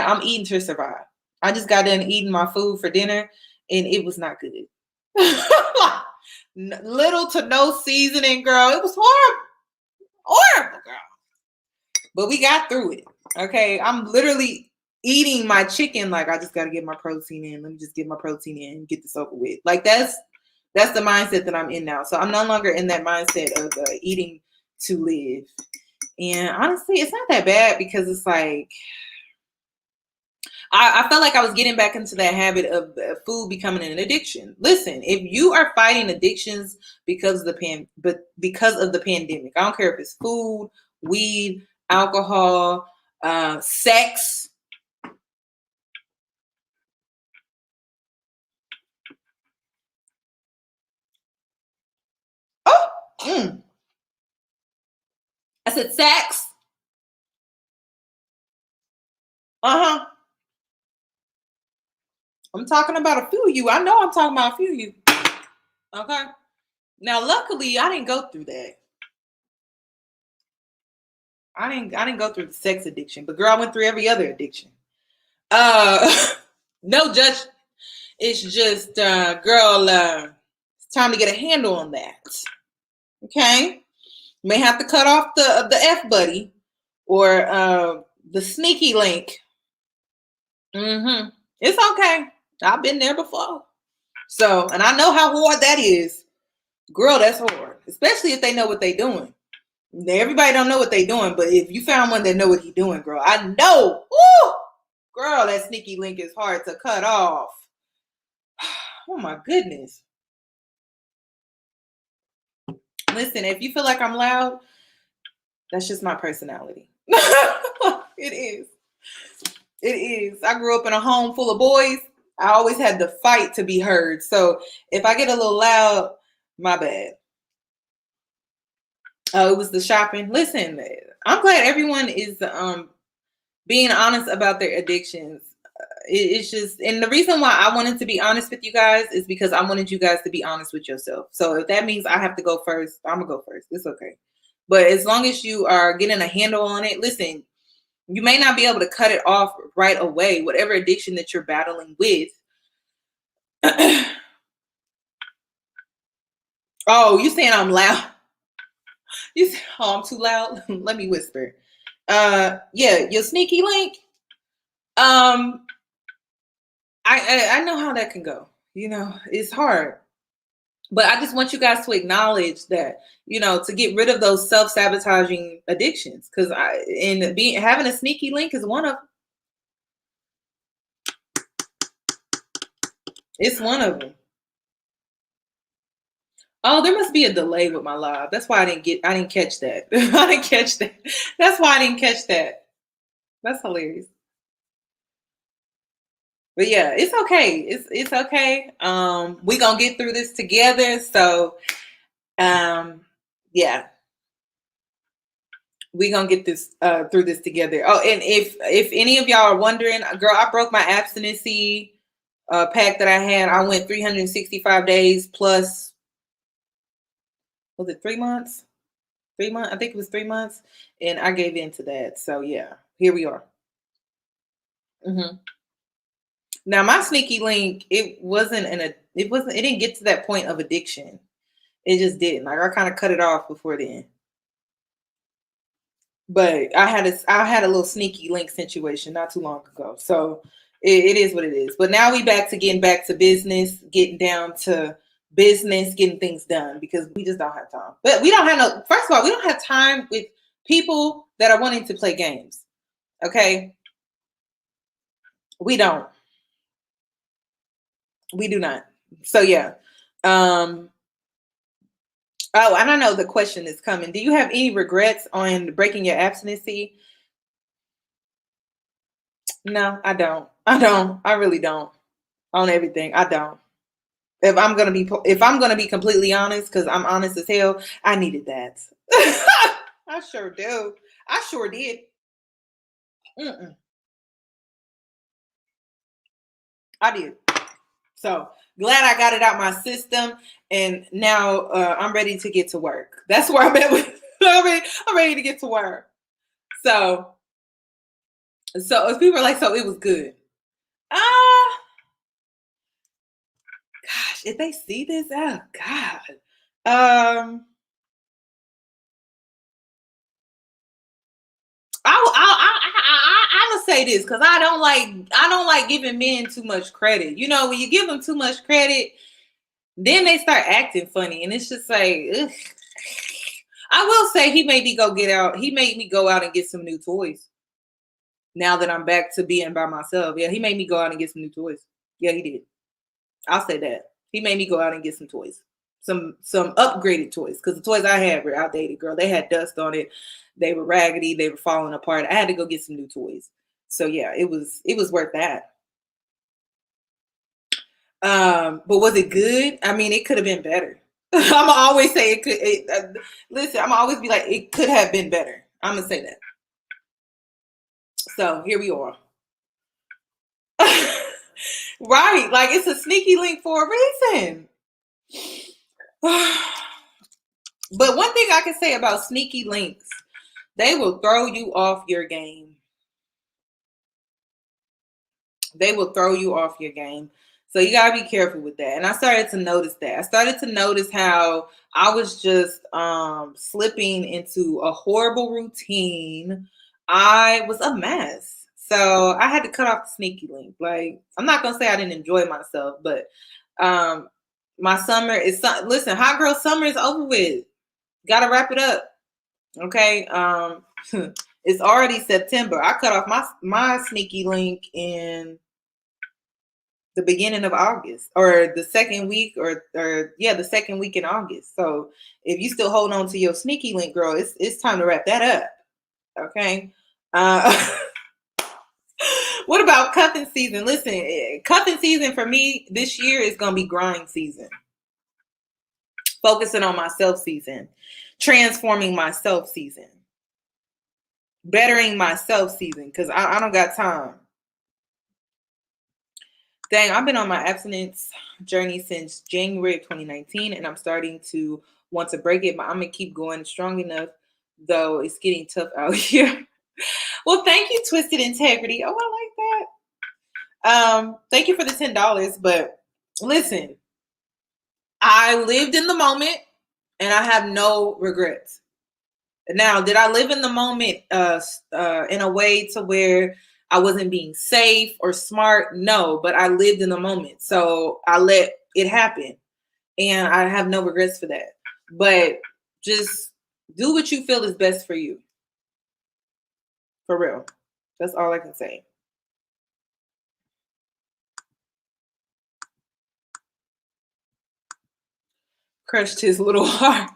I'm eating to survive. I just got done eating my food for dinner, and it was not good. Little to no seasoning, girl. It was horrible, girl. But we got through it. Okay, I'm literally eating my chicken like I just got to get my protein in. Let me just get my protein in and get this over with. Like that's the mindset that I'm in now. So I'm no longer in that mindset of eating to live. And honestly, it's not that bad because it's like I felt like I was getting back into that habit of food becoming an addiction. Listen, if you are fighting addictions because of the pandemic, I don't care if it's food, weed, alcohol, sex. Oh, I said sex. Uh-huh. I'm talking about a few of you. I know I'm talking about a few of you. Okay. Now, luckily, I didn't go through that. I didn't go through the sex addiction, but girl, I went through every other addiction. No judge. It's just, girl, it's time to get a handle on that. Okay. May have to cut off the F buddy or the sneaky link. It's okay. I've been there before. So, and I know how hard that is. Girl, that's hard. Especially if they know what they're doing. Everybody don't know what they're doing, but if you found one that know what he's doing, girl, I know. Woo! Girl, that sneaky link is hard to cut off. Oh my goodness. Listen, if you feel like I'm loud, that's just my personality. It is. It is. I grew up in a home full of boys. I always had to fight to be heard. So if I get a little loud, my bad. Oh, it was the shopping. Listen, I'm glad everyone is being honest about their addictions. It's just, and the reason why I wanted to be honest with you guys is because I wanted you guys to be honest with yourself. So if that means I have to go first, I'm gonna go first. It's okay. But as long as you are getting a handle on it, listen, you may not be able to cut it off right away, whatever addiction that you're battling with. Oh, you saying I'm loud? You say, oh, I'm too loud? Let me whisper. Yeah, your sneaky link. I know how that can go. You know, it's hard. But I just want you guys to acknowledge that, you know, to get rid of those self-sabotaging addictions. Because having a sneaky link is one of them. It's one of them. Oh, there must be a delay with my live. That's why I didn't catch that. I didn't catch that. That's why I didn't catch that. That's hilarious. But yeah, it's okay. It's okay. We gonna get through this together. So yeah, we gonna get this through this together. Oh, and if any of y'all are wondering, girl, I broke my abstinency pack that I had. I went 365 days plus, was it 3 months? 3 months, I think it was 3 months, and I gave in to that. So yeah, here we are. Hmm. Now my sneaky link, it didn't get to that point of addiction. It just didn't. Like I kind of cut it off before then. But I had a little sneaky link situation not too long ago. So it is what it is. But now we getting back to business, getting down to business, getting things done because we just don't have time. But we don't have first of all, we don't have time with people that are wanting to play games. Okay? We don't. We do not. So yeah. Um oh, and I know the question is coming. Do you have any regrets on breaking your abstinency? No, I don't. I don't. I really don't. On everything. I don't. If I'm gonna be completely honest, because I'm honest as hell, I needed that. I sure do. I sure did. Mm-mm, I did. So glad I got it out my system, and now I'm ready to get to work. That's where I'm at with. I'm ready to get to work. So if people are like, so it was good. Ah, gosh, if they see this, oh God. I'm gonna say this because I don't like giving men too much credit. You know, when you give them too much credit, then they start acting funny, and it's just like, ugh. I will say he made me go get out. He made me go out and get some new toys. Now that I'm back to being by myself, yeah, he made me go out and get some new toys. Yeah, he did. I'll say that. He made me go out and get some toys, some upgraded toys, because the toys I had were outdated, girl. They had dust on it. They were raggedy. They were falling apart. I had to go get some new toys. So yeah, it was worth that. But was it good? I mean, it could have been better. I'm gonna always say it could. Listen, I'm gonna always be like, it could have been better. I'm gonna say that. So here we are. Right, like it's a sneaky link for a reason. But one thing I can say about sneaky links, they will throw you off your game. They will throw you off your game. So you gotta be careful with that. And I started to notice that. I started to notice how I was just slipping into a horrible routine. I was a mess. So I had to cut off the sneaky link. Like, I'm not gonna say I didn't enjoy myself, but um my summer is listen, hot girl summer is over with. Gotta wrap it up. Okay. It's already September. I cut off my sneaky link in the beginning of August, or the second week, or yeah, the second week in August. So if you still hold on to your sneaky link, girl, it's time to wrap that up. Okay. Uh what about cuffing season? Listen, cuffing season for me this year is gonna be grind season. Focusing on myself season, transforming myself season, bettering myself season, because I don't got time. Dang, I've been on my abstinence journey since January of 2019, and I'm starting to want to break it, but I'm gonna keep going strong enough, though it's getting tough out here. Well, thank you, Twisted Integrity. Oh, I like that. Thank you for the $10. But listen, I lived in the moment and I have no regrets. Now, did I live in the moment in a way to where I wasn't being safe or smart? No, but I lived in the moment. So I let it happen. And I have no regrets for that. But just do what you feel is best for you. For real. That's all I can say. crushed his little heart.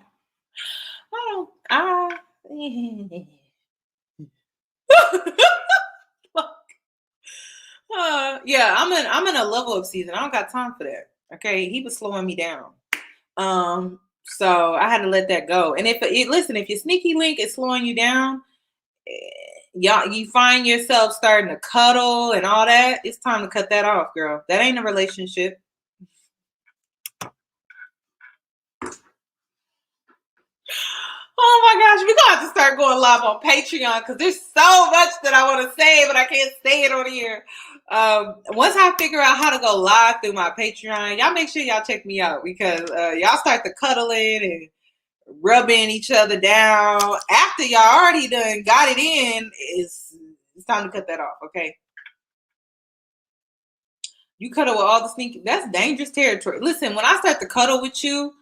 Yeah, I'm in a level up season. I don't got time for that. Okay, he was slowing me down. So I had to let that go. And listen, if your sneaky link is slowing you down, you find yourself starting to cuddle and all that, it's time to cut that off, girl. That ain't a relationship. Oh my gosh, we're gonna have to start going live on Patreon because there's so much that I want to say, but I can't say it on here. Once I figure out how to go live through my Patreon, y'all make sure y'all check me out because y'all start to cuddling and rubbing each other down after y'all already done got it in. It's time to cut that off, okay? You cuddle with all the sneaky, that's dangerous territory. Listen, when I start to cuddle with you,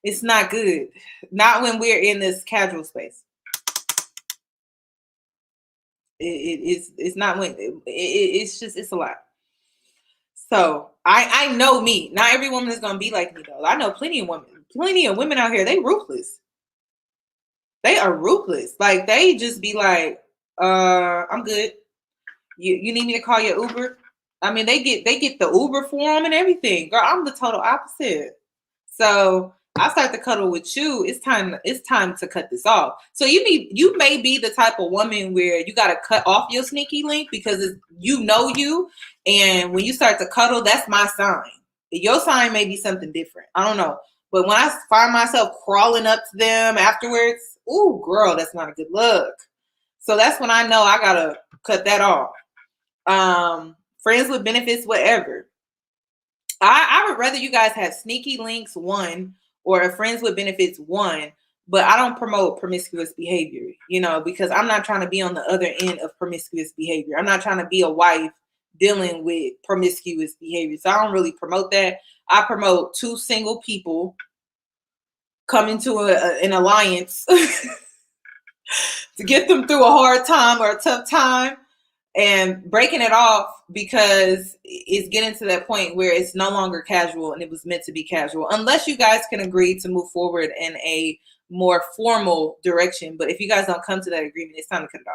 it's not good. Not when we're in this casual space. It's not when it's a lot. So I know me. Not every woman is gonna be like me though. I know plenty of women out here. They ruthless. They are ruthless. Like they just be like, I'm good. You need me to call your Uber? I mean, they get the Uber for them and everything. Girl, I'm the total opposite. So I start to cuddle with you. It's time to cut this off. So you may be the type of woman where you got to cut off your sneaky link because you know you, and when you start to cuddle, that's my sign. Your sign may be something different. I don't know. But when I find myself crawling up to them afterwards, ooh, girl, that's not a good look. So that's when I know I gotta cut that off. Friends with benefits, whatever. I would rather you guys have sneaky links, one, or a friends with benefits, one, but I don't promote promiscuous behavior, because I'm not trying to be on the other end of promiscuous behavior. I'm not trying to be a wife dealing with promiscuous behavior. So I don't really promote that. I promote two single people coming to an alliance to get them through a hard time or a tough time and breaking it off because it's getting to that point where it's no longer casual and it was meant to be casual, unless you guys can agree to move forward in a more formal direction. But if you guys don't come to that agreement, it's time to cut it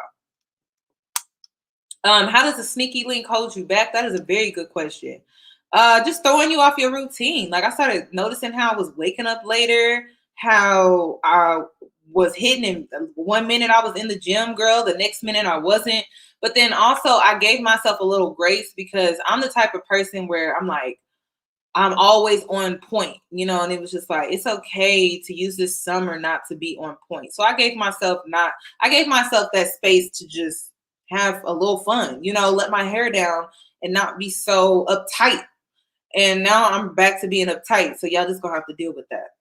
off. How does a sneaky link hold you back? That is a very good question. Just throwing you off your routine. Like I started noticing how I was waking up later, how I was hitting, and 1 minute I was in the gym, girl, the next minute I wasn't. But then also I gave myself a little grace because I'm the type of person where I'm like, I'm always on point, and it was just like, it's okay to use this summer not to be on point. So I gave myself that space to just have a little fun, let my hair down and not be so uptight. And now I'm back to being uptight. So y'all just gonna have to deal with that.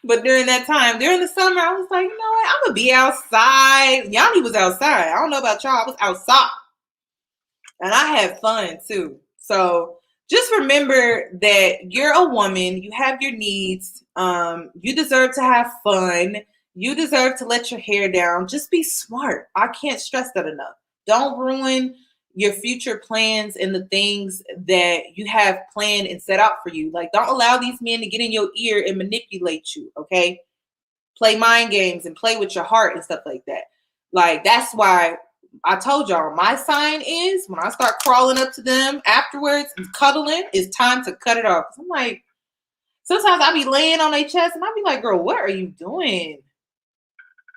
But during that time, during the summer, I was like, you know what? I'm gonna be outside. Yoni was outside. I don't know about y'all. I was outside, and I had fun too. So just remember that you're a woman. You have your needs. You deserve to have fun. You deserve to let your hair down. Just be smart. I can't stress that enough. Don't ruin your future plans and the things that you have planned and set out for you. Like, don't allow these men to get in your ear and manipulate you, okay? Play mind games and play with your heart and stuff like that. Like, that's why I told y'all my sign is when I start crawling up to them afterwards and cuddling, it's time to cut it off. I'm like, sometimes I be laying on their chest and I be like, girl, what are you doing?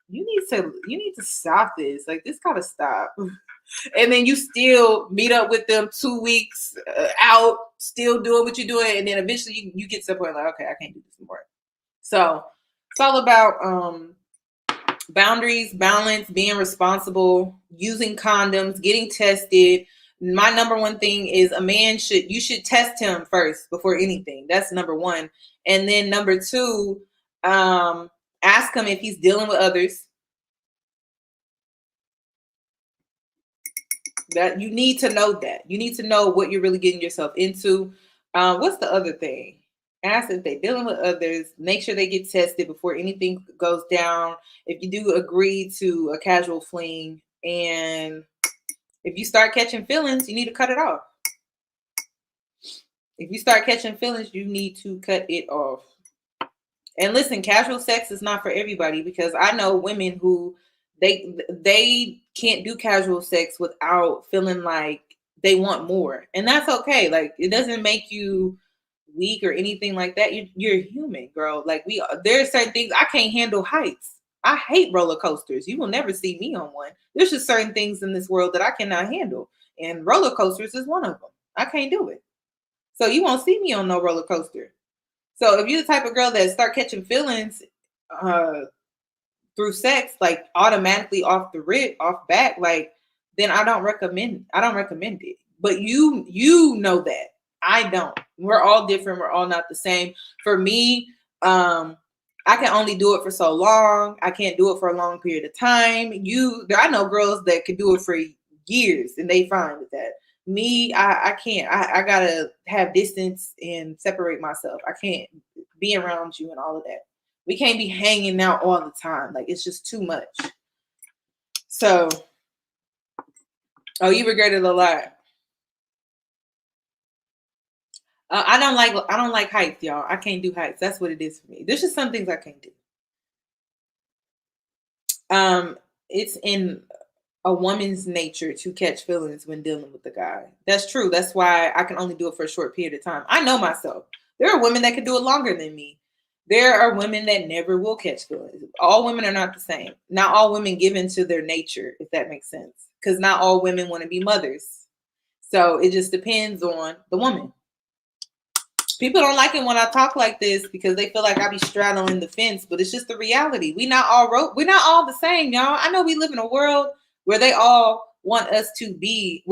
You need to stop this. Like, this gotta stop. And then you still meet up with them 2 weeks out, still doing what you're doing. And then eventually you get to the point like, okay, I can't do this anymore. So it's all about boundaries, balance, being responsible, using condoms, getting tested. My number one thing is you should test him first before anything. That's number one. And then number two, ask him if he's dealing with others. That you need to know that. You need to know what you're really getting yourself into. What's the other thing? Ask if they're dealing with others. Make sure they get tested before anything goes down. If you do agree to a casual fling, and If you start catching feelings, you need to cut it off. If you start catching feelings, you need to cut it off. And listen, casual sex is not for everybody, because I know women who they can't do casual sex without feeling like they want more. And that's okay. Like, it doesn't make you weak or anything like that. You're human, girl. Like, there are certain things I can't handle. Heights. I hate roller coasters. You will never see me on one. There's just certain things in this world that I cannot handle. And roller coasters is one of them. I can't do it. So you won't see me on no roller coaster. So if you're the type of girl that start catching feelings through sex, like automatically off the rip, off back, like, then I don't recommend it. But you know that. I don't. We're all different. We're all not the same. For me, I can only do it for so long. I can't do it for a long period of time. I know girls that could do it for years and they fine with that. Me, I can't. I gotta have distance and separate myself. I can't be around you and all of that. We can't be hanging out all the time. Like, it's just too much. So, you regret it a lot. I don't like heights, y'all. I can't do heights. That's what it is for me. There's just some things I can't do. It's in a woman's nature to catch feelings when dealing with a guy. That's true. That's why I can only do it for a short period of time. I know myself. There are women that can do it longer than me. There are women that never will catch feelings. All women are not the same. Not all women give into their nature, if that makes sense. Because not all women want to be mothers. So it just depends on the woman. People don't like it when I talk like this because they feel like I be straddling the fence, but it's just the reality. We're not all the same, y'all. I know we live in a world where they all want us to be,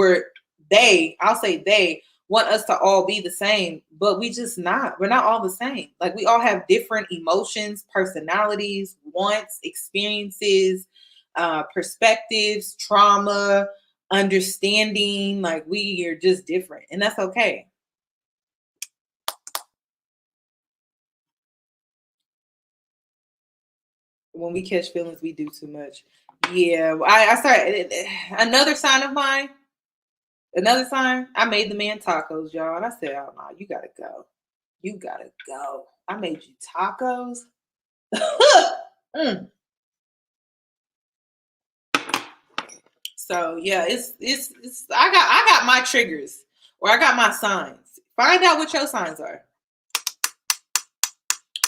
I'll say they want us to all be the same, but we just not. We're not all the same. Like, we all have different emotions, personalities, wants, experiences, perspectives, trauma, understanding. Like, we are just different, and that's okay. When we catch feelings, we do too much. Yeah, I started another sign of mine. Another sign, I made the man tacos, y'all. And I said, oh, no, you got to go. You got to go. I made you tacos. So, yeah, it's I got my triggers, or I got my signs. Find out what your signs are.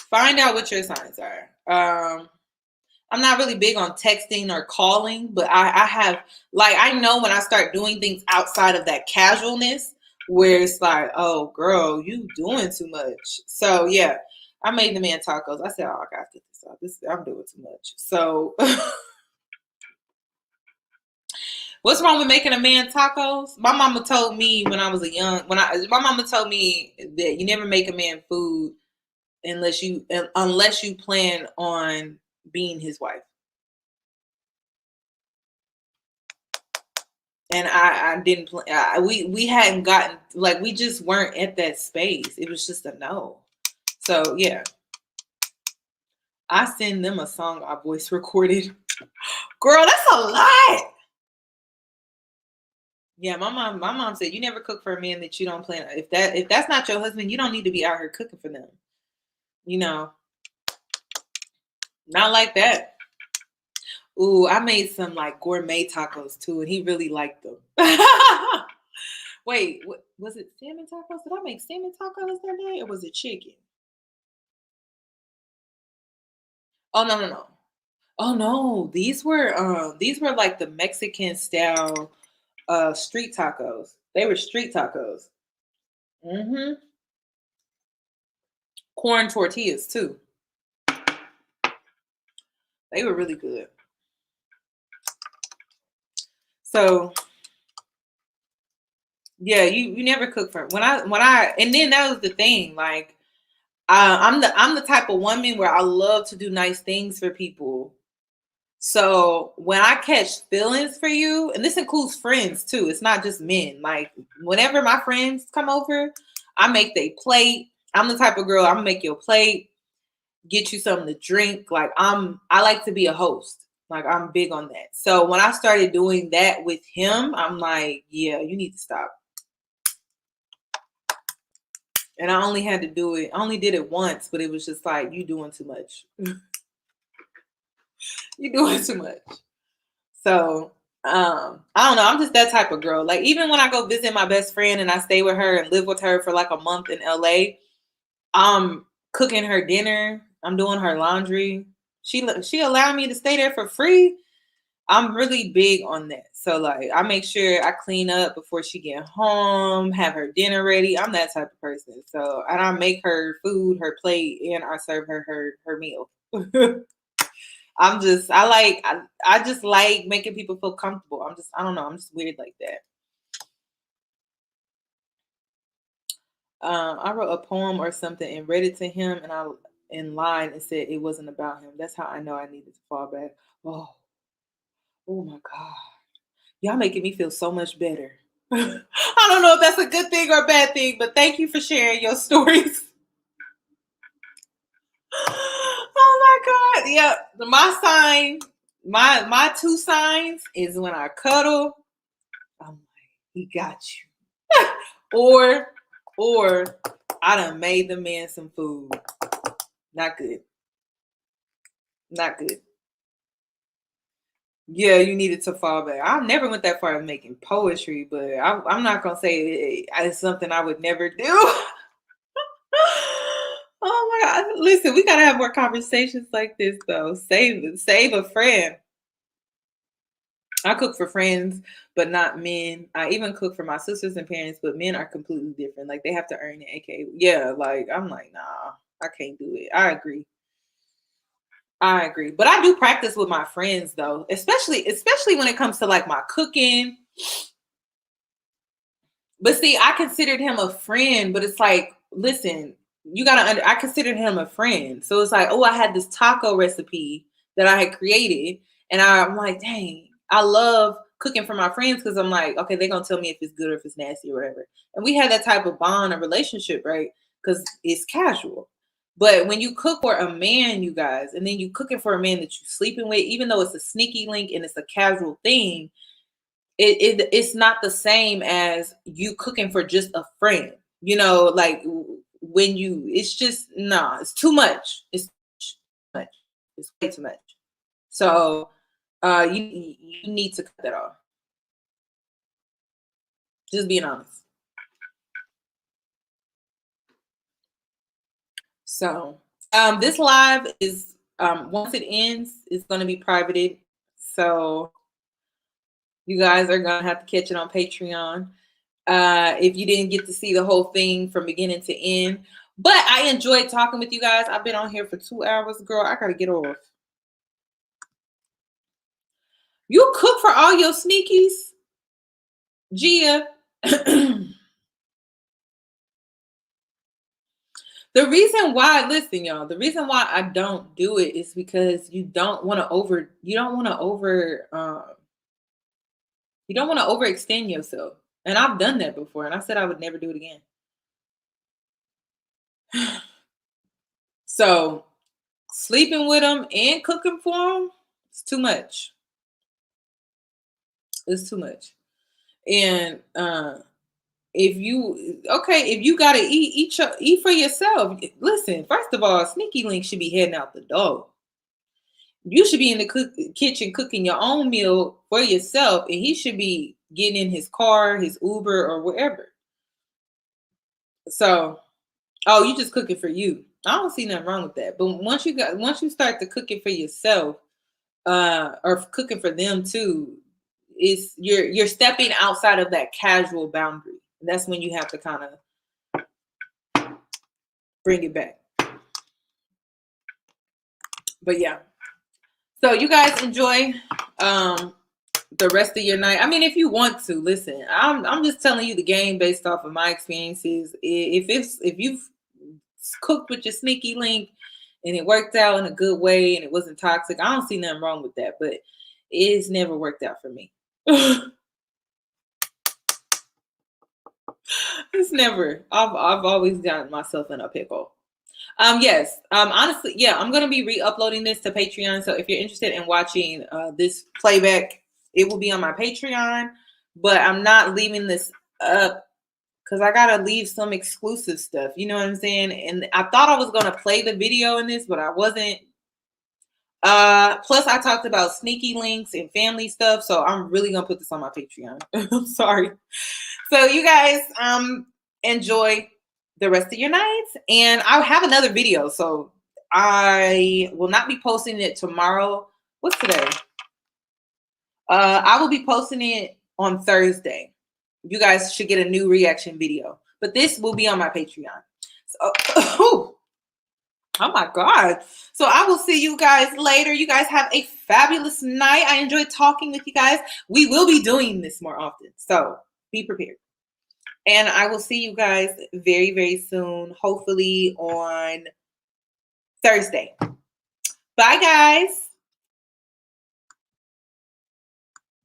Find out what your signs are. I'm not really big on texting or calling, but I have, like, I know when I start doing things outside of that casualness where it's like, oh, girl, you doing too much. So, yeah, I made the man tacos. I said, oh, I got to get this out. I'm doing too much. So, what's wrong with making a man tacos? My mama told me when I was my mama told me that you never make a man food unless you plan on being his wife. And I didn't play. We hadn't gotten, like, we just weren't at that space. It was just a no. So yeah, I send them a song I voice recorded. Girl, that's a lot. Yeah, my mom said, you never cook for a man that you don't plan. If that's not your husband, you don't need to be out here cooking for them. You know, not like that. Ooh, I made some like gourmet tacos too, and he really liked them. Wait, was it salmon tacos? Did I make salmon tacos that day, or was it chicken? Oh, no. Oh no, these were like the Mexican style street tacos. They were street tacos. Mm-hmm. Corn tortillas too. They were really good. So yeah, you never cook for when I and then that was the thing. Like, I'm the type of woman where I love to do nice things for people. So when I catch feelings for you, and this includes friends too, it's not just men. Like, whenever my friends come over, I make their plate. I'm the type of girl, I'm gonna make your plate, get you something to drink. Like, I like to be a host. Like, I'm big on that. So when I started doing that with him, I'm like, yeah, you need to stop. And I only had to do it. I only did it once, but it was just like, you doing too much. You doing too much. So I don't know. I'm just that type of girl. Like, even when I go visit my best friend and I stay with her and live with her for like a month in LA, I'm cooking her dinner. I'm doing her laundry. She allowed me to stay there for free. I'm really big on that. So like, I make sure I clean up before she get home, have her dinner ready. I'm that type of person. So, and I make her food, her plate, and I serve her meal. I just like making people feel comfortable. I don't know. I'm just weird like that. I wrote a poem or something and read it to him, and I in line and said it wasn't about him. That's how I know I needed to fall back. Oh, oh my God. Y'all making me feel so much better. I don't know if that's a good thing or a bad thing, but thank you for sharing your stories. Oh my God. Yeah. My sign, my two signs is when I cuddle, I'm like, he got you. or I done made the man some food. Not good. Not good. Yeah, you needed to fall back. I never went that far as making poetry, but I'm not gonna say it's something I would never do. Oh my God! Listen, we gotta have more conversations like this, though. Save a friend. I cook for friends, but not men. I even cook for my sisters and parents, but men are completely different. Like, they have to earn it. AK, yeah. Like, I'm like, nah, I can't do it. I agree. I agree. But I do practice with my friends though, especially when it comes to like my cooking. But see, I considered him a friend, but it's like, listen, I considered him a friend. So it's like, oh, I had this taco recipe that I had created, and I'm like, dang, I love cooking for my friends because I'm like, okay, they're gonna tell me if it's good or if it's nasty or whatever. And we had that type of bond or relationship, right? Because it's casual. But when you cook for a man, you guys, and then you cooking for a man that you're sleeping with, even though it's a sneaky link and it's a casual thing, it's not the same as you cooking for just a friend. You know, like when it's just nah, it's too much. It's too much. It's way too much. So you need to cut that off. Just being honest. So this live is once it ends, it's gonna be privated. So you guys are gonna have to catch it on Patreon. If you didn't get to see the whole thing from beginning to end. But I enjoyed talking with you guys. I've been on here for 2 hours, girl. I gotta get off. You cook for all your sneakies, Gia. The reason why, listen, y'all, the reason why I don't do it is because you don't want to overextend yourself. And I've done that before, and I said I would never do it again. So sleeping with them and cooking for them, it's too much. It's too much. And if you gotta eat for yourself. Listen, first of all, Sneaky Link should be heading out the door. You should be in the kitchen cooking your own meal for yourself, and he should be getting in his car, his Uber, or wherever. So, oh, you just cooking for you. I don't see nothing wrong with that. But once you start to cook it for yourself, or cooking for them too, is you're stepping outside of that casual boundary. That's when you have to kind of bring it back. But yeah. So you guys enjoy the rest of your night. I mean, if you want to, listen. I'm just telling you the game based off of my experiences. If you've cooked with your Sneaky Link and it worked out in a good way and it wasn't toxic, I don't see nothing wrong with that. But it's never worked out for me. It's never. I've always gotten myself in a pickle. Yes. Honestly, yeah, I'm gonna be re-uploading this to Patreon. So if you're interested in watching this playback, it will be on my Patreon. But I'm not leaving this up because I gotta leave some exclusive stuff. You know what I'm saying? And I thought I was gonna play the video in this, but I wasn't. Plus I talked about sneaky links and family stuff, so I'm really gonna put this on my Patreon. I'm sorry. So you guys enjoy the rest of your nights, and I'll have another video. So I will not be posting it tomorrow. What's today? I will be posting it on Thursday. You guys should get a new reaction video, but this will be on my Patreon. So, oh my God. So I will see you guys later. You guys have a fabulous night. I enjoyed talking with you guys. We will be doing this more often, so be prepared. And I will see you guys very, very soon, hopefully on Thursday. Bye, guys.